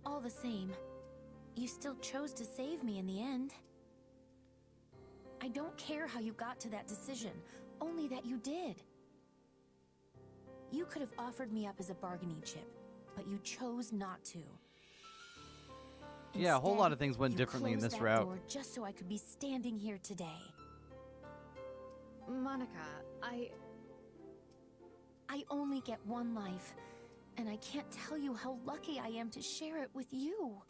All the same, you still chose to save me in the end. I don't care how you got to that decision, only that you did. You could have offered me up as a bargaining chip, but you chose not to. Yeah, a whole lot of things went you differently in closed this that route. door just so I could be standing here today. Monica, I only get one life, and I can't tell you how lucky I am to share it with you.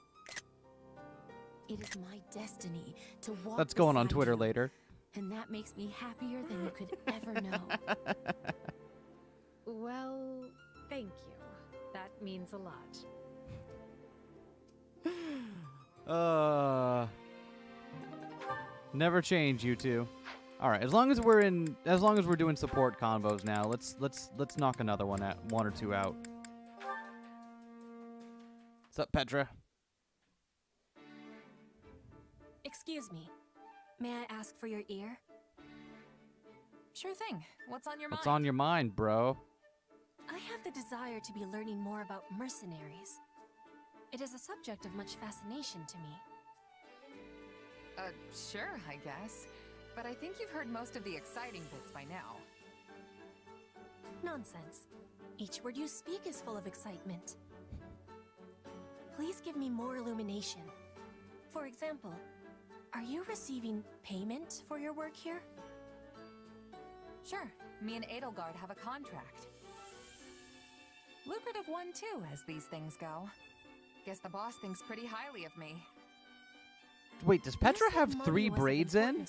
It is my destiny to walk That's going on beside Twitter you, later. and that makes me happier than you could ever know. Well, thank you. That means a lot. Never change, you two. All right, as long as we're doing support combos now, let's knock another one or two out. What's up, Petra? Excuse me. May I ask for your ear? Sure thing. What's on your mind? What's on your mind, bro? I have the desire to be learning more about mercenaries. It is a subject of much fascination to me. Sure, I guess. But I think you've heard most of the exciting bits by now. Nonsense. Each word you speak is full of excitement. Please give me more illumination. For example, are you receiving payment for your work here? Sure. Me and Edelgard have a contract. Lucrative one, too, as these things go. Guess the boss thinks pretty highly of me. Wait, does Petra have 3 braids in?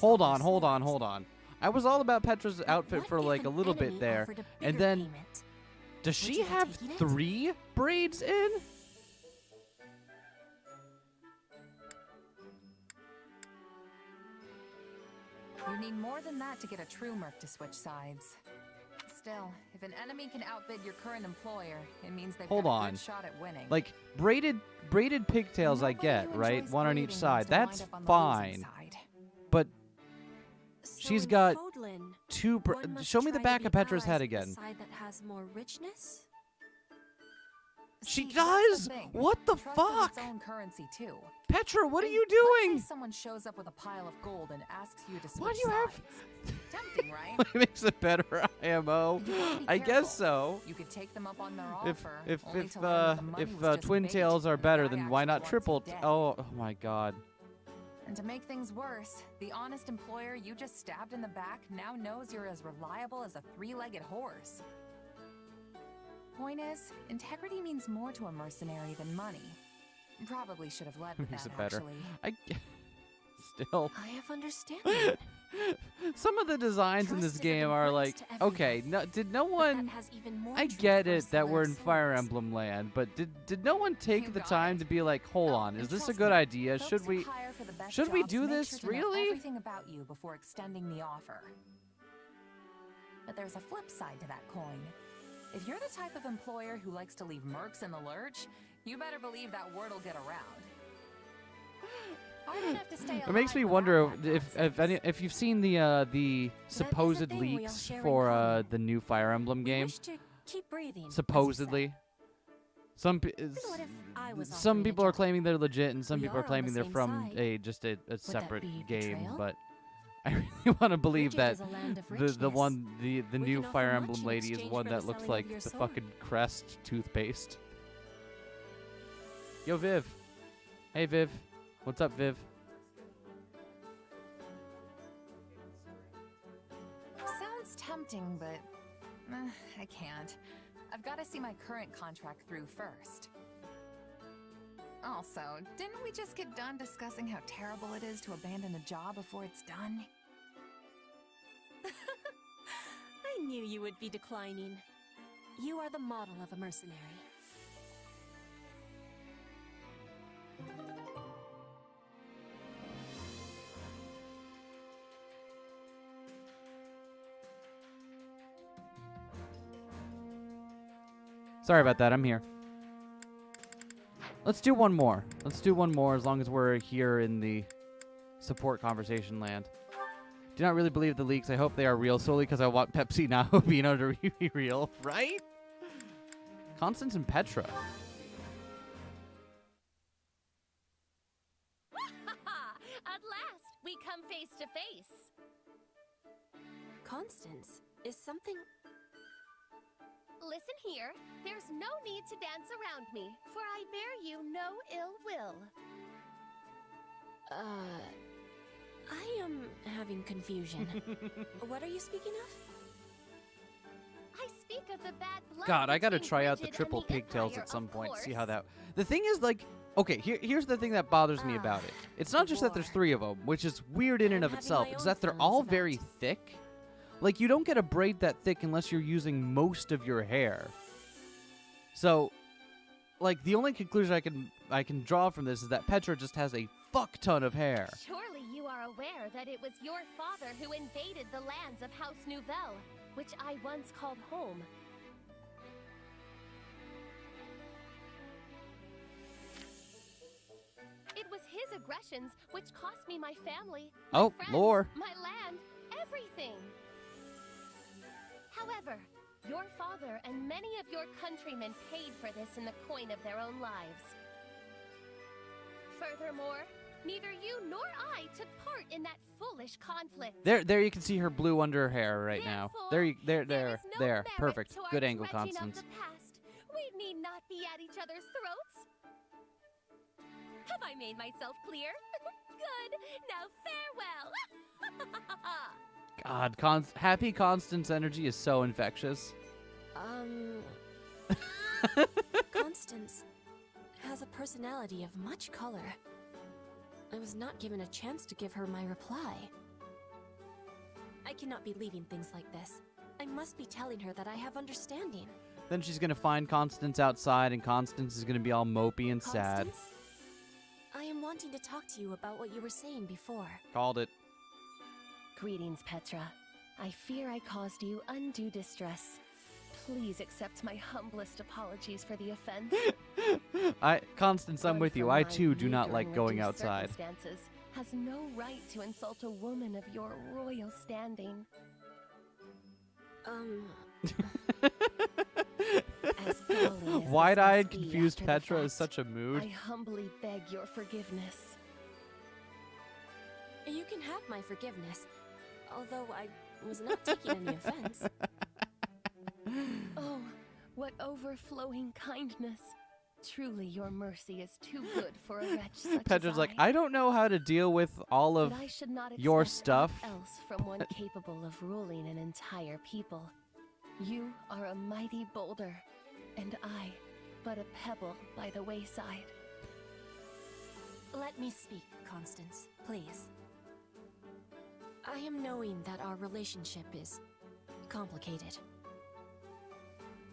Hold on. I was all about Petra's outfit for like a little bit there. And then, does she have 3 braids in? You need more than that to get a true merc to switch sides. Still, if an enemy can outbid your current employer, it means they've got a good shot at winning. Like, braided pigtails I get, right? One on each side. That's fine. But she's got 2 show me the back of Petra's head again. Side that has more richness? She does! What the fuck? Its own currency too. Petra, what are you doing? Let's say someone shows up with a pile of gold and asks you to switch Why do you sides. Tempting, right? It makes it better IMO. I guess so. You could take them up on their offer. If twin bait tails are and the better, guy then why actually not wants triple? you dead. Oh my god. And to make things worse, the honest employer you just stabbed in the back now knows you're as reliable as a 3-legged horse. Point is, integrity means more to a mercenary than money. Probably should have led with Makes that, it better. actually. Still. I have understanding. Some of the designs in this game are like, okay, did no one? I get it that we're in Fire Emblem land, but did no one take the time to be like, hold on, is this a good idea? Should we do this really? Everything about you before extending the offer. But there's a flip side to that coin. If you're the type of employer who likes to leave mercs in the lurch, you better believe that word'll get around. Hard enough to stay It makes me wonder if you've seen the supposed leaks for the new Fire Emblem game. Keep breathing. Supposedly, some people are claiming they're legit, and some people are claiming they're from a separate game. But I really want to believe that the new Fire Emblem lady is one that looks like the fucking Crest toothpaste. Yo, Viv. Hey, Viv. What's up, Viv? Sounds tempting, but I can't. I've got to see my current contract through first. Also, didn't we just get done discussing how terrible it is to abandon a job before it's done? I knew you would be declining. You are the model of a mercenary. Sorry about that, I'm here. Let's do one more. As long as we're here in the support conversation land. Do not really believe the leaks. I hope they are real solely because I want Pepsi Nahobino to be real, right? Constance and Petra. At last, we come face to face. Constance, is something... Listen here, there's no need to dance around me, for I bear you no ill will. I am having confusion. What are you speaking of? I speak of the bad blood. God, I gotta between try out the Bridget triple and the pigtails Empire, at some of point. course. See how that... The thing is, like... Okay, here's the thing that bothers me about it. It's not just that there's 3 of them, which is weird in and of itself. It's that they're all very thick. Like, you don't get a braid that thick unless you're using most of your hair. So, like, the only conclusion I can draw from this is that Petra just has a fuck ton of hair. Surely you are aware that it was your father who invaded the lands of House Nouvelle, which I once called home. It was his aggressions which cost me my family, my friends, lore. my land, everything. However, your father and many of your countrymen paid for this in the coin of their own lives. Furthermore, neither you nor I took part in that foolish conflict. There you can see her blue under her hair right now. There. Perfect. Good angle, Constance. We need not be at each other's throats. Have I made myself clear? Good. Now farewell. God, happy Constance energy is so infectious. Constance has a personality of much color. I was not given a chance to give her my reply. I cannot be leaving things like this. I must be telling her that I have understanding. Then she's gonna find Constance outside, and Constance is gonna be all mopey and sad. Constance? I am wanting to talk to you about what you were saying before. Called it. Greetings, Petra. I fear I caused you undue distress. Please accept my humblest apologies for the offense. Constance, I'm with you. I too do not like going outside. Has no right to insult a woman of your royal standing. As golly as Wide-eyed, this must be confused after the Petra is fact, such a mood. I humbly beg your forgiveness. You can have my forgiveness, although I was not taking any offense. Oh, what overflowing kindness. Truly, your mercy is too good for a wretch such Petra's as like, I don't know how to deal with all of But I should not your expect stuff. aught else from one capable of ruling an entire people. You are a mighty boulder, and I, but a pebble by the wayside. Let me speak, Constance, please. I am knowing that our relationship is complicated.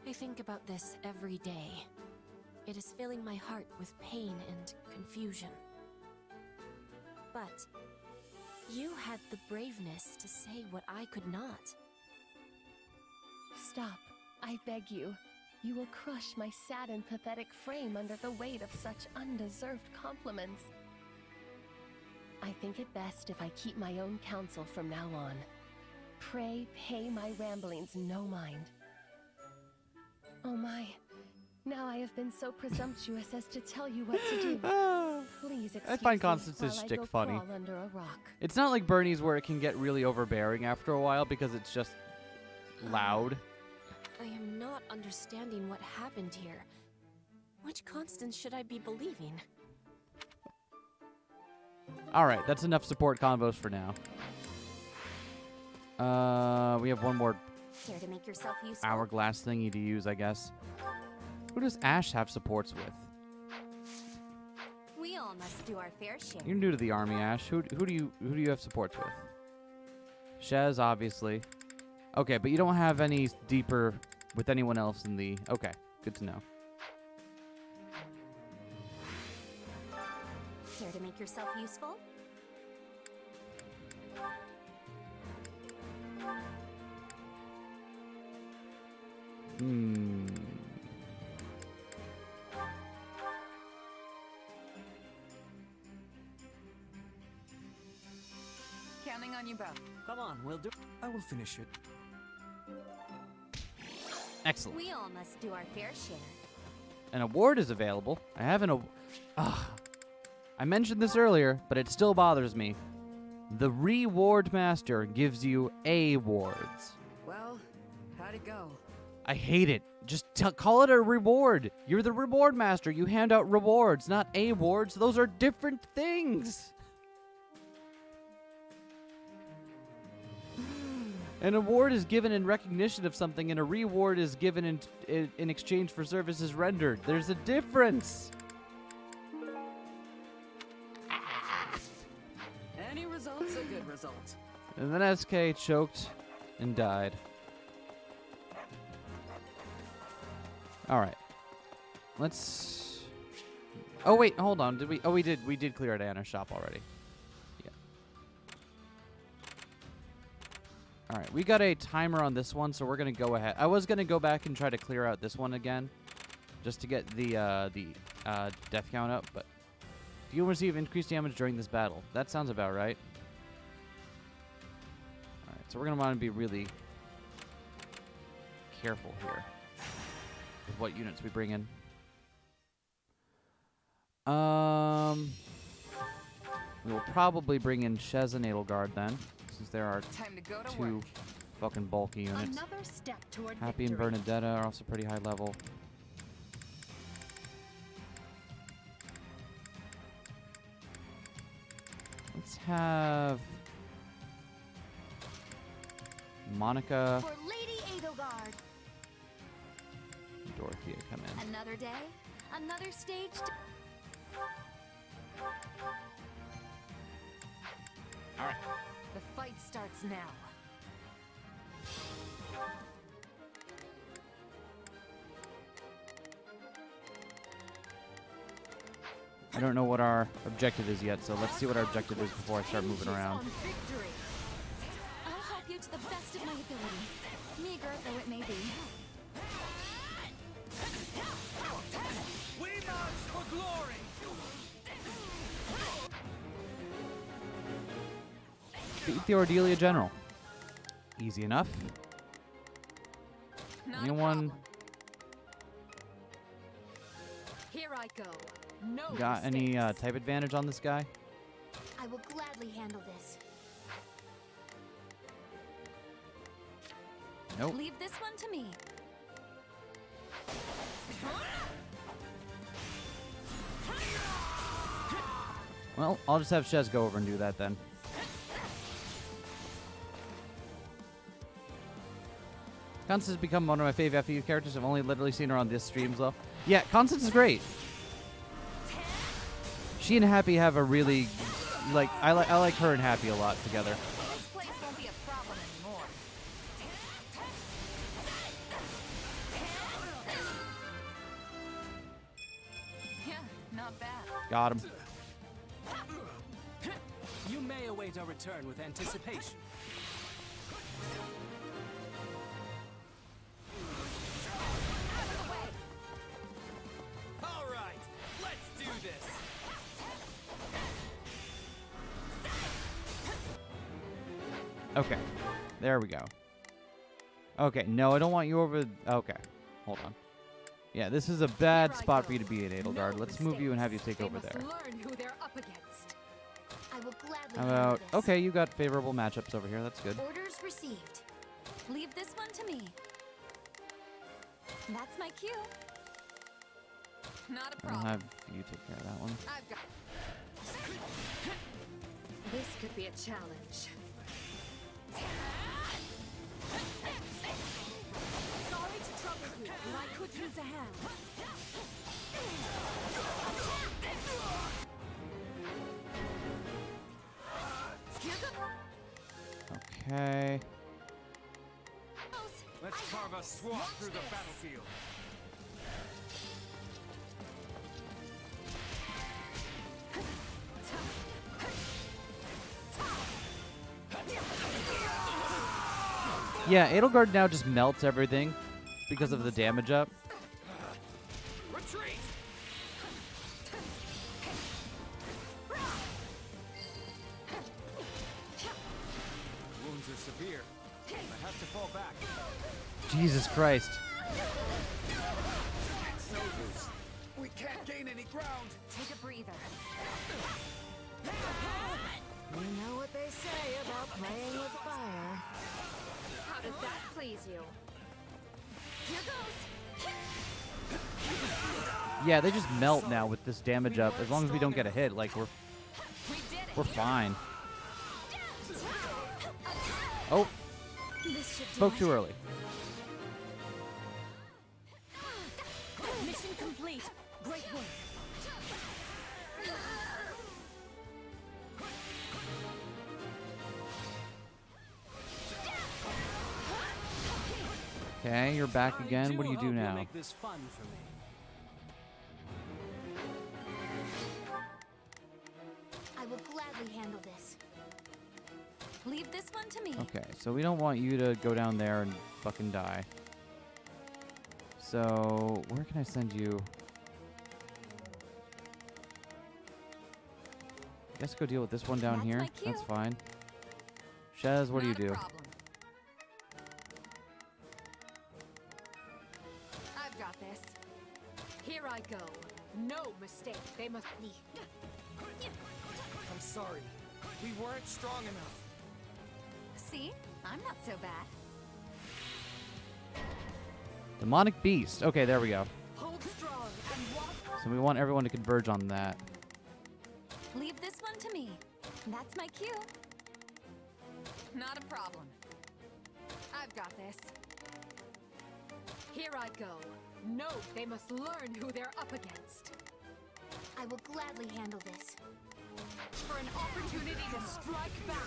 I think about this every day. It is filling my heart with pain and confusion. But you had the braveness to say what I could not. Stop, I beg you. You will crush my sad and pathetic frame under the weight of such undeserved compliments. I think it best if I keep my own counsel from now on. Pray pay my ramblings no mind. Oh my, now I have been so presumptuous as to tell you what to do. Please excuse I find me Constance's while I shtick go funny. crawl under a rock. It's not like Bernie's where it can get really overbearing after a while because it's just loud. I am not understanding what happened here. Which Constance should I be believing? Alright, that's enough support convos for now. We have one more Care to make yourself useful? hourglass thingy to use, I guess. Who does Ash have supports with? We all must do our fair share. You're new to the army, Ash. Who do you have supports with? Shez, obviously. Okay, but you don't have any deeper with anyone else in the... Okay, good to know. Care to make yourself useful? Counting on you both. Come on, we'll do. I will finish it. Excellent. We all must do our fair share. An award is available. I have an... I mentioned this earlier, but it still bothers me. The Reward Master gives you awards. Well, how'd it go? I hate it. Just call it a reward. You're the Reward Master. You hand out rewards, not awards. Those are different things. An award is given in recognition of something, and a reward is given in exchange for services rendered. There's a difference. Any result's a good result. And then Eskay choked and died. All right. Let's... Oh, wait, hold on. Did we... Oh, we did. We did clear out Anna's shop already. Yeah. All right, we got a timer on this one, so we're gonna go ahead. I was gonna go back and try to clear out this one again, just to get the death count up. But you receive increased damage during this battle. That sounds about right. All right, so we're gonna want to be really careful here with what units we bring in. We will probably bring in Shez and Edelgard then, since there are two fucking bulky units. Another step toward Happy and victory. Bernadetta are also pretty high level. Let's have Monica, For Lady Edelgard. Dorothea come in. Another day, another stage. All right. The fight starts now. I don't know what our objective is yet, so let's see what our objective is before I start moving around. I'll help you to the best of my ability. Meager though it may be. We march for glory! Beat the Ordelia General. Easy enough. Anyone Here I go. No got any type advantage on this guy? I will gladly handle this. Nope. Leave this one to me. Well, I'll just have Shez go over and do that then. Constance has become one of my favorite FU characters. I've only literally seen her on this streams though. Yeah, Constance is great. She and Happy have a really, like, I like her and Happy a lot together. This place won't be a problem anymore. Yeah, not bad. Got him. You may await our return with anticipation. All right, let's do this. Okay, there we go. Okay, no, I don't want you over. Okay, hold on. Yeah, this is a bad spot for you to be at Edelgard. Let's move you and have you take over there. Learn who they're up against. I will gladly How handle about? this. Okay, you got favorable matchups over here. That's good. Orders received. Leave this one to me. That's my cue. Not a I'll problem. have you take care of that one. I've got. This could be a challenge. Sorry to trouble you, but I could use a hand. Okay. Let's carve a swath through the battlefield. Yeah, Edelgard now just melts everything because of the damage up. Retreat! Wounds are severe. I have to fall back. Jesus Christ. It's no use. We can't gain any ground. Take a breather. You know what they say about playing with fire. How does that please you? Here goes. Yeah, they just melt now with this damage up. As long as we don't get a hit, like we're fine. Oh, This should do spoke it. too early. Mission complete. Great work. Okay, you're back again. What do you do Hope you'll now? Make this fun for me. I will gladly handle this. Leave this one to me. Okay, so we don't want you to go down there and fucking die. So, where can I send you? I guess go deal with this one down That's here. my cue. That's fine. Shez, what Not do a you do? problem. I've got this. Here I go. No mistake. They must be. I'm sorry. We weren't strong enough. See? I'm not so bad. Demonic Beast. Okay, there we go. Hold strong and walk. So we want everyone to converge on that. Leave this one to me. That's my cue. Not a problem. I've got this. Here I go. No, they must learn who they're up against. I will gladly handle this. For an opportunity to strike back.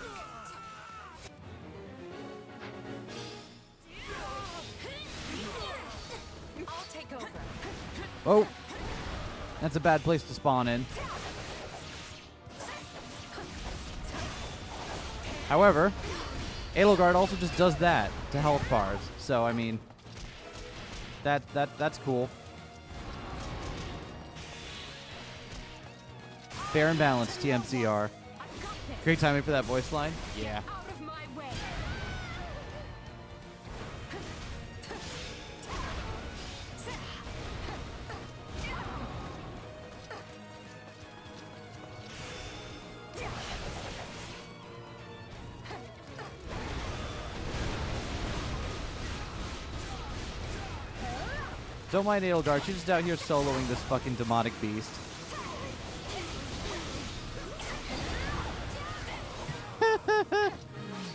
I'll take over. Oh! That's a bad place to spawn in. However, Edelgard also just does that to health bars. So, I mean, that's cool. Fair and balanced, TMCR. Great timing for that voice line. Yeah. Out of my way. Don't mind Edelgard. She's just out here soloing this fucking demonic beast.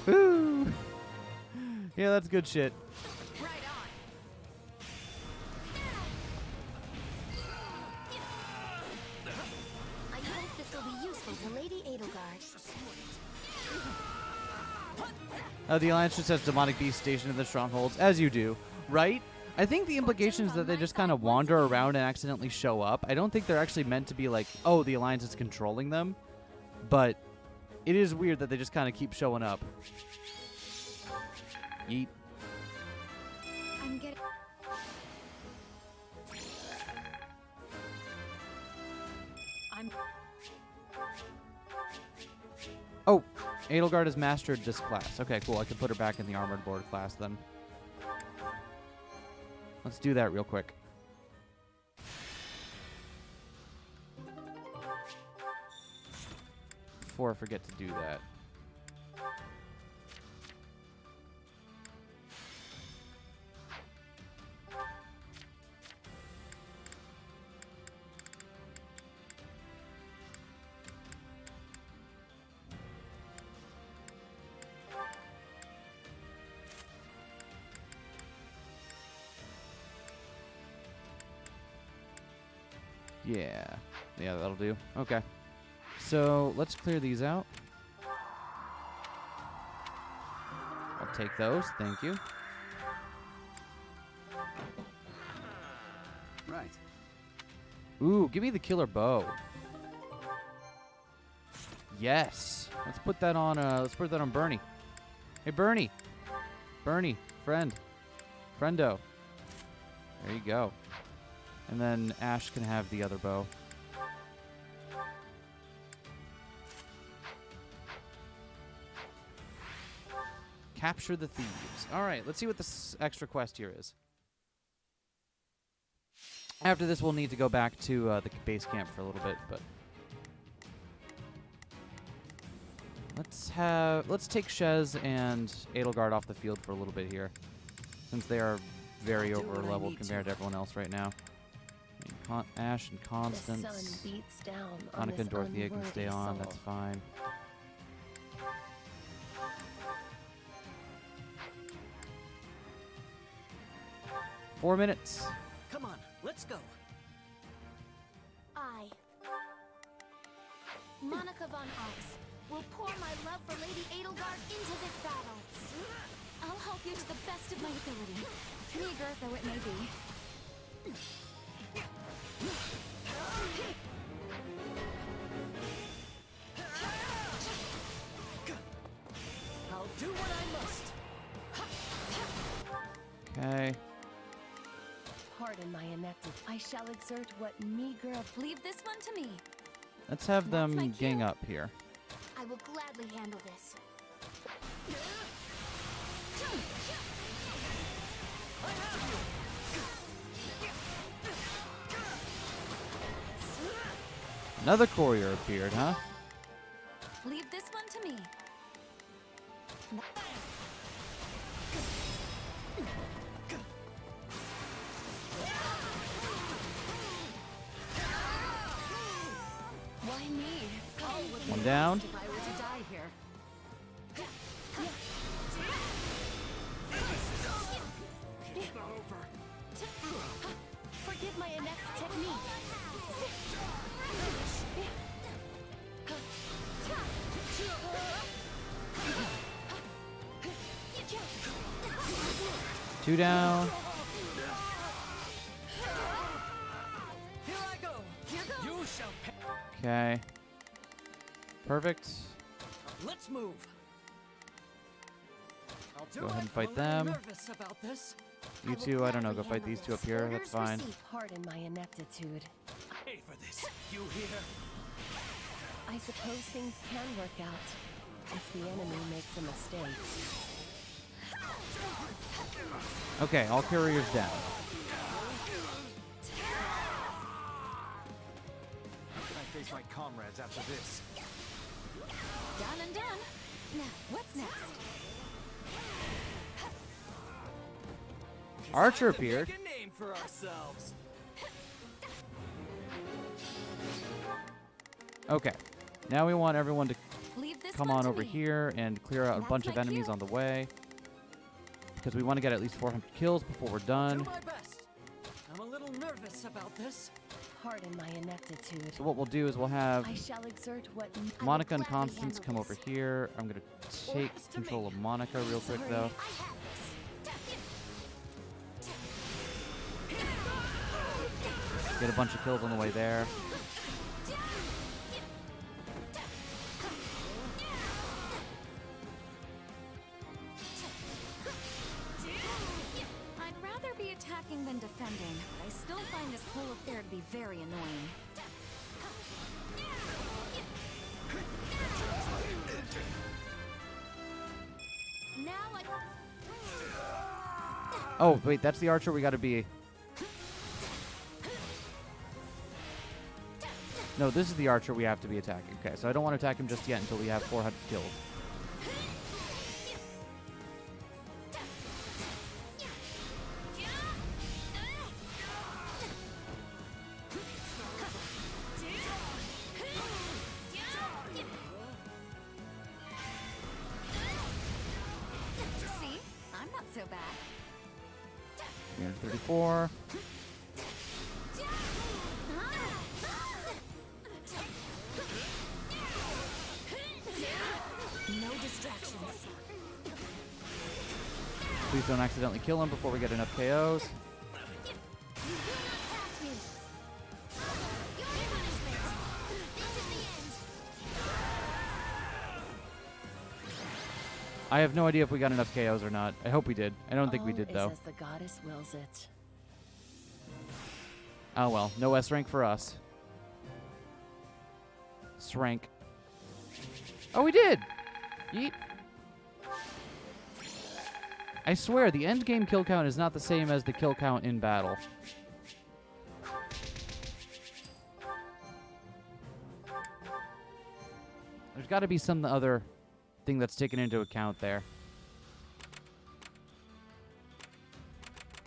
Woo! Yeah, that's good shit. I hope this will be useful to Lady Edelgard. The Alliance just has demonic beasts stationed in the strongholds, as you do, right? I think the implication is that they just kind of wander around and accidentally show up. I don't think they're actually meant to be like, oh, the Alliance is controlling them. But it is weird that they just kind of keep showing up. Yeet. I'm getting... Oh, Edelgard has mastered this class. Okay, cool. I can put her back in the Armored Lord class then. Let's do that real quick. Before I forget to do that. Yeah, that'll do. Okay. So, let's clear these out. I'll take those. Thank you. Right. Ooh, give me the killer bow. Yes. Let's put that on Bernie. Hey, Bernie. Bernie, friend. Friendo. There you go. And then Ash can have the other bow. Capture the thieves. All right, let's see what this extra quest here is. After this, we'll need to go back to the base camp for a little bit, but let's take Shez and Edelgard off the field for a little bit here, since they are very over leveled compared to everyone else right now. Ash and Constance. The sun beats down on Monica this and Dorothea can stay unworthy on. soul. That's fine. Four minutes. Come on, let's go. I, Monica von Ox, will pour my love for Lady Edelgard into this battle. I'll help you to the best of my ability, meager though it may be. do what I must. Okay. Pardon my ineptitude. I shall exert what meager. Leave this one to me. Let's have That's my them cue. gang up here. I will gladly handle this. Another courier appeared, huh? Leave this one to me. Why me? One down. If I were to die here. It's not over. Forgive my inept technique. Two down. Here I go. You shall pay. Okay. Perfect. Let's move. I'll do Go it. ahead and fight I'm a little them. nervous about this. You two, I don't know. Go fight these two up here. That's fine. Pardon my ineptitude. Pay for this. You hear? I suppose things can work out if the enemy makes a mistake. Okay, all couriers down. How can I face my comrades after this? Done and done. Now, what's next? Archer appeared. Make a name for ourselves. Okay. Now we want everyone to Leave this come one on to over me. here and clear out a bunch of enemies on the way. Because we want to get at least 400 kills before we're done. Do my best. I'm a little nervous about this. Pardon my ineptitude. So what we'll do is we'll have I shall exert what Monica and Constance come over here. I'm going to take control of Monica real quick, though. Get a bunch of kills on the way there. I'd rather be attacking than defending. I still find this whole affair to be very annoying. Now I... Oh, wait, that's the archer we got to be. No, this is the archer we have to be attacking. Okay, so I don't want to attack him just yet until we have 400 kills. See? I'm not so bad. 334. No distractions. Please don't accidentally kill him before we get enough KOs. I have no idea if we got enough KOs or not. I hope we did. I don't think we All did, is though. as the goddess wills it. Oh well, no S rank for us. S rank. Oh, we did! Yeet. I swear, the end game kill count is not the same as the kill count in battle. There's got to be some other thing that's taken into account there.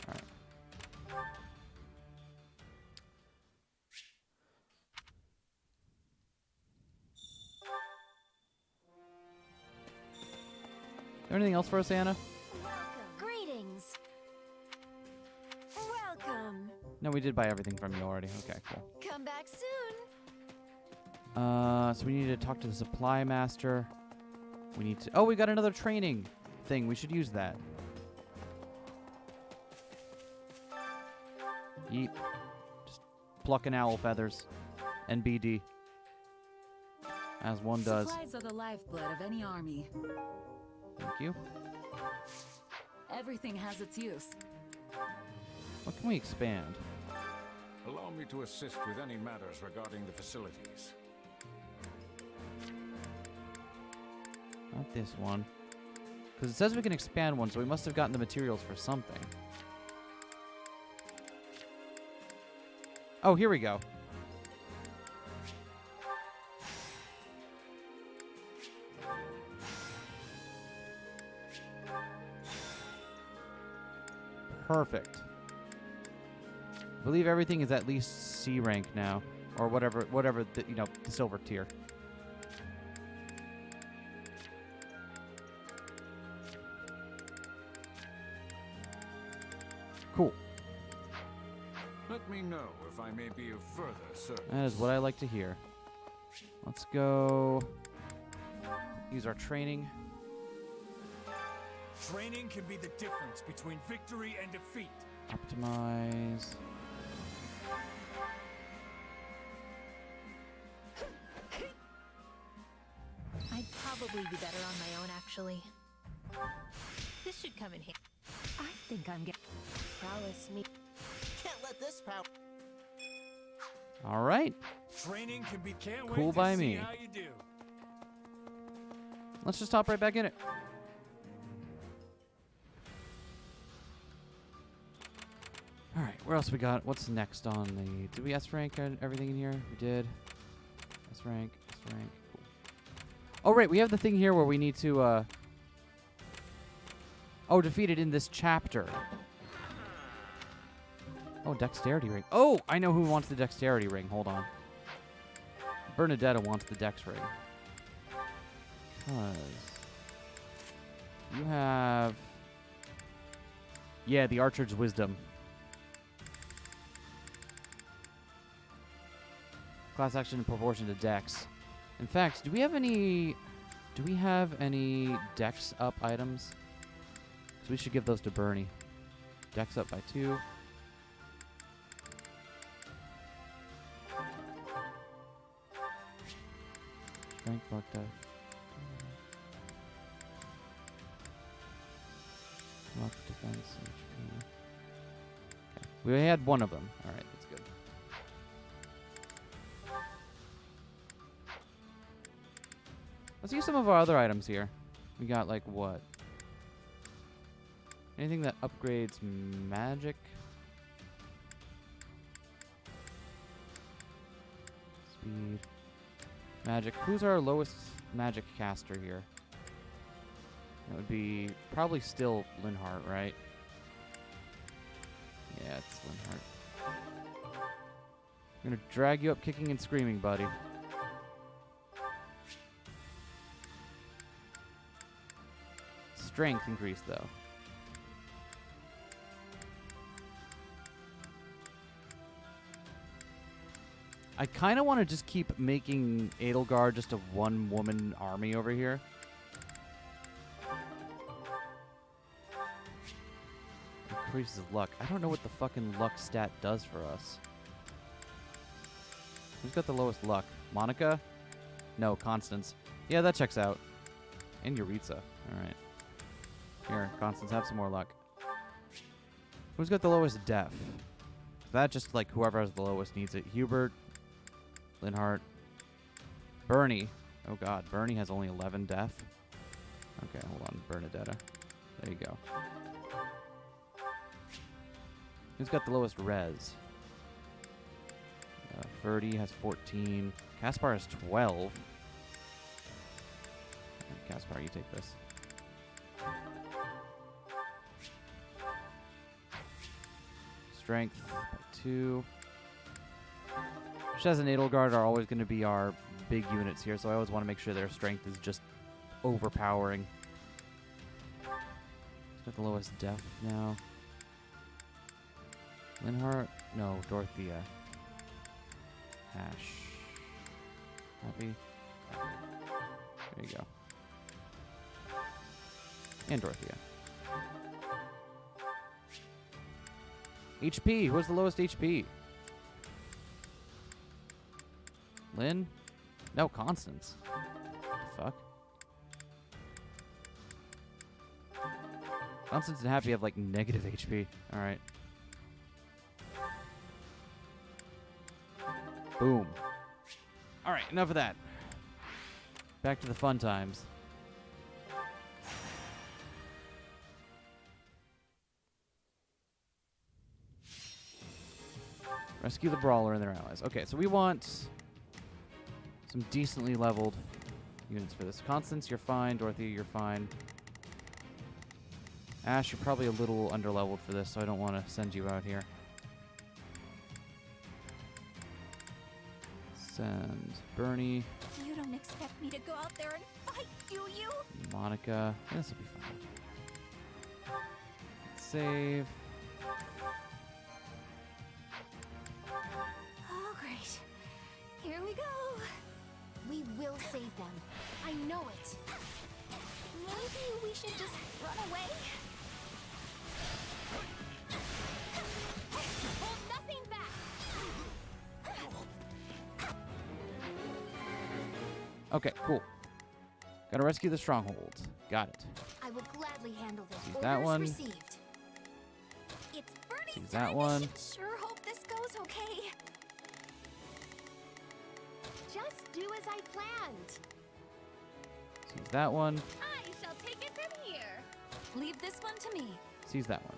All right. Anything else for us, Anna? Greetings. Welcome. No, we did buy everything from you already. Okay, cool. Come back soon. So we need to talk to the supply master. We need to... Oh, we got another training thing. We should use that. Yeet. Just plucking owl feathers. NBD. As one does. Supplies are the lifeblood of any army. Thank you. Everything has its use. What can we expand? Allow me to assist with any matters regarding the facilities. Not this one. Because it says we can expand one, so we must have gotten the materials for something. Oh, here we go. Perfect. I believe everything is at least C rank now, or whatever the, the silver tier. Cool. Let me know if I may be of further service. That is what I like to hear. Let's go use our training. Training can be the difference between victory and defeat. Optimize. I'd probably be better on my own, actually. This should come in here. I think I'm getting Prowess me. Can't let this power. All right. Training can be Cool wait by to see me. how you do. Let's just hop right back in it. All right, where else we got? What's next on the... Did we S-rank everything in here? We did. S-rank, S-rank. Cool. Oh, right, we have the thing here where we need to... Oh, defeat it in this chapter. Oh, dexterity ring. Oh, I know who wants the dexterity ring. Hold on. Bernadetta wants the dex ring. Because... You have... Yeah, the Archer's Wisdom. Class action in proportion to dex. In fact, do we have any dex up items? So we should give those to Bernie. Dex up by 2. Strength fucked up. Luck, defense, HP. Okay. We had one of them. Alright, that's good. Let's use some of our other items here. We got, like, what? Anything that upgrades magic? Speed. Magic. Who's our lowest magic caster here? That would be probably still Linhart, right? Yeah, it's Linhart. I'm gonna drag you up kicking and screaming, buddy. Strength increase, though. I kind of want to just keep making Edelgard just a one-woman army over here. Increases luck. I don't know what the fucking luck stat does for us. Who's got the lowest luck? Monica? No, Constance. Yeah, that checks out. And Yuritsa. Alright. Here, Constance, have some more luck. Who's got the lowest def? That just, like, whoever has the lowest needs it. Hubert. Linhart. Bernie. Oh, God. Bernie has only 11 def. Okay, hold on. Bernadetta. There you go. Who's got the lowest res? Ferdy has 14. Caspar has 12. Caspar, you take this. Strength by 2. Shez and Edelgard are always going to be our big units here, so I always want to make sure their strength is just overpowering. Who's got the lowest def now? Linhart? No, Dorothea. Ash. Copy. There you go. And Dorothea. HP. Who's the lowest HP? Lynn? No, Constance. What the fuck? Constance and Happy have like negative HP. All right. Boom. All right, enough of that. Back to the fun times. Rescue the Brawler and their allies. Okay, so we want some decently leveled units for this. Constance, you're fine. Dorothea, you're fine. Ash, you're probably a little underleveled for this, so I don't want to send you out here. Send Bernie. You don't expect me to go out there and fight, do you? Monica. This will be fine. Save. Oh, great. Here we go. We will save them. I know it. Maybe we should just run away? Hold nothing back. Okay, cool. Gotta rescue the stronghold. Got it. I will gladly handle this. Seize that one. Received. It's Bernie's Seize that time. one. Sure hope this goes okay. Just do as I planned. Seize that one. I shall take it from here. Leave this one to me. Seize that one.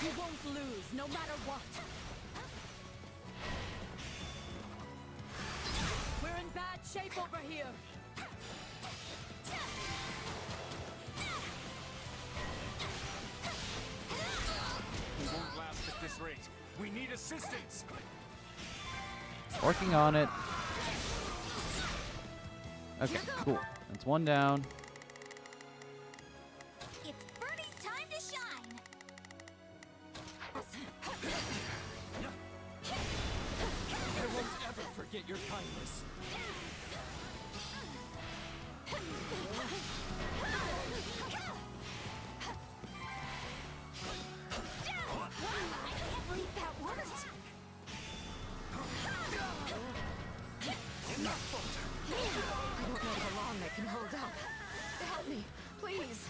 You won't lose, no matter what. We're in bad shape over here. We won't last at this rate. We need assistance. Working on it. Okay, cool. That's one down. It's Bernie's time to shine. I won't ever forget your kindness. I can't believe that worked. I don't know how long I can hold up. Help me, please.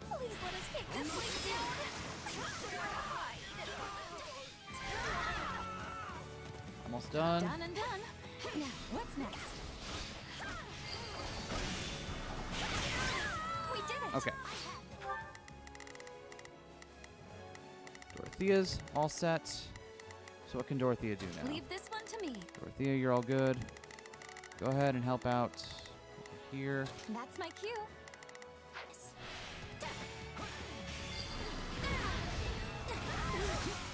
Please let us take this place down. Somewhere to hide. Almost done. Done and done. Now, what's next? We did it. Okay. Dorothea's all set. So what can Dorothea do now? Leave this one to me. Dorothea, you're all good. Go ahead and help out over here. That's my cue.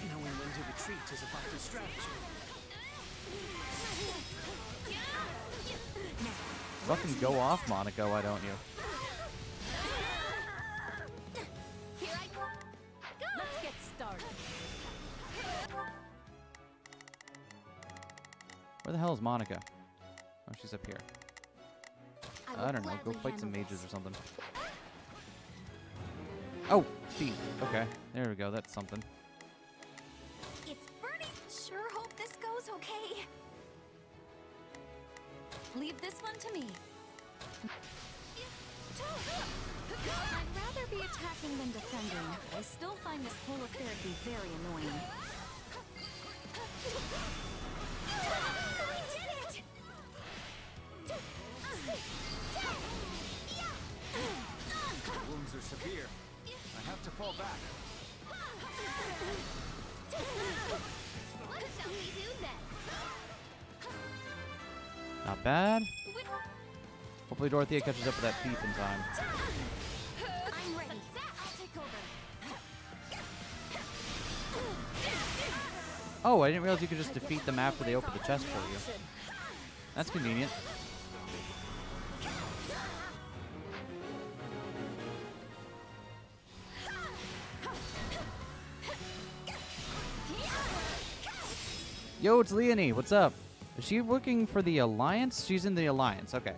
Knowing when to retreat is a vital strategy. Fucking go off, Monica, why don't you? Here I go. Let's get started. Where the hell is Monica? Oh, she's up here. I don't know. Go fight some mages or something. Oh, feet. Okay, there we go. That's something. It's Bernie. Sure hope this goes okay. Leave this one to me. I'd rather be attacking than defending. I still find this whole affair to be very annoying. We did it! Wounds are severe. I have to fall back. What shall we do next? Not bad. Hopefully Dorothea catches up with that thief in time. I'm ready. I'll take over. Oh, I didn't realize you could just defeat them after they open the chest for you. That's convenient. Yo, it's Leonie. What's up? Is she working for the Alliance? She's in the Alliance. Okay.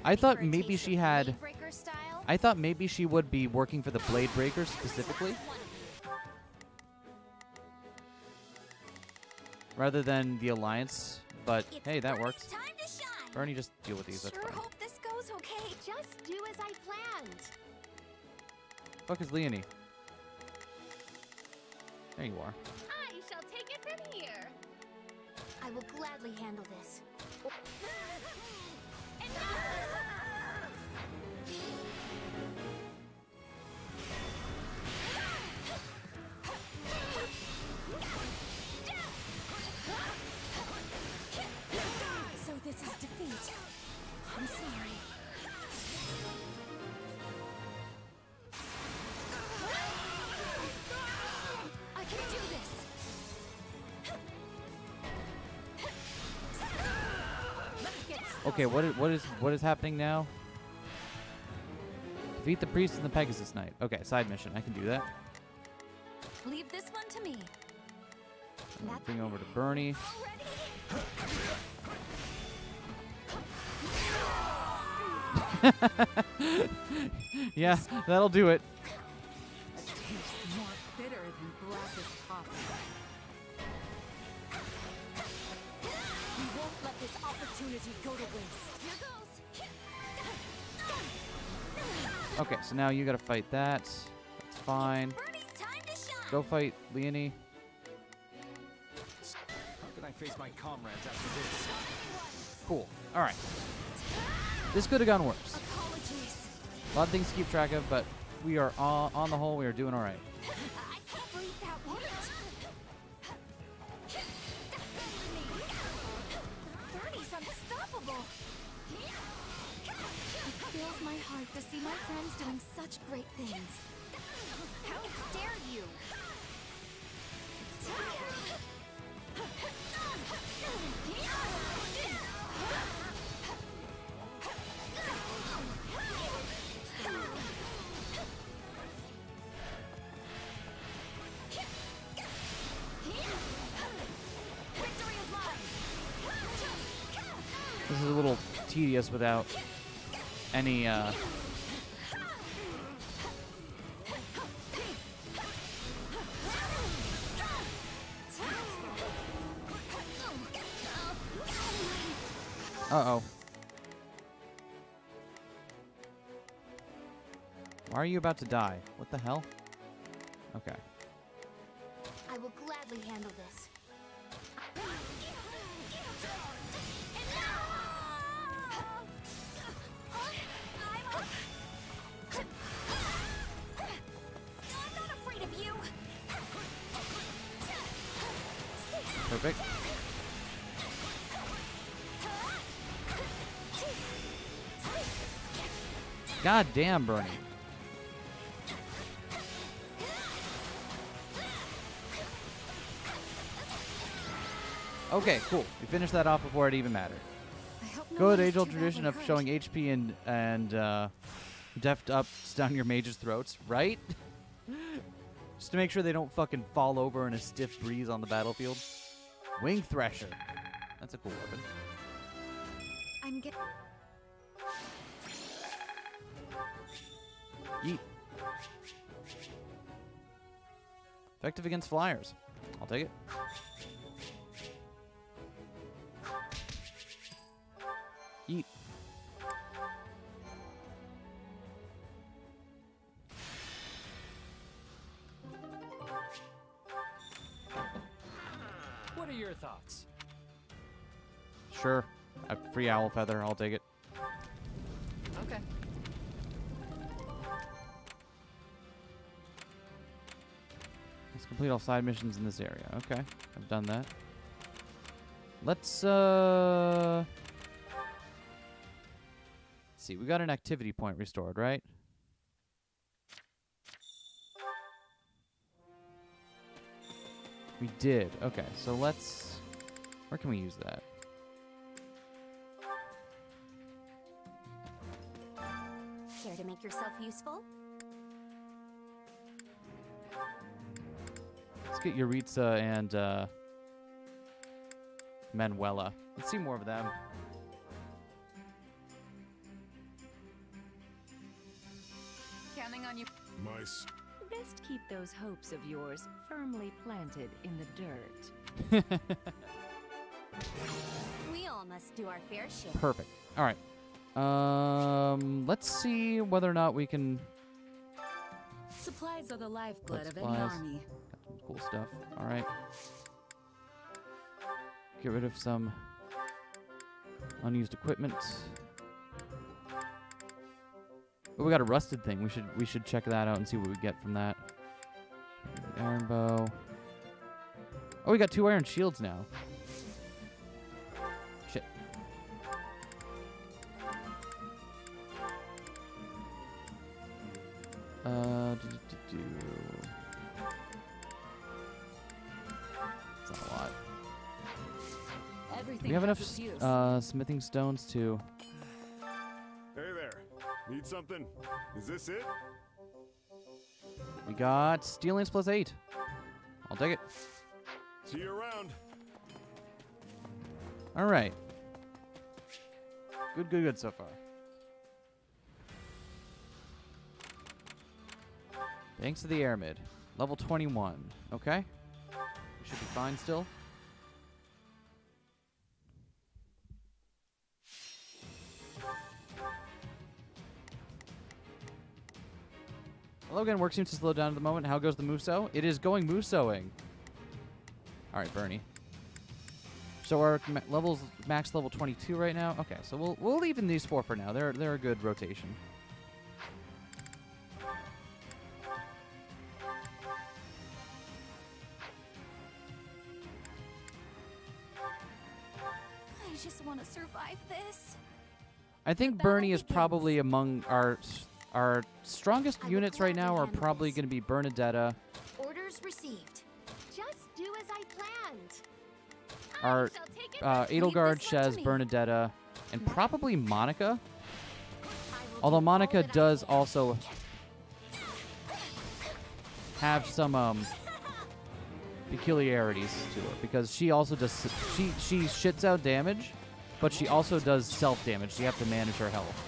I ready thought for a maybe taste she of had. Blade Breaker style? I thought maybe she would be working for the Blade Breakers specifically, rather than the Alliance. But hey, that works. Bernie, just deal with these. That's Sure fine. hope this goes okay. Just do as I planned. Fuck is Leonie? There you are. I shall take it from here. I will gladly handle this. So this is defeat. I'm sorry. I can do this. Okay, what is happening now? Defeat the priest and the Pegasus Knight. Okay, side mission. I can do that. Leave this one to me. Bring over to Bernie. Yeah, that'll do it. Tastes more bitter than blackest coffee. We won't let this opportunity go to waste. Okay, so now you gotta fight that. That's fine. Go fight Leonie. How can I face my comrades after this? Cool. All right. This could have gone worse. Apologies. A lot of things to keep track of, but we are on the whole, we are doing all right. I can't believe that worked. Bernie's unstoppable. It fills my heart to see my friends doing such great things. How dare you? This is a little tedious without any Uh-oh. Why are you about to die? What the hell? Okay. I will gladly handle this. I'm not afraid of you. Perfect. God damn, Bernie. Okay, cool. We finished that off before it even mattered. Good age-old tradition of showing HP and deft ups down your mage's throats, right? Just to make sure they don't fucking fall over in a stiff breeze on the battlefield. Wing Thresher. That's a cool weapon. I'm getting. Yeet. Effective against flyers. I'll take it. Yeet. What are your thoughts? Sure. A free owl feather. I'll take it. Okay. Let's complete all side missions in this area. Okay. I've done that. Let's see. We got an activity point restored, right? We did. Okay, so let's... Where can we use that? Care to make yourself useful? Let's get Yuritsa and Manuela. Let's see more of them. Mice. Best keep those hopes of yours firmly planted in the dirt. We all must do our fair share. Perfect. All right. Let's see whether or not we can. Supplies are the lifeblood of any Supplies. army. Got some cool stuff. All right. Get rid of some unused equipment. Oh, we got a rusted thing. We should check that out and see what we get from that. Iron bow. Oh, we got 2 iron shields now. Shit. That's not a lot. Everything We have has enough its use. smithing stones to. Hey there. Need something? Is this it? We got steel lance plus 8. I'll take it. See you around. All right. Good so far. Thanks to the air mid. Level 21. Okay. We should be fine still. Hello again. Work seems to slow down at the moment. How goes the Muso? It is going Musoing. All right, Bernie. So our levels max level 22 right now. Okay, so we'll leave in these 4 for now. They're a good rotation. I just want to survive this. I think Bernie is probably among our strongest units right now. Are probably going to be Bernadetta, Orders received. Just do as I planned. our Edelgard, Shez, Bernadetta, and probably Monica. Although Monica does also have some peculiarities to her because she also does she shits out damage, but she also does self damage. You have to manage her health.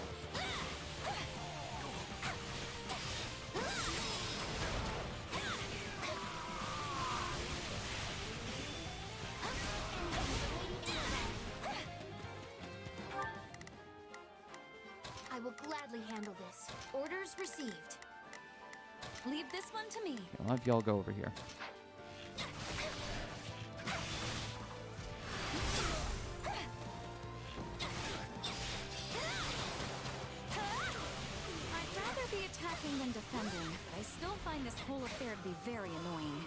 I will gladly handle this. Orders received. Leave this one to me. I'll have y'all go over here. I'd rather be attacking than defending, but I still find this whole affair to be very annoying.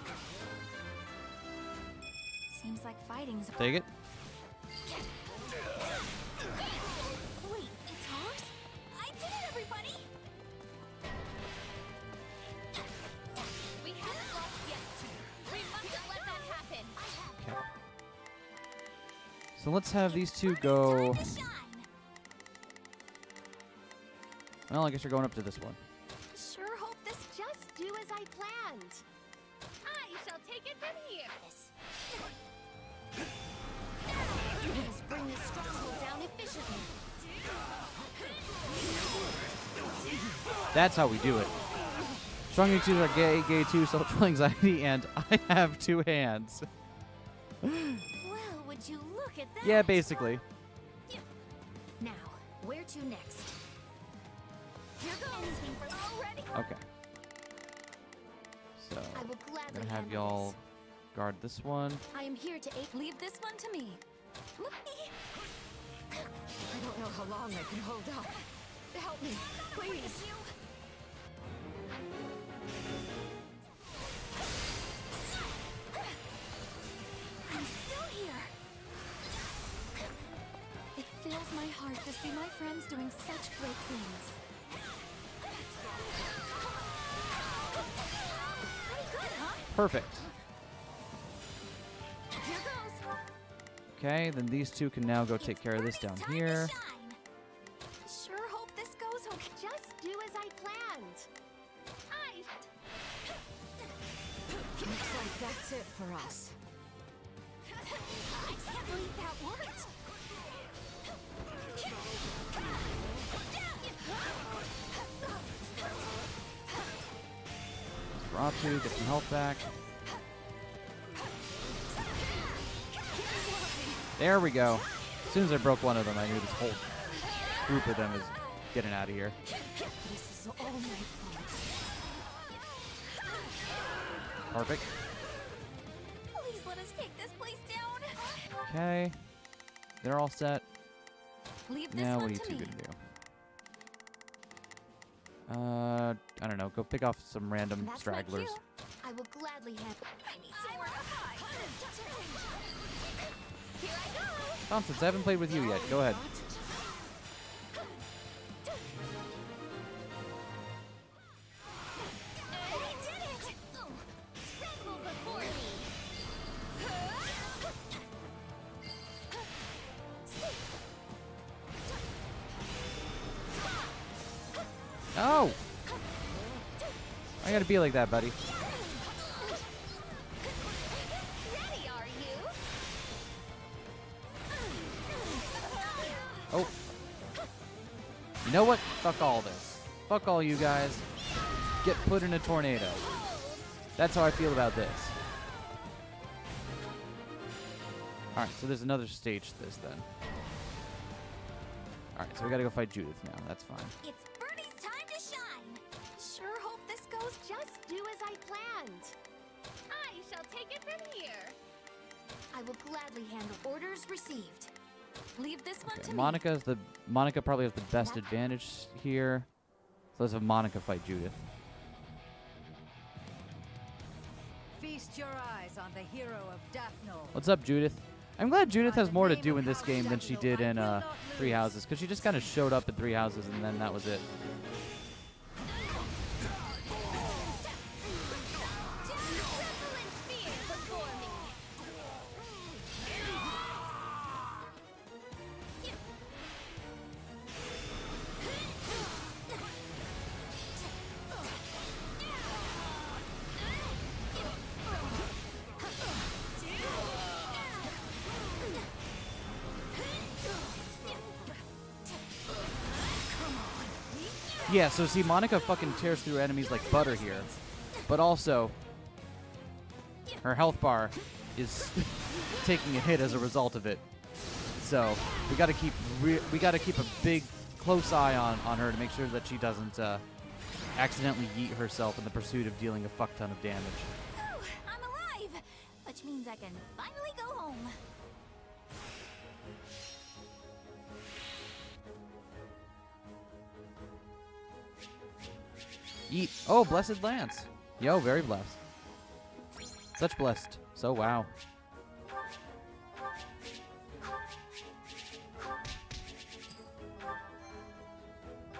Seems like fighting's... Take it. Wait, it's ours? I did it, everybody! We haven't lost yet. We mustn't let that happen. Okay. So let's have these two go. Well, I guess you're going up to this one. Sure hope this just do as I planned. I shall take it from here. Let us bring this stronghold down efficiently. That's how we do it. Strong units are gay, gay 2, social anxiety, and I have 2 hands. Well, would you look at that? Yeah, basically. Now, where to next? Here goes. Already. Okay. So, I will I'm gladly gonna have handle y'all guard this one. I am here to aid. Leave this one to me. I don't know how long I can hold up. Help me, please. I'm still here. It fills my heart to see my friends doing such great things. Pretty good, huh? Perfect. Here goes. Okay, then these two can now go take care of this down here. Sure hope this goes okay. Just do as I planned. Looks like that's it for us. I can't believe that worked. Ratu, get some health back. There we go. As soon as I broke one of them, I knew this whole group of them is getting out of here. This is all my fault. Perfect. Please let us take this place down. Okay. They're all set. Leave this Now one what are you to two me. gonna do? I don't know. Go pick off some random That's stragglers. my cue. I will gladly have. I need somewhere to hide. Here I go. Constance, I haven't played with you yet. Go ahead. We did it! Tremble before me. Oh! I gotta be like that, buddy. Ready, are you? Oh. You know what? Fuck all this. Fuck all you guys. Get put in a tornado. That's how I feel about this. Alright, so there's another stage to this then. Alright, so we gotta go fight Judith now. That's fine. It's Birdie's time to shine. Sure hope this goes Just do as I planned. I shall take it from here. I will gladly handle orders received. Leave this one to me. Monica probably has the best advantage here. So let's have Monica fight Judith. Feast your eyes on the hero of Daphne. What's up, Judith? I'm glad Judith has more to do in this game than she did in Three Houses, because she just kind of showed up in Three Houses and then that was it. Yeah, so see, Monica fucking tears through enemies like butter here, but also her health bar is taking a hit as a result of it. So we got to keep a big, close eye on her to make sure that she doesn't accidentally yeet herself in the pursuit of dealing a fuck ton of damage. Ooh, I'm alive, which means I can finally go home. Eat. Oh, blessed lance. Yo, very blessed. Such blessed. So wow.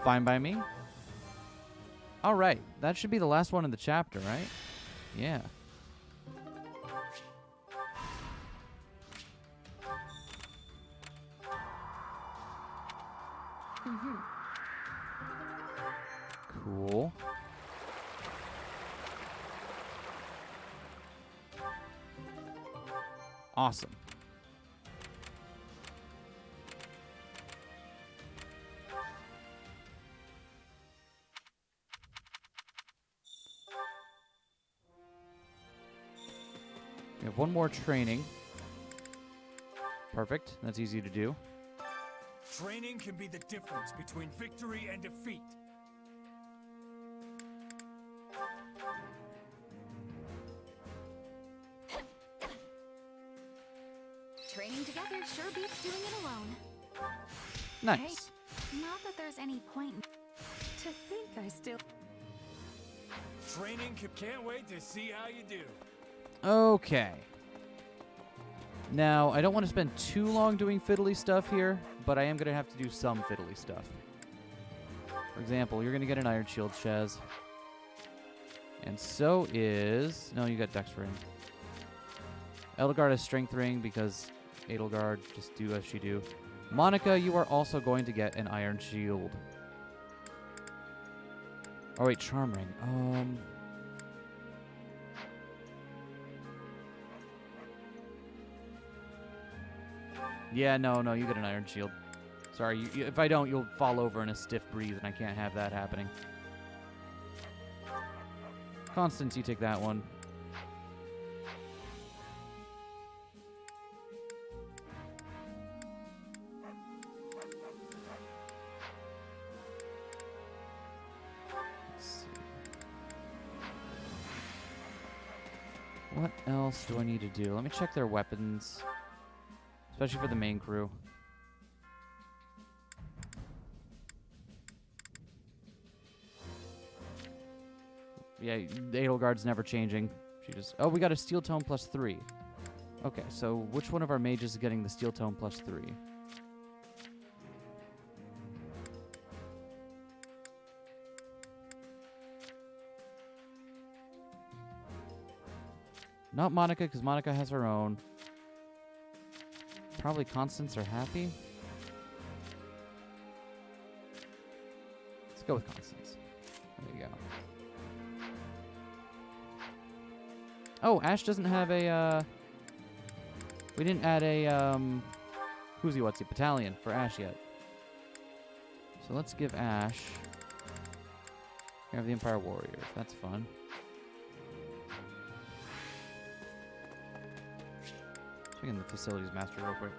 Fine by me. All right. That should be the last one in the chapter, right? Yeah. Cool. Awesome. We have one more training. Perfect. That's easy to do. Training can be the difference between victory and defeat. Training together sure beats doing it alone. Nice. Hey, not that there's any point. To think I still... Training can't wait to see how you do. Okay. Now, I don't want to spend too long doing fiddly stuff here, but I am going to have to do some fiddly stuff. For example, you're going to get an Iron Shield, Chaz. And so is... No, you got Dex Ring. Edelgard has Strength Ring because Edelgard, just do as she do. Monica, you are also going to get an Iron Shield. Oh, wait, Charm Ring. Yeah, no, you get an Iron Shield. Sorry, if I don't, you'll fall over in a stiff breeze, and I can't have that happening. Constance, you take that one. Let's see. What else do I need to do? Let me check their weapons, especially for the main crew. Yeah, the Edelgard's never changing. She just... Oh, we got a Steel Tome +3. Okay, so which one of our mages is getting the Steel Tome +3? Not Monica, because Monica has her own. Probably Constance or Happy. Let's go with Constance. There you go. Oh, Ash doesn't have a, we didn't add a, who's-he-what's-he battalion for Ash yet. So let's give Ash... We have the Empire Warriors. That's fun. Checking the Facilities Master real quick.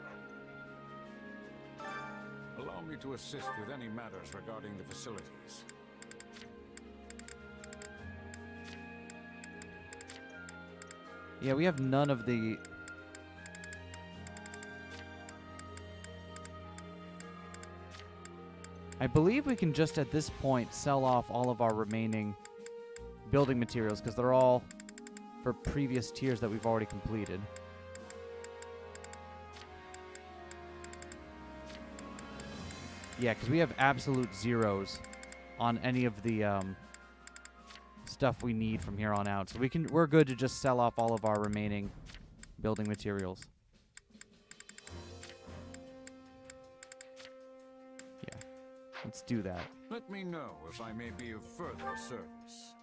Allow me to assist with any matters regarding the facilities. Yeah, we have none of the... I believe we can just at this point sell off all of our remaining building materials because they're all for previous tiers that we've already completed. Yeah, because we have absolute zeros on any of the stuff we need from here on out. So we're good to just sell off all of our remaining building materials. Yeah, let's do that. Let me know if I may be of further service.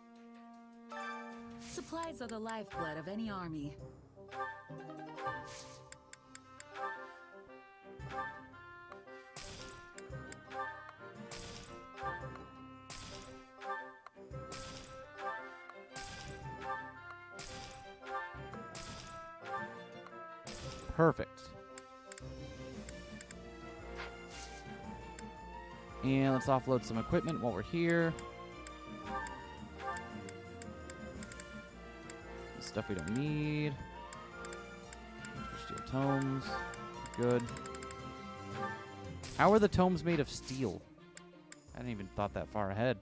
Supplies are the lifeblood of any army. Perfect. And let's offload some equipment while we're here. Some stuff we don't need. Steel tomes. Good. How are the tomes made of steel? I hadn't even thought that far ahead.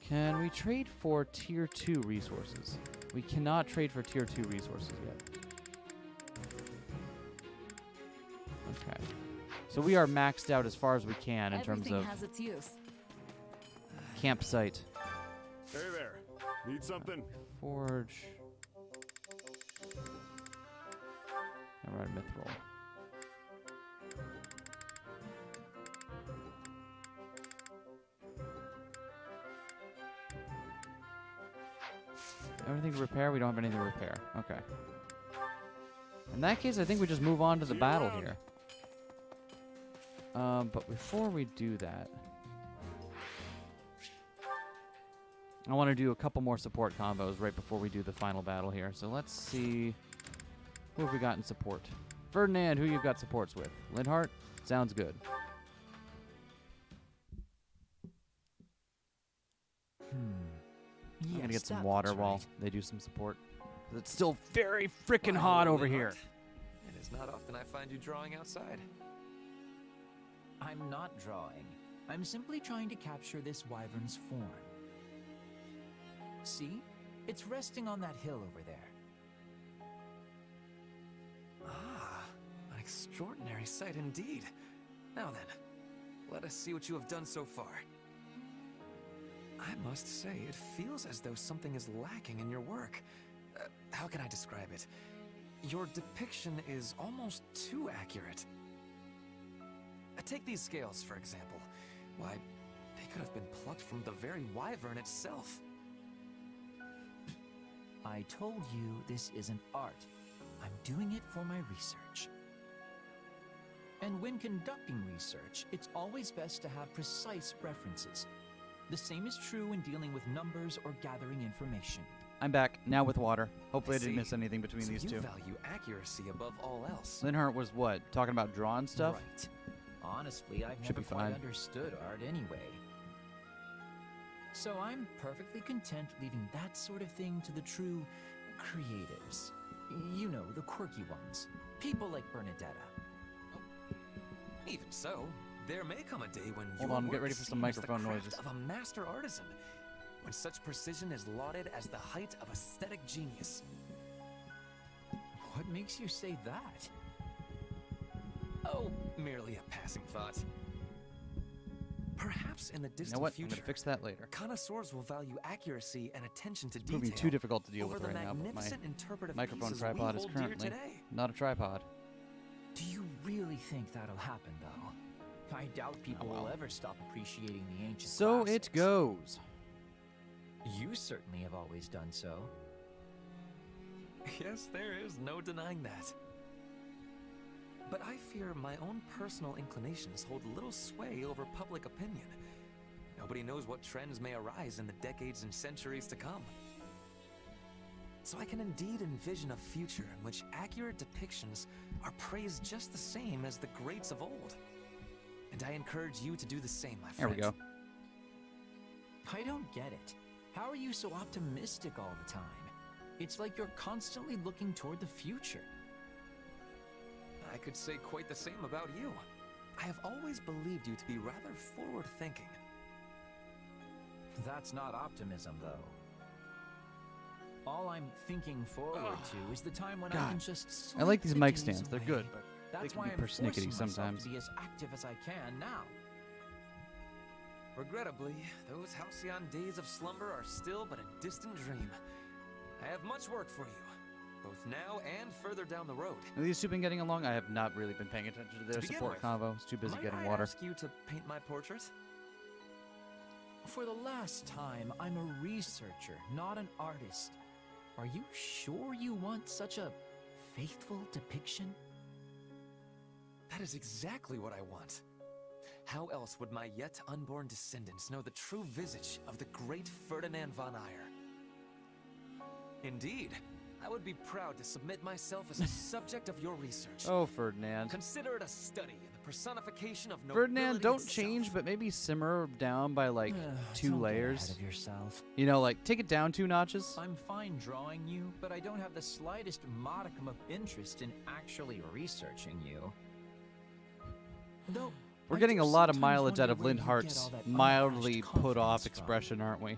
Can we trade for tier 2 resources? We cannot trade for tier 2 resources yet. Okay. So we are maxed out as far as we can in terms of has its use. campsite. Hey there. Need something? Forge. Alright, mithril. Everything to repair? We don't have anything to repair. Okay. In that case, I think we just move on to the battle here. But before we do that, I want to do a couple more support combos right before we do the final battle here. So let's see who have we got in support. Ferdinand, who you've got supports with? Linhart? Sounds good. I'm gonna get some water while they do some support. It's still very freaking hot over here. It is not often I find you drawing outside. I'm not drawing. I'm simply trying to capture this wyvern's form. See? It's resting on that hill over there. Ah, an extraordinary sight indeed. Now then, let us see what you have done so far. I must say, it feels as though something is lacking in your work. How can I describe it? Your depiction is almost too accurate. Take these scales, for example. Why, they could have been plucked from the very wyvern itself. I told you this isn't art. I'm doing it for my research. And when conducting research, it's always best to have precise references. The same is true in dealing with numbers or gathering information. I'm back, now with water. Hopefully I didn't miss anything between So these you two. value accuracy above all else. Linhart was what? Talking about drawing stuff? Right. Honestly, I've Should never be quite fine. understood art anyway. So I'm perfectly content leaving that sort of thing to the true creatives. You know, the quirky ones. People like Bernadetta. Even so, there may come a day when Hold your on, get work ready for some seems the microphone craft noises. of a master artisan, when such precision is lauded as the height of aesthetic genius. What makes you say that? Oh, merely a passing thought. Perhaps in the You distant know what? I'm future, gonna fix that later. connoisseurs will value accuracy and attention to It's detail. proving too difficult to deal over with the right now, but my magnificent interpretive microphone pieces we tripod is hold dear currently today. not a tripod. Do you really think that'll happen, though? I doubt people will ever stop appreciating the ancient So classics. it goes. You certainly have always done so. Yes, there is no denying that. But I fear my own personal inclinations hold little sway over public opinion. Nobody knows what trends may arise in the decades and centuries to come. So I can indeed envision a future in which accurate depictions are praised just the same as the greats of old. And I encourage you to do the same, my There friend. we go. I don't get it. How are you so optimistic all the time? It's like you're constantly looking toward the future. I could say quite the same about you. I have always believed you to be rather forward-thinking. That's not optimism, though. All I'm thinking forward to is the time when I God. can just I like slip these the mic days stands. They're away, good, but but that's they why can be I'm forcing persnickety myself sometimes. to be as active as I can now. Regrettably, those halcyon days of slumber are still but a distant dream. I have much work for you, both now and further down the road. Are these two been getting along? I have not really been paying attention to their To begin support with, convo. I was too busy might getting I water. ask you to paint my portrait? For the last time, I'm a researcher, not an artist. Are you sure you want such a faithful depiction? That is exactly what I want. How else would my yet unborn descendants know the true visage of the great Ferdinand von Eyre? Indeed, I would be proud to submit myself as a subject of your research. Oh, Ferdinand. Consider it a study in the personification of nobility Ferdinand, don't itself. change, but maybe simmer down by like two Don't get layers. ahead of yourself. You know, like take it down 2 notches. I'm fine drawing you, but I don't have the slightest modicum of interest in actually researching you. Though, We're I getting do a lot of sometimes mileage out wonder of where you get Linhart's all that mildly unabashed put off confidence from. expression, aren't we?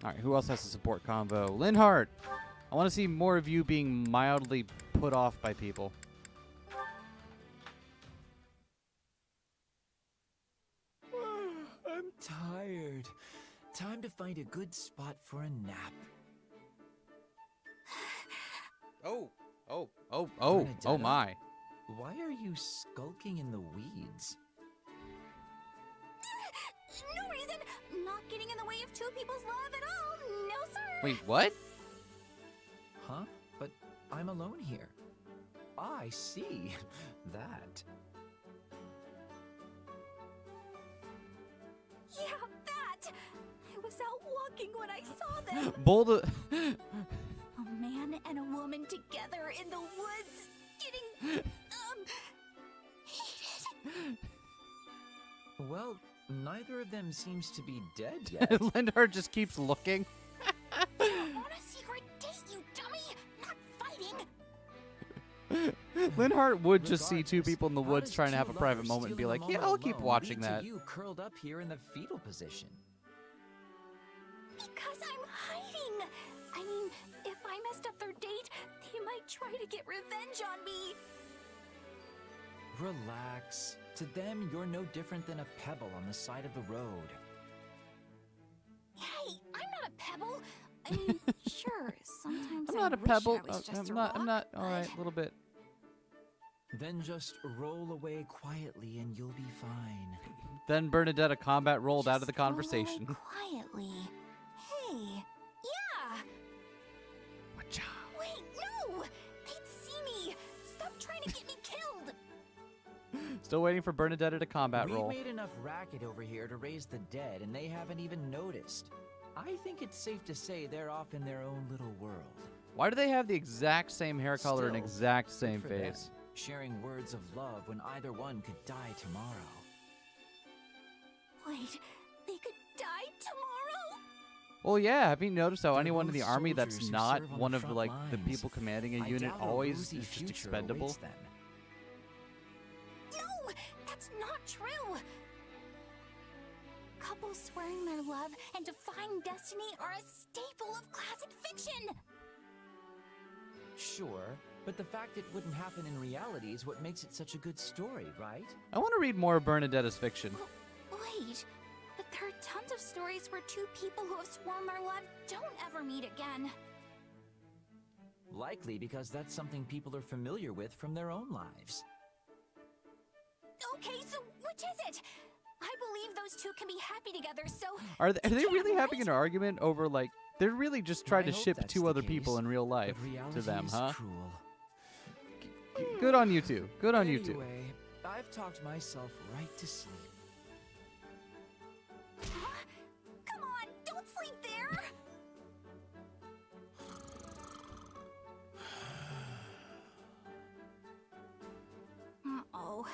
All right, who else has a support convo? Linhart, I want to see more of you being mildly put off by people. I'm tired. Time to find a good spot for a nap. Oh Bernadetta, my. Why are you skulking in the weeds? No reason! Not getting in the way of two people's love at all! No, sir! Wait, what? Huh? But I'm alone here. I see. That. Yeah, that! I was out walking when I saw them! Bold. A man and a woman together in the woods, getting, heated. Well, neither of them seems to be dead yet. Linhart just keeps looking. On a secret date, you dummy! Not fighting! Linhart would just see 2 Regardless, people in the how woods does trying to two have a private lovers moment and be stealing like, a yeah, moment I'll keep alone watching lead to that. you curled up here in the fetal position. Because I'm hiding! I mean, if I messed up their date, they might try to get revenge on me! Relax. To them, you're no different than a pebble on the side of the road. Hey, I'm not a pebble! I mean, sure, sometimes I'm not I a wish pebble. I was just a I'm rock, not. All right, a little bit. Then just roll away quietly and you'll be fine. Then Bernadetta combat rolled out of the Roll away conversation. quietly. Hey, yeah! Wait, no! They'd see me! Stop trying to get me killed! Still waiting for Bernadetta to combat roll. We've made enough racket over here to raise the dead, and they haven't even noticed. I think it's safe to say they're off in their own little world. Why do they have the exact same hair color and Still, exact same good for them, face? sharing words of love when either one could die tomorrow. Wait, they could die tomorrow? Well, yeah. Have you noticed how They're anyone in the both army that's soldiers who not serve on one the of front like the lines. people commanding a I unit doubt a always rosy is just future expendable? awaits them. No, that's not true. Couples swearing their love and defying destiny are a staple of classic fiction. Sure, but the fact it wouldn't happen in reality is what makes it such a good story, right? I want to read more of Bernadetta's fiction. Wait, but there are tons of stories where two people who have sworn their love don't ever meet again. Likely because that's something people are familiar with from their own lives. Okay, so which is it? I believe those two can be happy together, so... Are they really having an argument over, like, they're really just trying I to hope ship that's two the other case, people in real life but reality to them, is huh? Cruel. Good on you two. Good on you two. Anyway, I've talked myself right to sleep. Huh? Come on, don't sleep there! Uh-oh.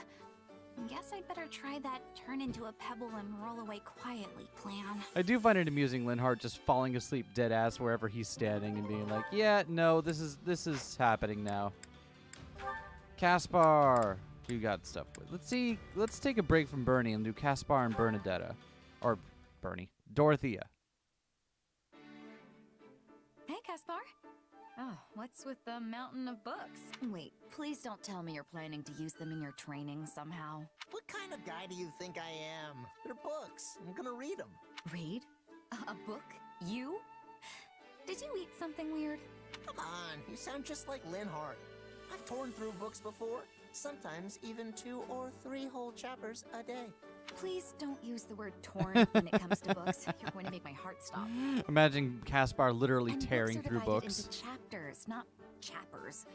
Guess I'd better try that turn into a pebble and roll away quietly plan. I do find it amusing, Linhart just falling asleep dead ass wherever he's standing and being like, "Yeah, no, this is happening now." Caspar, you got stuff with. Let's see. Let's take a break from Bernie and do Caspar and Bernadetta, or Bernie, Dorothea. Hey, Caspar. Oh, what's with the mountain of books? Wait, please don't tell me you're planning to use them in your training somehow. What kind of guy do you think I am? They're books. I'm gonna read them. Read? A book? You? Did you eat something weird? Come on, you sound just like Linhart. I've torn through books before. Sometimes even 2 or 3 whole chapters a day. Please don't use the word torn when it comes to books. You're going to make my heart stop. Imagine Caspar literally And tearing books are through divided books. into chapters, not chappers.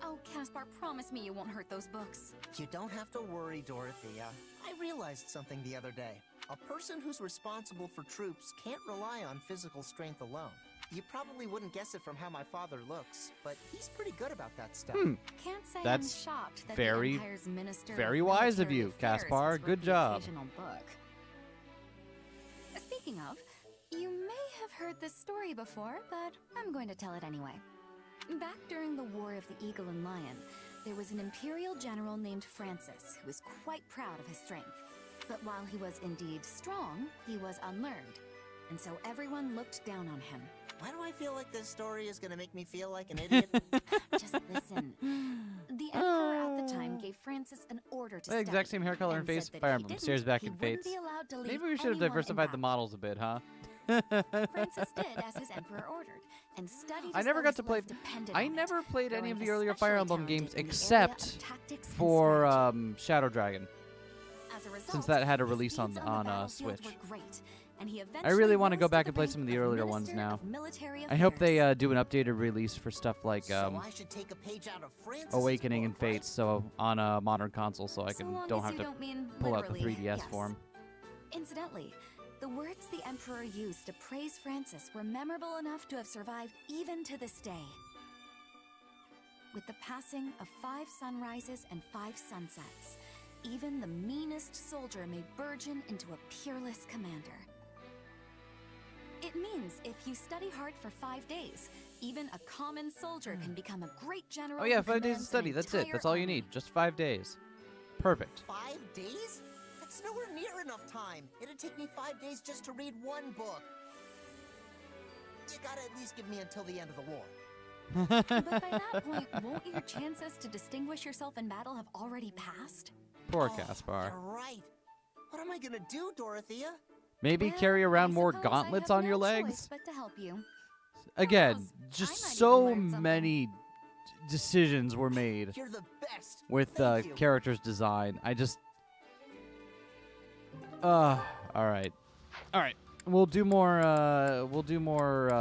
Oh, Caspar, promise me you won't hurt those books. You don't have to worry, Dorothea. I realized something the other day. A person who's responsible for troops can't rely on physical strength alone. You probably wouldn't guess it from how my father looks, but he's pretty good about that stuff. Can't say That's I'm shocked that very, the Empire's Minister very of wise of Military you, Affairs Caspar. has Good read the job. occasional book. Speaking of, you may have heard this story before, but I'm going to tell it anyway. Back during the War of the Eagle and Lion, there was an imperial general named Francis who was quite proud of his strength. But while he was indeed strong, he was unlearned, and so everyone looked down on him. Why do I feel like this story is gonna make me feel like an idiot? Just listen. The Emperor at the time gave Francis an order to The exact study same hair color and said face. that Fire if he Emblem didn't, stares back he and wouldn't fades. be allowed to lead Maybe we should have anyone in diversified the battle. models a bit, huh? Francis did as his emperor ordered, and studied. I as never though got his to play. life depended I on never it, played any of growing the earlier Fire especially Emblem talented games in the area of except tactics and for Shadow Dragon. As a result, Since that had a his release on feats the on battlefield Switch. were great, and he I really want to eventually go rose back to and play the some of the rank earlier of ones Minister now. of Military I hope Affairs. they do an updated release for stuff like So I should take a page out of Francis' Awakening book, and Fates, so on a modern console, so I So can long don't as have you to don't mean pull out the literally, 3DS yes. for 'em. Incidentally, the words the Emperor used to praise Francis were memorable enough to have survived even to this day. With the passing of 5 sunrises and 5 sunsets, even the meanest soldier may burgeon into a peerless commander. It means if you study hard for 5 days, even a common soldier can become a great general. Oh yeah, who 5 days of commands an study. That's it. entire That's all you army. need. Just 5 days. Perfect. 5 days? That's nowhere near enough time. It'd take me 5 days just to read one book. You gotta at least give me until the end of the war. But by that point, won't your chances to distinguish yourself in battle have already passed? Poor Caspar. You're right. What am I gonna do, Dorothea? Maybe Well, carry around I more suppose I gauntlets have on your no legs. choice but to help you. Again, knows? just I might so even learn something. many decisions were made You're the best. with Thank you. characters' design. I just. All right. We'll do more.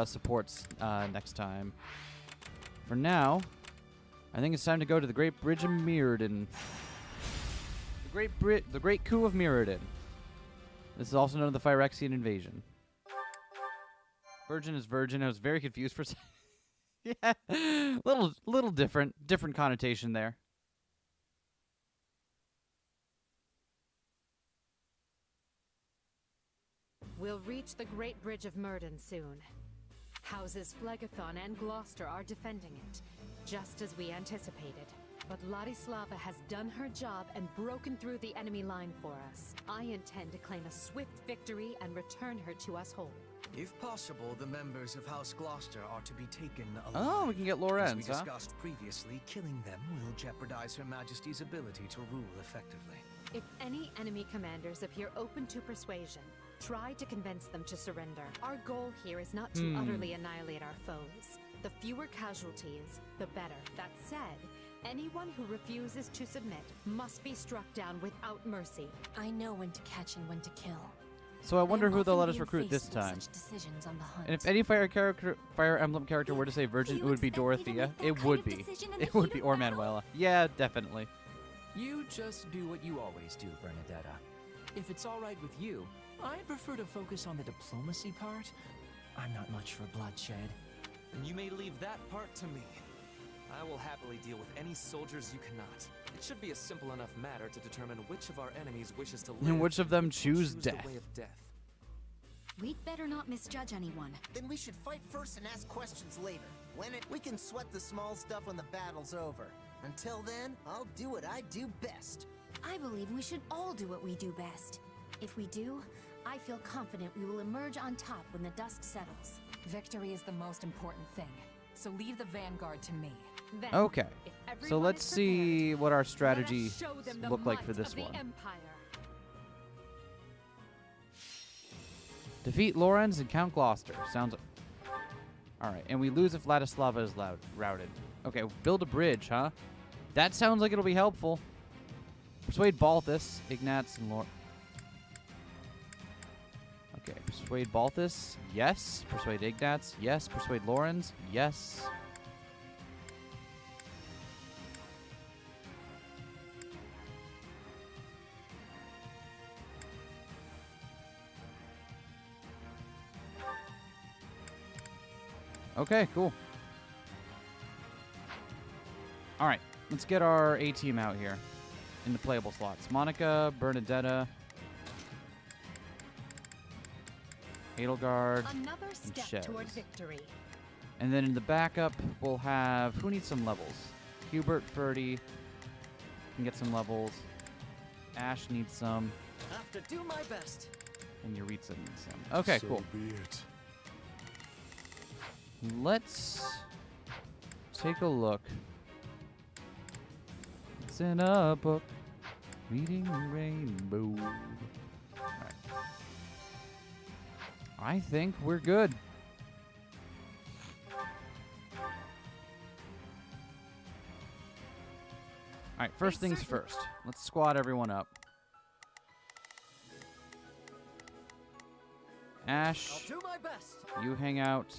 Supports next time. For now, I think it's time to go to the Great Bridge of Mirrodin. The The Great Coup of Mirrodin. This is also known as the Phyrexian Invasion. Virgin is virgin. I was very confused for a second. Yeah, little different connotation there. We'll reach the Great Bridge of Myrddin soon. Houses Phlegethon and Gloucester are defending it, just as we anticipated. But Ladislava has done her job and broken through the enemy line for us. I intend to claim a swift victory and return her to us whole. If possible, the members of House Gloucester are to be taken alive. Oh, we can get Lorenz, As we discussed previously, killing them will jeopardize Her Majesty's ability to rule effectively. If any enemy commanders appear open to persuasion, try to convince them to surrender. Our goal here is not to utterly annihilate our foes. The fewer casualties, the better. That said, anyone who refuses to submit must be struck down without mercy. I know when to catch and when to kill. So I wonder who they'll let us recruit this time. And if any Fire Emblem character were to say virgin, it would be Dorothea. It would be. It would be, or Manuela. Yeah, definitely. You just do what you always do, Bernadetta. If it's all right with you, I prefer to focus on the diplomacy part. I'm not much for bloodshed. And you may leave that part to me. I will happily deal with any soldiers you cannot. It should be a simple enough matter to determine which of our enemies wishes to live and which of them choose death. The way of death. We'd better not misjudge anyone. Then we should fight first and ask questions later. We can sweat the small stuff when the battle's over. Until then, I'll do what I do best. I believe we should all do what we do best. If we do, I feel confident we will emerge on top when the dust settles. Victory is the most important thing, so leave the vanguard to me. Then, Okay, if so let's see what our strategy let us show them the look like might for this of the one. Empire. Defeat Lorenz and Count Gloucester. Sounds... Alright, and we lose if Ladislava is routed. Okay, build a bridge, huh? That sounds like it'll be helpful. Persuade Balthus, Ignatz, and Lord. Okay, persuade Balthus, yes. Persuade Ignatz, yes. Persuade Lorenz, yes. Okay, cool. All right, let's get our A-team out here in the playable slots. Monica, Bernadetta, Edelgard, Another and step Shez. toward victory. And then in the backup, we'll have... Who needs some levels? Hubert, Ferdy can get some levels. Ash needs some. Have to do my best. And Yuritsa needs some. Okay, So cool. be it. Let's take a look. It's in a book, reading the rainbow. Alright. I think we're good. Alright, first things first. Let's squad everyone up. Ash, I'll do my best. you hang out with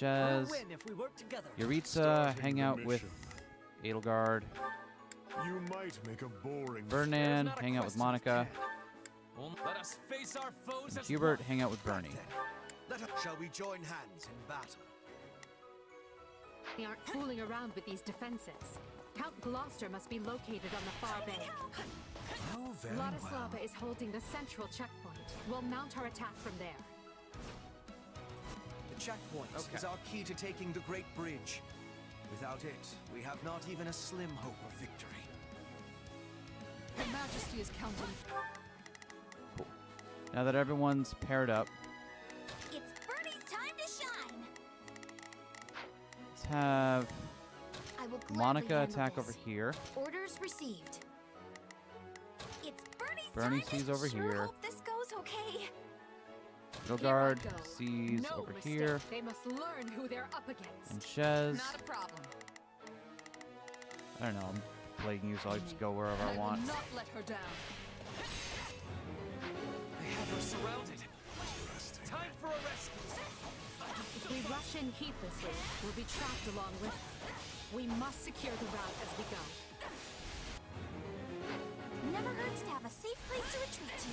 We'll Shez. win if we work together. Yuritsa, Starting hang the out with mission. Edelgard. You might make a boring. Vernan, hang out with Monica. Let us face our foes And as Hubert, one. hang out with Bernie. Shall we join hands in battle? We aren't fooling around with these defenses. Count Gloucester must be located on the far bank. Oh, very Ladislava well. is holding the central checkpoint. We'll mount our attack from there. The checkpoint is our key to taking the Great Bridge. Without it, we have not even a slim hope of victory. Her Majesty is counting. Cool. Now that everyone's paired up, It's Bernie's time to shine. let's have I will gladly Monica handle attack this. over here. Orders received. It's Bernie's Bernie time. sees over Sure here. hope this goes okay. Edelgard Here I go. sees No over mistake. here. They must learn who they're up against. And Shez. Not a problem. I don't know. I'm playing you, so I just go wherever I want. will not let her down. They have her surrounded. Time for a rescue. If we rush in heedlessly, we'll be trapped along with them. We must secure the route as we go. Never hurts to have a safe place to retreat to.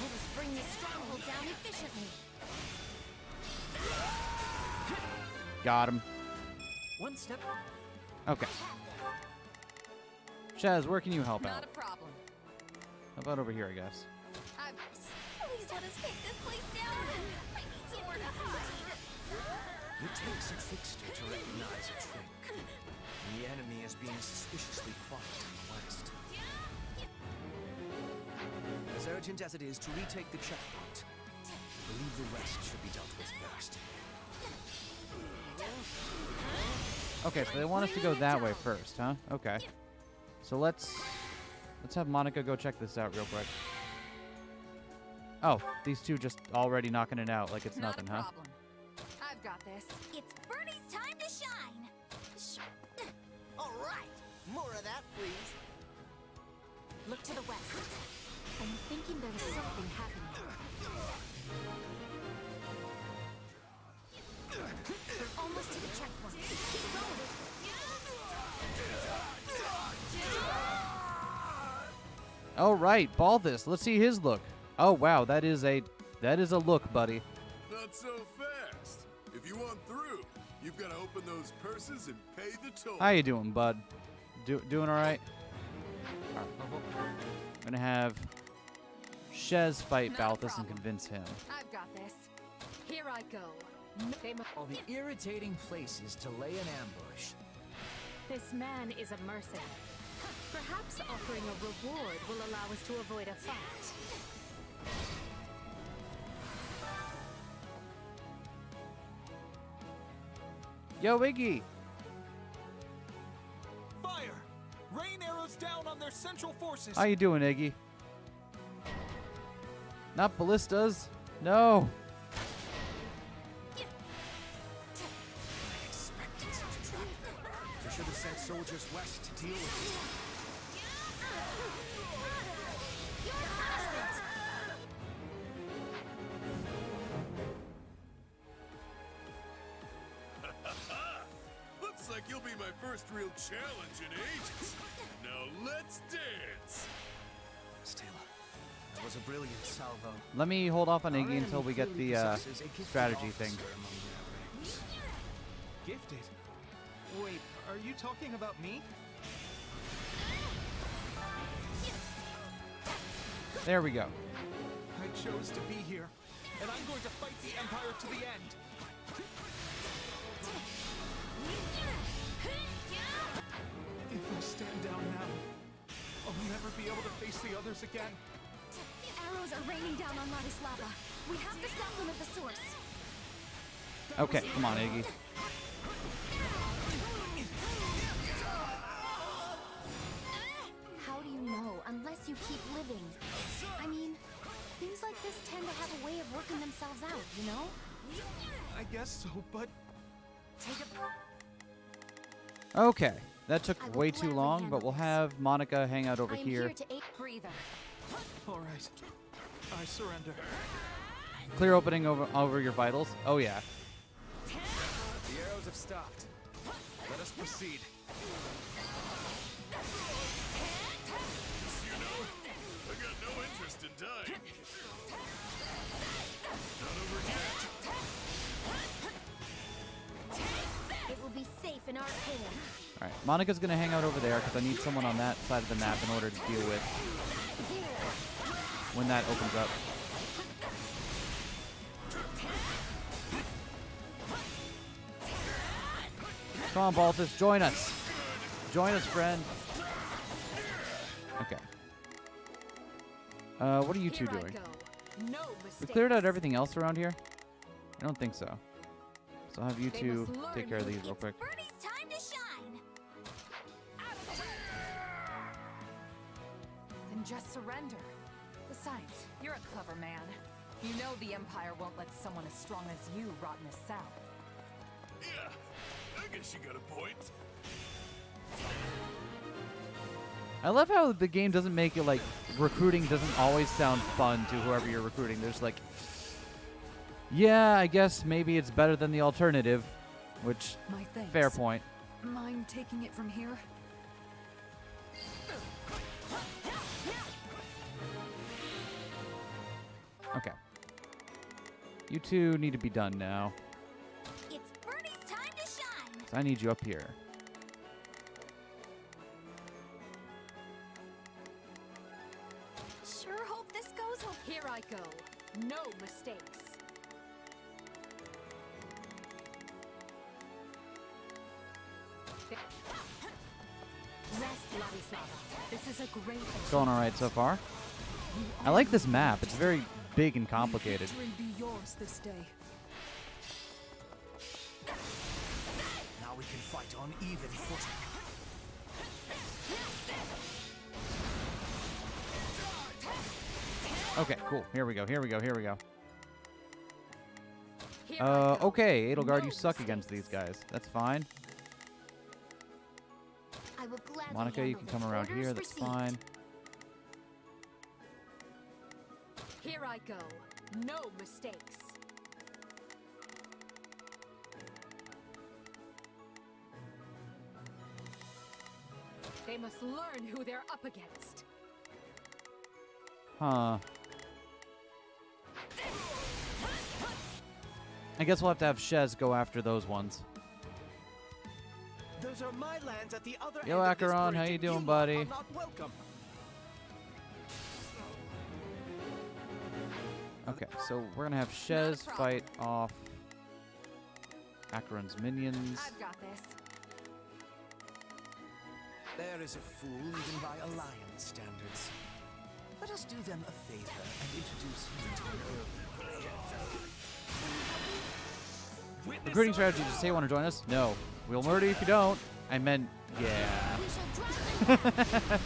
Let us bring this stronghold down efficiently. Got him. One step. Okay. Shaz, where can you help Not out? a problem. How about over here, I guess? Please let us take this place down. I need somewhere to hide. It takes a trickster to recognize a trick. The enemy is being suspiciously quiet in the west. As urgent as it is to retake the checkpoint, I believe the rest should be dealt with first. Okay, so they want us to go that way first, huh? Okay. So let's have Monica go check this out real quick. Oh, these two just already knocking it out like it's nothing, huh? Problem. I've got this. It's Birdie's time to shine. All right, more of that, please. Look to the west. I'm thinking there was something happening. We're almost to the checkpoint. Keep going. All right, Balthus. Let's see his look. Oh wow, that is a look, buddy. Not so fast. If you want through, you've got to open those purses and pay the toll. How you doing, bud? Doing all right? I'm gonna have Shez fight Balthus and convince him. I've got this. Here I go. All the irritating places to lay an ambush. This man is a mercenary. Perhaps offering a reward will allow us to avoid a fight. Yo, Iggy. Fire! Rain arrows down on their central forces. How you doing, Iggy? Not ballistas. No. I expected such a trap. We should have sent soldiers west to deal with it. Looks like you'll be my first real challenge in ages. Now let's dance. Still, that was a brilliant salvo. Let me hold off on Iggy until we get the strategy thing. Gifted? Wait, are you talking about me? There we go. I chose to be here, and I'm going to fight the Empire to the end. If I stand down now, I'll never be able to face the others again. Arrows are raining down on Ladislava. We have to stop them at the source. Okay, come on, Iggy. How do you know unless you keep living? I mean, things like this tend to have a way of working themselves out, you know? I guess so, but... Take a... Okay, that took way too long, but we'll have Monica hang out over I'm here. here to aid breather. All right, I surrender. Clear opening over your vitals. Oh yeah. The arrows have stopped. Let us proceed. You know, I got no interest in dying. Not over yet. It will be safe in our hands. All right, Monica's gonna hang out over there because I need someone on that side of the map in order to deal with when that opens up. Come on, Balthus, join us. Join us, friend. Okay. What are you two doing? No We cleared out everything else around here? I don't think so. So I'll have you two take care of these real quick. Birdie's time to shine. Then just surrender. Besides, you're a clever man. You know the Empire won't let someone as strong as you rot in the south. Yeah, I guess you got a point. I love how the game doesn't make it like recruiting doesn't always sound fun to whoever you're recruiting. There's like, yeah, I guess maybe it's better than the alternative, which, My thanks. fair point. Mind taking it from here? Okay. You two need to be done now. It's Bernie's time to shine. So I need you up here. Sure hope this goes well. Here I go. No mistakes. Rest, Ladislava. This is a great It's going all right so far. I like this map. It's very big and complicated. Victory be yours this day. Now we can fight on even footing. Okay, cool. Here we go. Here we go. Here we go. Okay, Edelgard, you suck against these guys. That's fine. I will gladly Monica, you handle can come this. around Orders here. That's received. fine. Here I go. No mistakes. They must learn who they're up against. Huh. I guess we'll have to have Shez go after those ones. Those are my lands at the other Yo, end of this Acheron, bridge, how you and doing, buddy? are not welcome. Okay, so we're gonna have Shez fight off Acheron's minions. I've got this. There is a fool even by Alliance standards. Let us do them a favor and introduce him to an early player. Recruiting strategy, just say you want to join us? No. We'll murder you if you don't. I meant, yeah.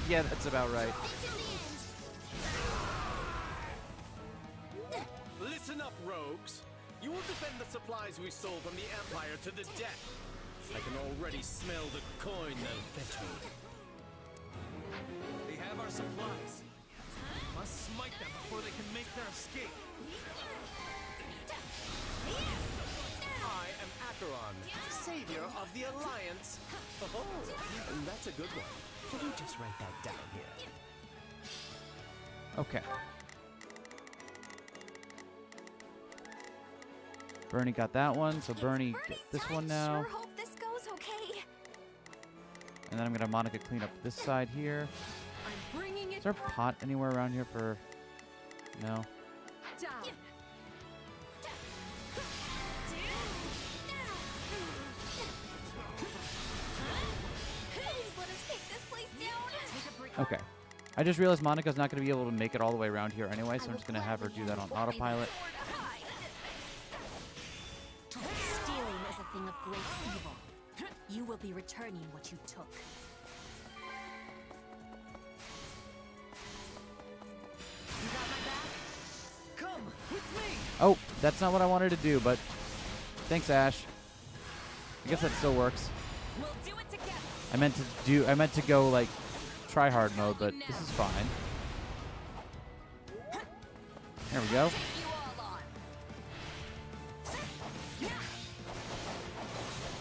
Yeah, that's about right. Listen up, rogues. You will defend the supplies we stole from the Empire to the death. I can already smell the coin they'll fetch me. They have our supplies. Must smite them before they can make their escape. I am Acheron, savior of the Alliance. Oh, that's a good one. Can you just write that down here? Okay. Bernie got that one, so Bernie gets this one now. Sure hope this goes okay. And then I'm gonna have Monica clean up this side here. I'm bringing it Is there a pot anywhere around here for... No. down. Please let us take this place down. Okay. I just realized Monica's not going to be able to make it all the way around here anyway, so I'm just going to have her do that on autopilot. Stealing is a thing of great evil. You will be returning what you took. You got my back? Come with me. Oh, that's not what I wanted to do, but thanks, Ash. I guess that still works. We'll do it together. I meant to go like try hard mode, but this is fine. There we go.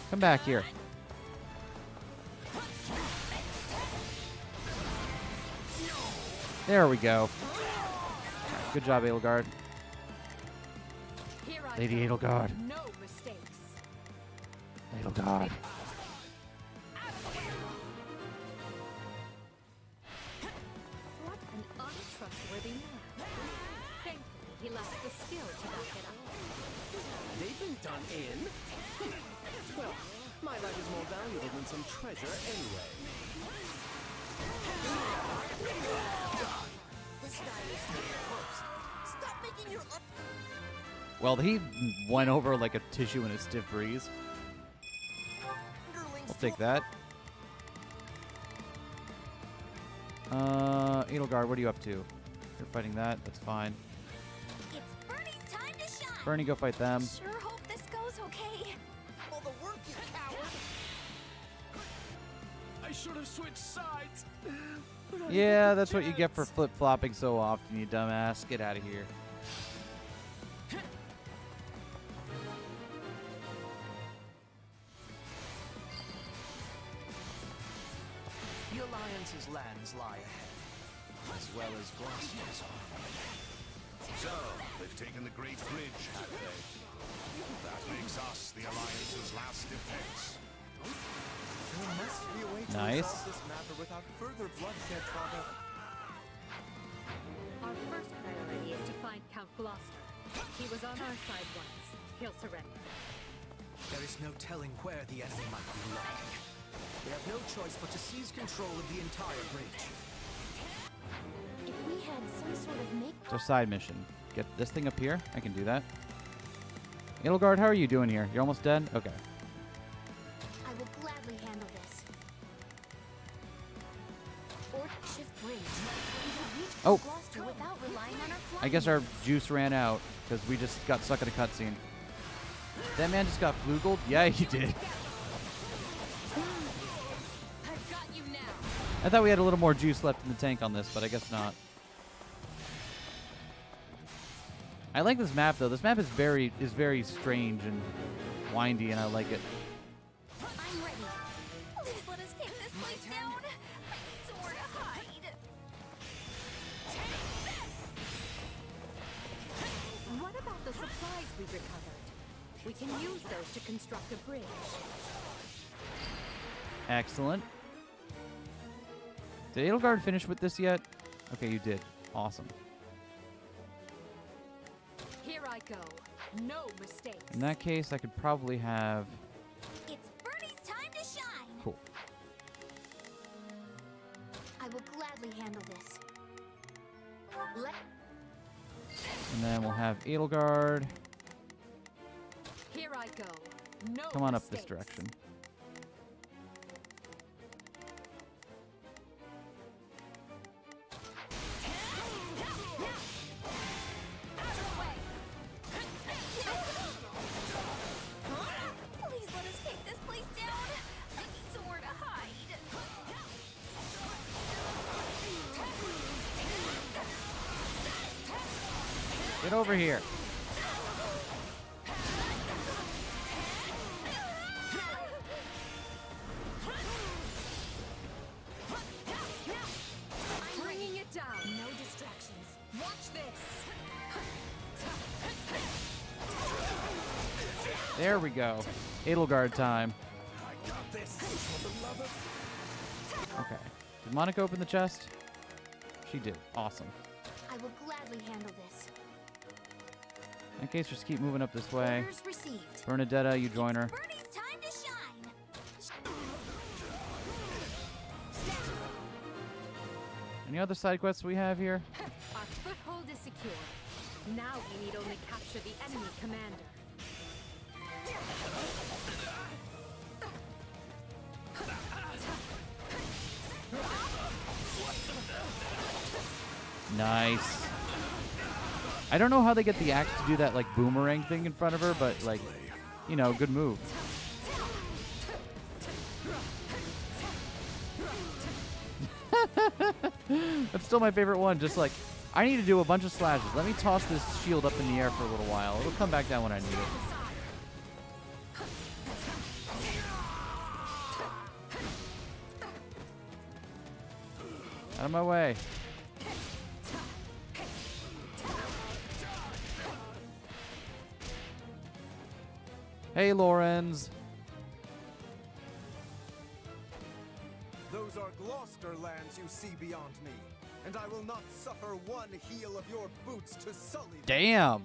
Come back here. There we go. Good job, Edelgard. Lady Edelgard. No mistakes. Edelgard. What an untrustworthy man. Thankfully, he lacks the skill to back it up. They've been done in? Well, my life is more valuable than some treasure anyway. This guy is the worst. Stop making your up. Well, he went over like a tissue in a stiff breeze. I'll take that. Edelgard, what are you up to? You're fighting that. That's fine. It's Bernie's time to shine. Bernie, go fight them. Sure hope this goes okay. All the work, you coward. I should have switched sides. Yeah, that's what you get for flip-flopping so often, you dumbass. Get out of here. The Alliance's lands lie ahead, as well as Gloucester's army. So, they've taken the Great Bridge, have they? That makes us the Alliance's last defense. There must be a way to Nice. resolve this matter without further bloodshed, Father. Our first priority is to find Count Gloucester. He was on our side once. He'll surrender. There is no telling where the enemy might be lurking. We have no choice but to seize control of the entire bridge. If we had some sort of make... It's our side mission. Get this thing up here. I can do that. Edelgard, how are you doing here? You're almost dead? Okay. I will gladly handle this. Or shift bridge. We could reach Oh. Gloucester without relying on our flying. I guess our juice ran out because we just got stuck in a cutscene. That man just got flugeled? Yeah, he did. I've got you now. I thought we had a little more juice left in the tank on this, but I guess not. I like this map though. This map is very strange and windy, and I like it. I'm ready. Please let us take this place down. I need somewhere to hide. What about the supplies we recovered? We can use those to construct a bridge. Excellent. Did Edelgard finish with this yet? Okay, you did. Awesome. Here I go. No mistakes. In that case, I could probably have... It's Bernie's time to shine. Cool. I will gladly handle this. Let... And then we'll have Edelgard. Here I go. No Come on up this mistakes. direction. Please let us take this place down. I need somewhere to hide. Get over here. I'm bringing it down. No distractions. Watch this. There we go. Edelgard time. Okay. Did Monica open the chest? She did. Awesome. I will gladly handle this. In that case, just keep moving up this way. Orders received. Bernadetta, you join her. Bernie's time to shine. Any other side quests we have here? Our foothold is secure. Now we need only capture the enemy commander. Nice. I don't know how they get the axe to do that like boomerang thing in front of her, but like, you know, good move. That's still my favorite one. Just like, I need to do a bunch of slashes. Let me toss this shield up in the air for a little while. It'll come back down when I need it. Out of my way. Hey, Lorenz. Those are Gloucester lands you see beyond me, and I will not suffer one heel of your boots to sully them. Damn.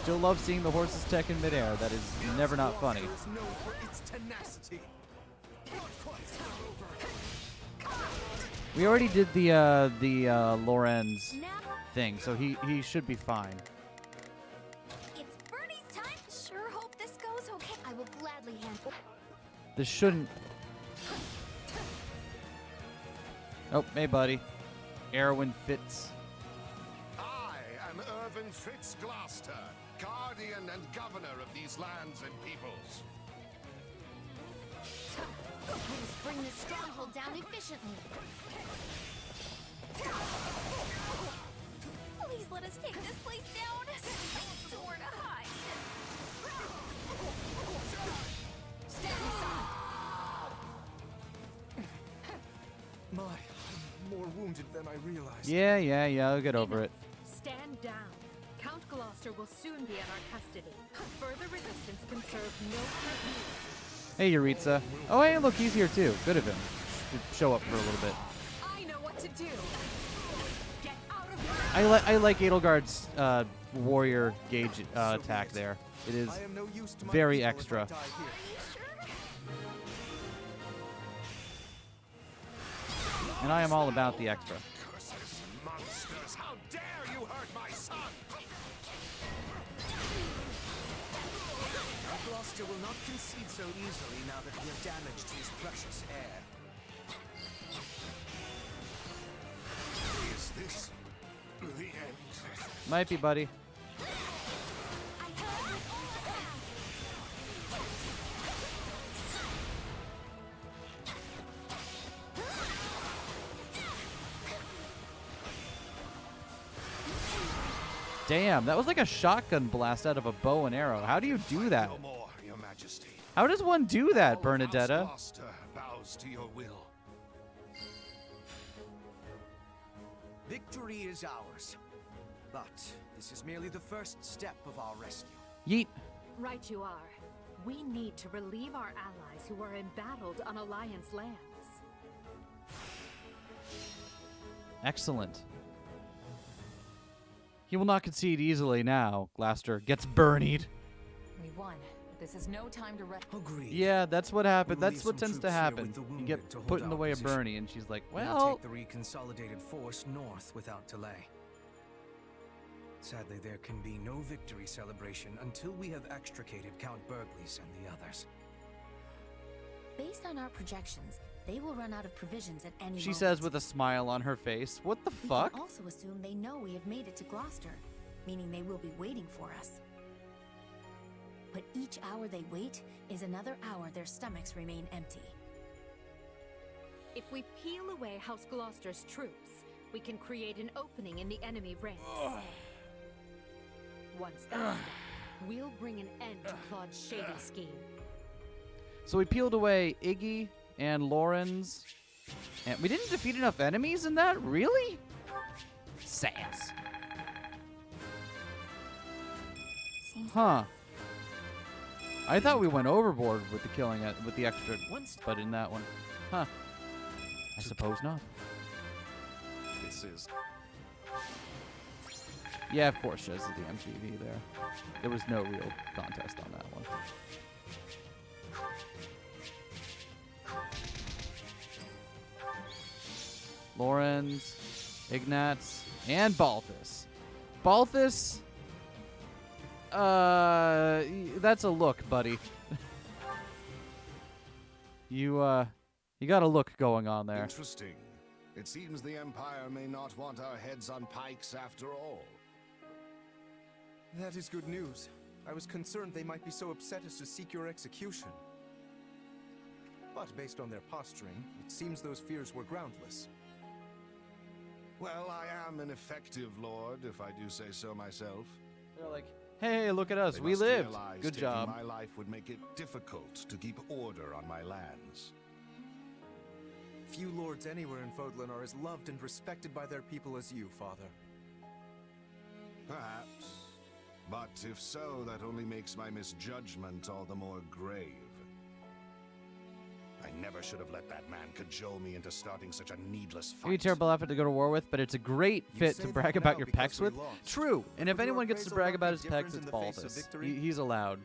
Still love seeing the horse's tech in midair. That is never not funny. Gloucester is known for its tenacity. We already did the Lorenz thing, so he should be fine. It's Bernie's time. Sure hope this goes okay. I will gladly handle. This shouldn't. Oh, hey, buddy. Erwin Fitz. I am Irvin Fitz Gloucester, guardian and governor of these lands and peoples. Let us bring this stronghold down efficiently. Please let us take this place down. Sword to hide. Stand aside. My, I'm more wounded than I realized. Yeah, I'll get over it. Stand down. Count Gloucester will soon be in our custody. Further resistance can serve no purpose. Hey, Yuritsa. Oh, hey, look, he's here too. Good of him to show up for a little bit. I know what to do. Get out of I like Edelgard's warrior gauge attack there. It is very extra. And I am all about the extra. Curses, monsters! How dare you hurt my son! Gloucester will not concede so easily now that we have damaged his precious heir. Is this the end? Might be, buddy. Damn, that was like a shotgun blast out of a bow and arrow. How do you do that? No more, Your Majesty. How does one do that, All of House Bernadetta? Gloucester bows to your will. Victory is ours. But this is merely the first step of our rescue. Yeet. Right you are. We need to relieve our allies who are embattled on Alliance lands. Excellent. He will not concede easily now. Gloucester gets burnied. We won. This is no time to rest. Agreed. Yeah, that's what happened. We'll That's leave what some tends to troops here happen. with the You wounded get to hold put in the our way of position. Bernie, and she's like, We'll well... take the reconsolidated force north without delay. Sadly, there can be no victory celebration until we have extricated Count Burgleys and the others. Based on our projections, they will run out of provisions at any She moment. says with a smile on her face. What the We fuck? can also assume they know we have made it to Gloucester, meaning they will be waiting for us. But each hour they wait is another hour their stomachs remain empty. If we peel away House Gloucester's troops, we can create an opening in the enemy ranks. Once that's done, we'll bring an end to Claude's shady scheme. So we peeled away Iggy and Lorenz. And we didn't defeat enough enemies in that? Really? Sass. Huh. I thought we went overboard with the killing it with the extra, but in that one. Huh. I suppose not. This is... Yeah, of course, Jez is the MTV there. There was no real contest on that one. Lorenz, Ignatz, and Balthus. Balthus, that's a look, buddy. You got a look going on there. Interesting. It seems the Empire may not want our heads on pikes after all. That is good news. I was concerned they might be so upset as to seek your execution. But based on their posturing, it seems those fears were groundless. Well, I am an effective lord, if I do say so myself. They're like, hey, look at us, They we must lived. realize Good taking job. My life would make it difficult to keep order on my lands. Few lords anywhere in Fodlan are as loved and respected by their people as you, Father. Perhaps. But if so, that only makes my misjudgment all the more grave. I never should have let that man cajole me into starting such a needless Maybe a fight. terrible effort to go to war with, but it's a great fit say to that brag now about your because pecs we with. lost. True, and if But your anyone gets to appraisal brag will about be his different pecs, in it's the face of Balthus. victory. He's allowed.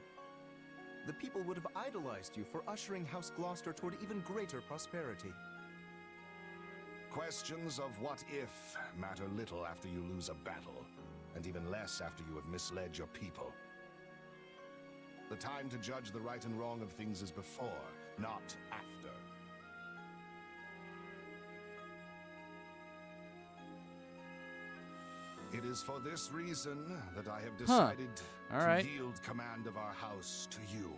The people would have idolized you for ushering House Gloucester toward even greater prosperity. Questions of what if matter little after you lose a battle, and even less after you have misled your people. The time to judge the right and wrong of things is before, not after. It is for this reason that I have decided All right. to yield command of our house to you.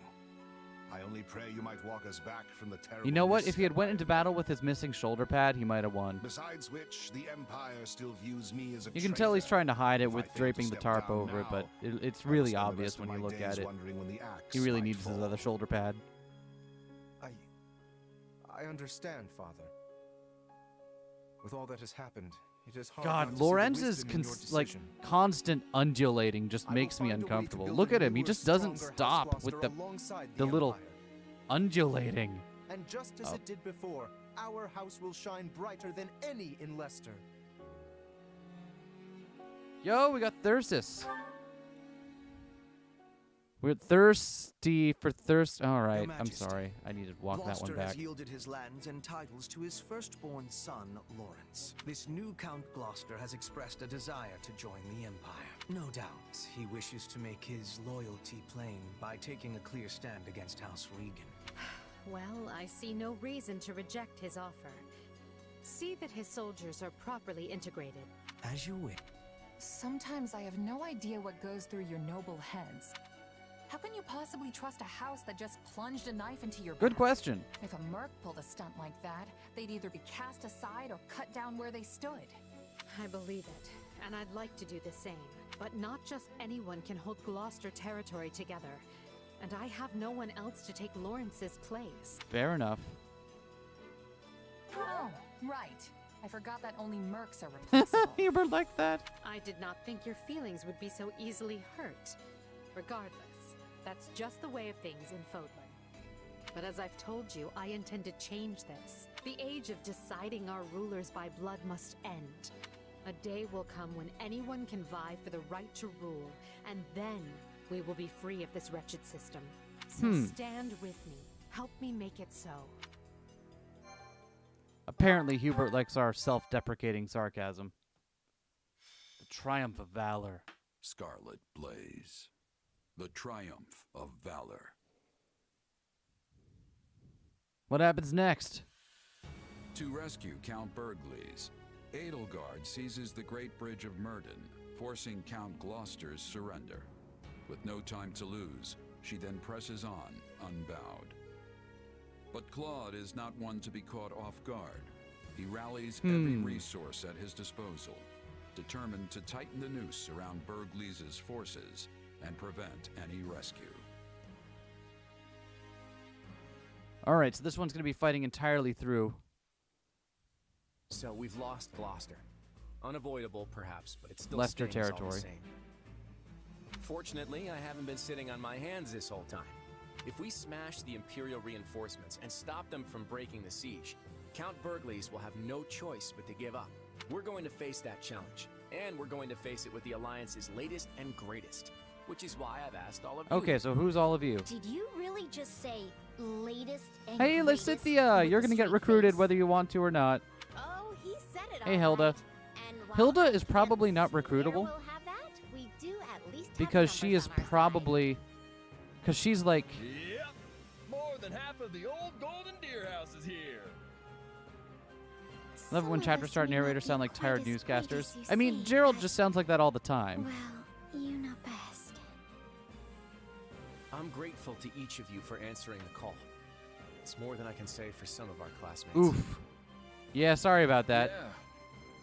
I only pray you might walk us back from the terrible. You know what? If he had went into battle with his missing shoulder pad, he might have won. Besides which, the Empire still views me as a You can tell he's trying to hide it If I with fail to draping the step tarp down over it, now, but it's I will really spend the obvious rest of when you my look days at it. wondering when the axe He really might needs his fall. other shoulder pad. I understand, Father. With all that has happened, it is hard not God, to see the Lorenz's wisdom in your like decision. constant undulating just I will makes me find a way to uncomfortable. build Look a at him; he newer, just doesn't stronger stop House with Gloucester the alongside little Empire. undulating. And just as Oh. it did before, our house will shine brighter than any in Leicester. Yo, we got Thyrsus. We're thirsty for thirst. All right, I'm Majesty, sorry. I need to walk that Gloucester one has back. yielded his lands and titles to his firstborn son, Lawrence. This new Count Gloucester has expressed a desire to join the Empire. No doubt, he wishes to make his loyalty plain by taking a clear stand against House Regan. Well, I see no reason to reject his offer. See that his soldiers are properly integrated. As you wish. Sometimes I have no idea what goes through your noble heads. How can you possibly trust a house that just plunged a knife into your Good back? question. If a merc pulled a stunt like that, they'd either be cast aside or cut down where they stood. I believe it, and I'd like to do the same. But not just anyone can hold Gloucester territory together. And I have no one else to take Lawrence's place. Fair enough. Oh, right. I forgot that only mercs are replaceable. Hubert like that. I did not think your feelings would be so easily hurt. Regardless, that's just the way of things in Fodlan. But as I've told you, I intend to change this. The age of deciding our rulers by blood must end. A day will come when anyone can vie for the right to rule, and then we will be free of this wretched system. So stand with me. Help me make it so. Apparently, Hubert likes our self-deprecating sarcasm. The triumph of valor. Scarlet Blaze. The triumph of valor. What happens next? To rescue Count Burgleys, Edelgard seizes the Great Bridge of Murden, forcing Count Gloucester's surrender. With no time to lose, she then presses on, unbowed. But Claude is not one to be caught off guard. He rallies every resource at his disposal, determined to tighten the noose around Burgleys' forces and prevent any rescue. All right, so this one's going to be fighting entirely through. So we've lost Gloucester. Unavoidable, perhaps, but it's still Leicester stings all the territory. same. Fortunately, I haven't been sitting on my hands this whole time. If we smash the Imperial reinforcements and stop them from breaking the siege, Count Burgleys will have no choice but to give up. We're going to face that challenge, and we're going to face it with the Alliance's latest and greatest, which is why I've asked all of you. Okay, so who's all of you? Did you really just say latest and Hey, greatest Lysithia, with you're a going to get straight recruited face? whether you want to or not. Oh, he said it Hey, all Hilda. right. And while Hilda I is probably not can't recruitable swear we'll have that, we do at least have because she numbers is on our side. probably... Because she's like... Yep, more than half of the old Golden Deer House is here. Love it when Some of chapters us start may not narrators be sound like quite tired as great newscasters. as you I mean, say, Gerald but- just sounds like that all the time. Well, you know best. I'm grateful to each of you for answering the call. It's more than I can say for some of our classmates. Oof. Yeah, sorry about that.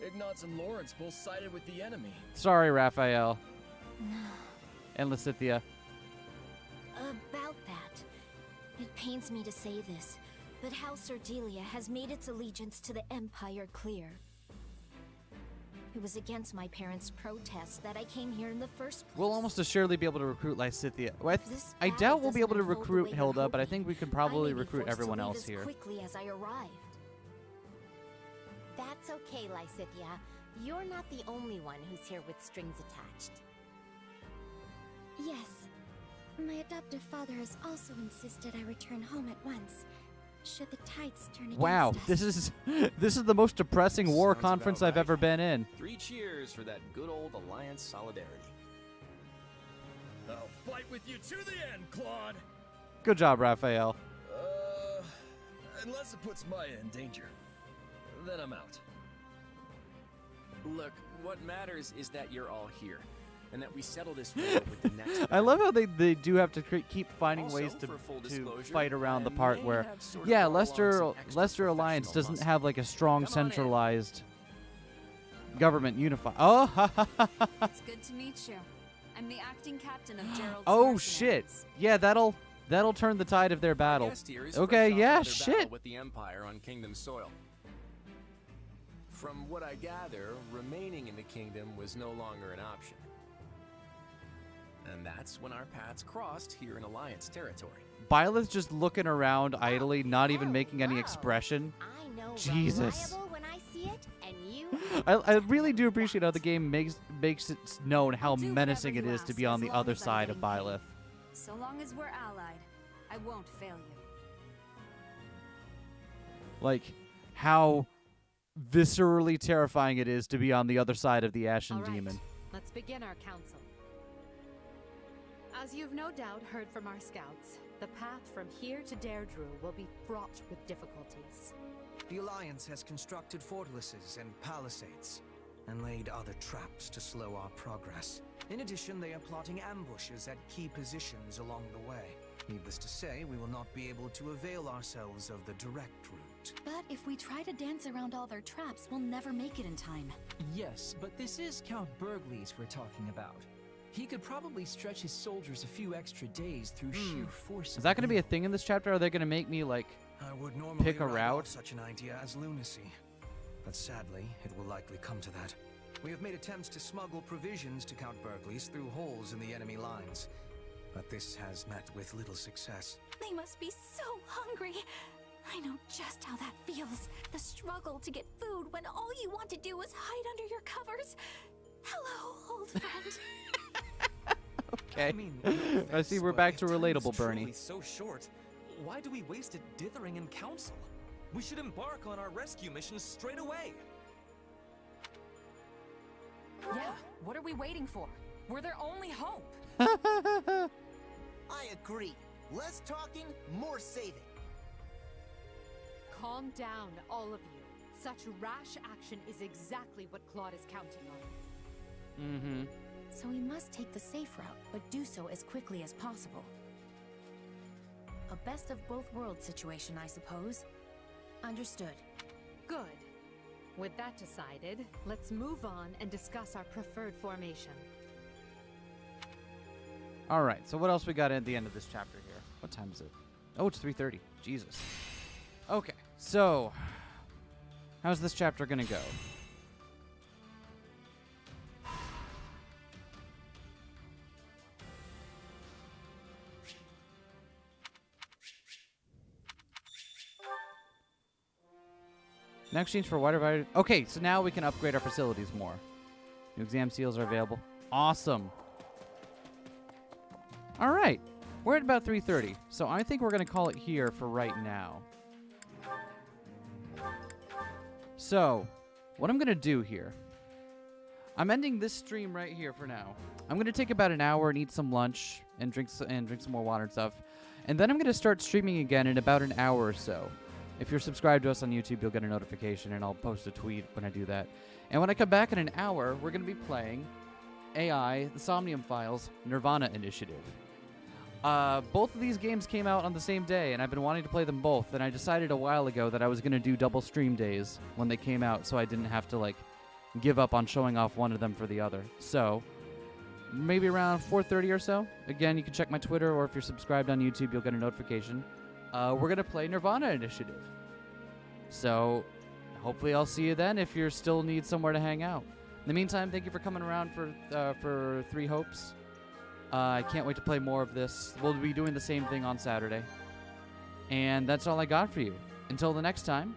Yeah, Ignatz and Lawrence both sided with the enemy. Sorry, Raphael. And Lysithia. About that, it pains me to say this, but House Ardelia has made its allegiance to the Empire clear. It was against my parents' protests that I came here in the first place. We'll almost assuredly be able to recruit Lysithia. Well, This I battle doubt we'll be doesn't able to unfold the recruit way you're Hilda, but I hoping. think we could I probably may be recruit forced to everyone leave else as here. quickly as I arrived. That's okay, Lysithia. You're not the only one who's here with strings attached. Yes. My adoptive father has also insisted I return home at once, should the tides turn against Wow, us. this is the most depressing war Sounds conference about I've right. ever been in. 3 cheers for that good old Alliance solidarity. I'll fight with you to the end, Claude. Good job, Raphael. Unless it puts Maya in danger. Then I'm out. Look, what matters is that you're all here. and that we settle this war with the next. I love how they do have to keep finding Also, ways to for full to disclosure, fight around the I part may where, have sort of yeah, brought along some extra Lester Alliance professional doesn't muscle. have like a strong Come on in. centralized government unified. Oh, It's good to meet you. I'm the acting captain of Gerald's oh shit! mercenaries. Yeah, that'll turn the tide of their battle. Guest here is Okay, fresh off yeah, another battle shit. with the Empire on Kingdom soil. From what I gather, remaining in the kingdom was no longer an option. And that's when our paths crossed here in Alliance territory. Byleth's just looking around idly, not even making any expression. I know Jesus. reliable when I see it, and you. I really do appreciate how the game makes it known how Do menacing it whatever you is to ask, be on as the long other as I'm side of getting paid. Byleth. So long as we're allied, I won't fail you. Like, how viscerally terrifying it is to be on the other side of the Ashen All right, Demon. let's begin our council. As you've no doubt heard from our scouts, the path from here to Deirdre will be fraught with difficulties. The Alliance has constructed fortresses and palisades, and laid other traps to slow our progress. In addition, they are plotting ambushes at key positions along the way. Needless to say, we will not be able to avail ourselves of the direct route. But if we try to dance around all their traps, we'll never make it in time. Yes, but this is Count Burgley's we're talking about. He could probably stretch his soldiers a few extra days through sheer force. Is that going to be a thing in this chapter? Are they going to make me, like, I would normally pick a write route? off such an idea as lunacy, but sadly, it will likely come to that. We have made attempts to smuggle provisions to Count Burgley's through holes in the enemy lines, but this has met with little success. They must be so hungry. I know just how that feels. The struggle to get food when all you want to do is hide under your covers. Hello, old friend. Okay. I mean, no I offense, see we're but back if to time relatable, is Bernie. truly so short, why do we waste it dithering in council? We should embark on our rescue mission straight away. Yeah, what are we waiting for? We're their only hope. I agree. Less talking, more saving. Calm down, all of you. Such rash action is exactly what Claude is counting on. Mm-hmm. So we must take the safe route, but do so as quickly as possible. A best of both worlds situation, I suppose. Understood. Good. With that decided, let's move on and discuss our preferred formation. All right, so what else we got at the end of this chapter here? What time is it? Oh, it's 3:30. Jesus. Okay, so how's this chapter going to go? Now exchange for wider variety. Okay, so now we can upgrade our facilities more. New exam seals are available. Awesome. All right, we're at about 3:30, so I think we're going to call it here for right now. So, what I'm going to do here, I'm ending this stream right here for now. I'm going to take about an hour and eat some lunch and drink some more water and stuff, and then I'm going to start streaming again in about an hour or so. If you're subscribed to us on YouTube, you'll get a notification, and I'll post a tweet when I do that. And when I come back in an hour, we're going to be playing AI, the Somnium Files, Nirvana Initiative. Both of these games came out on the same day, and I've been wanting to play them both, and I decided a while ago that I was going to do double stream days when they came out, so I didn't have to, like, give up on showing off one of them for the other. So, maybe around 4:30 or so. Again, you can check my Twitter, or if you're subscribed on YouTube, you'll get a notification. We're going to play Nirvana Initiative. So, hopefully I'll see you then if you still need somewhere to hang out. In the meantime, thank you for coming around for Three Hopes. I can't wait to play more of this. We'll be doing the same thing on Saturday. And that's all I got for you. Until the next time,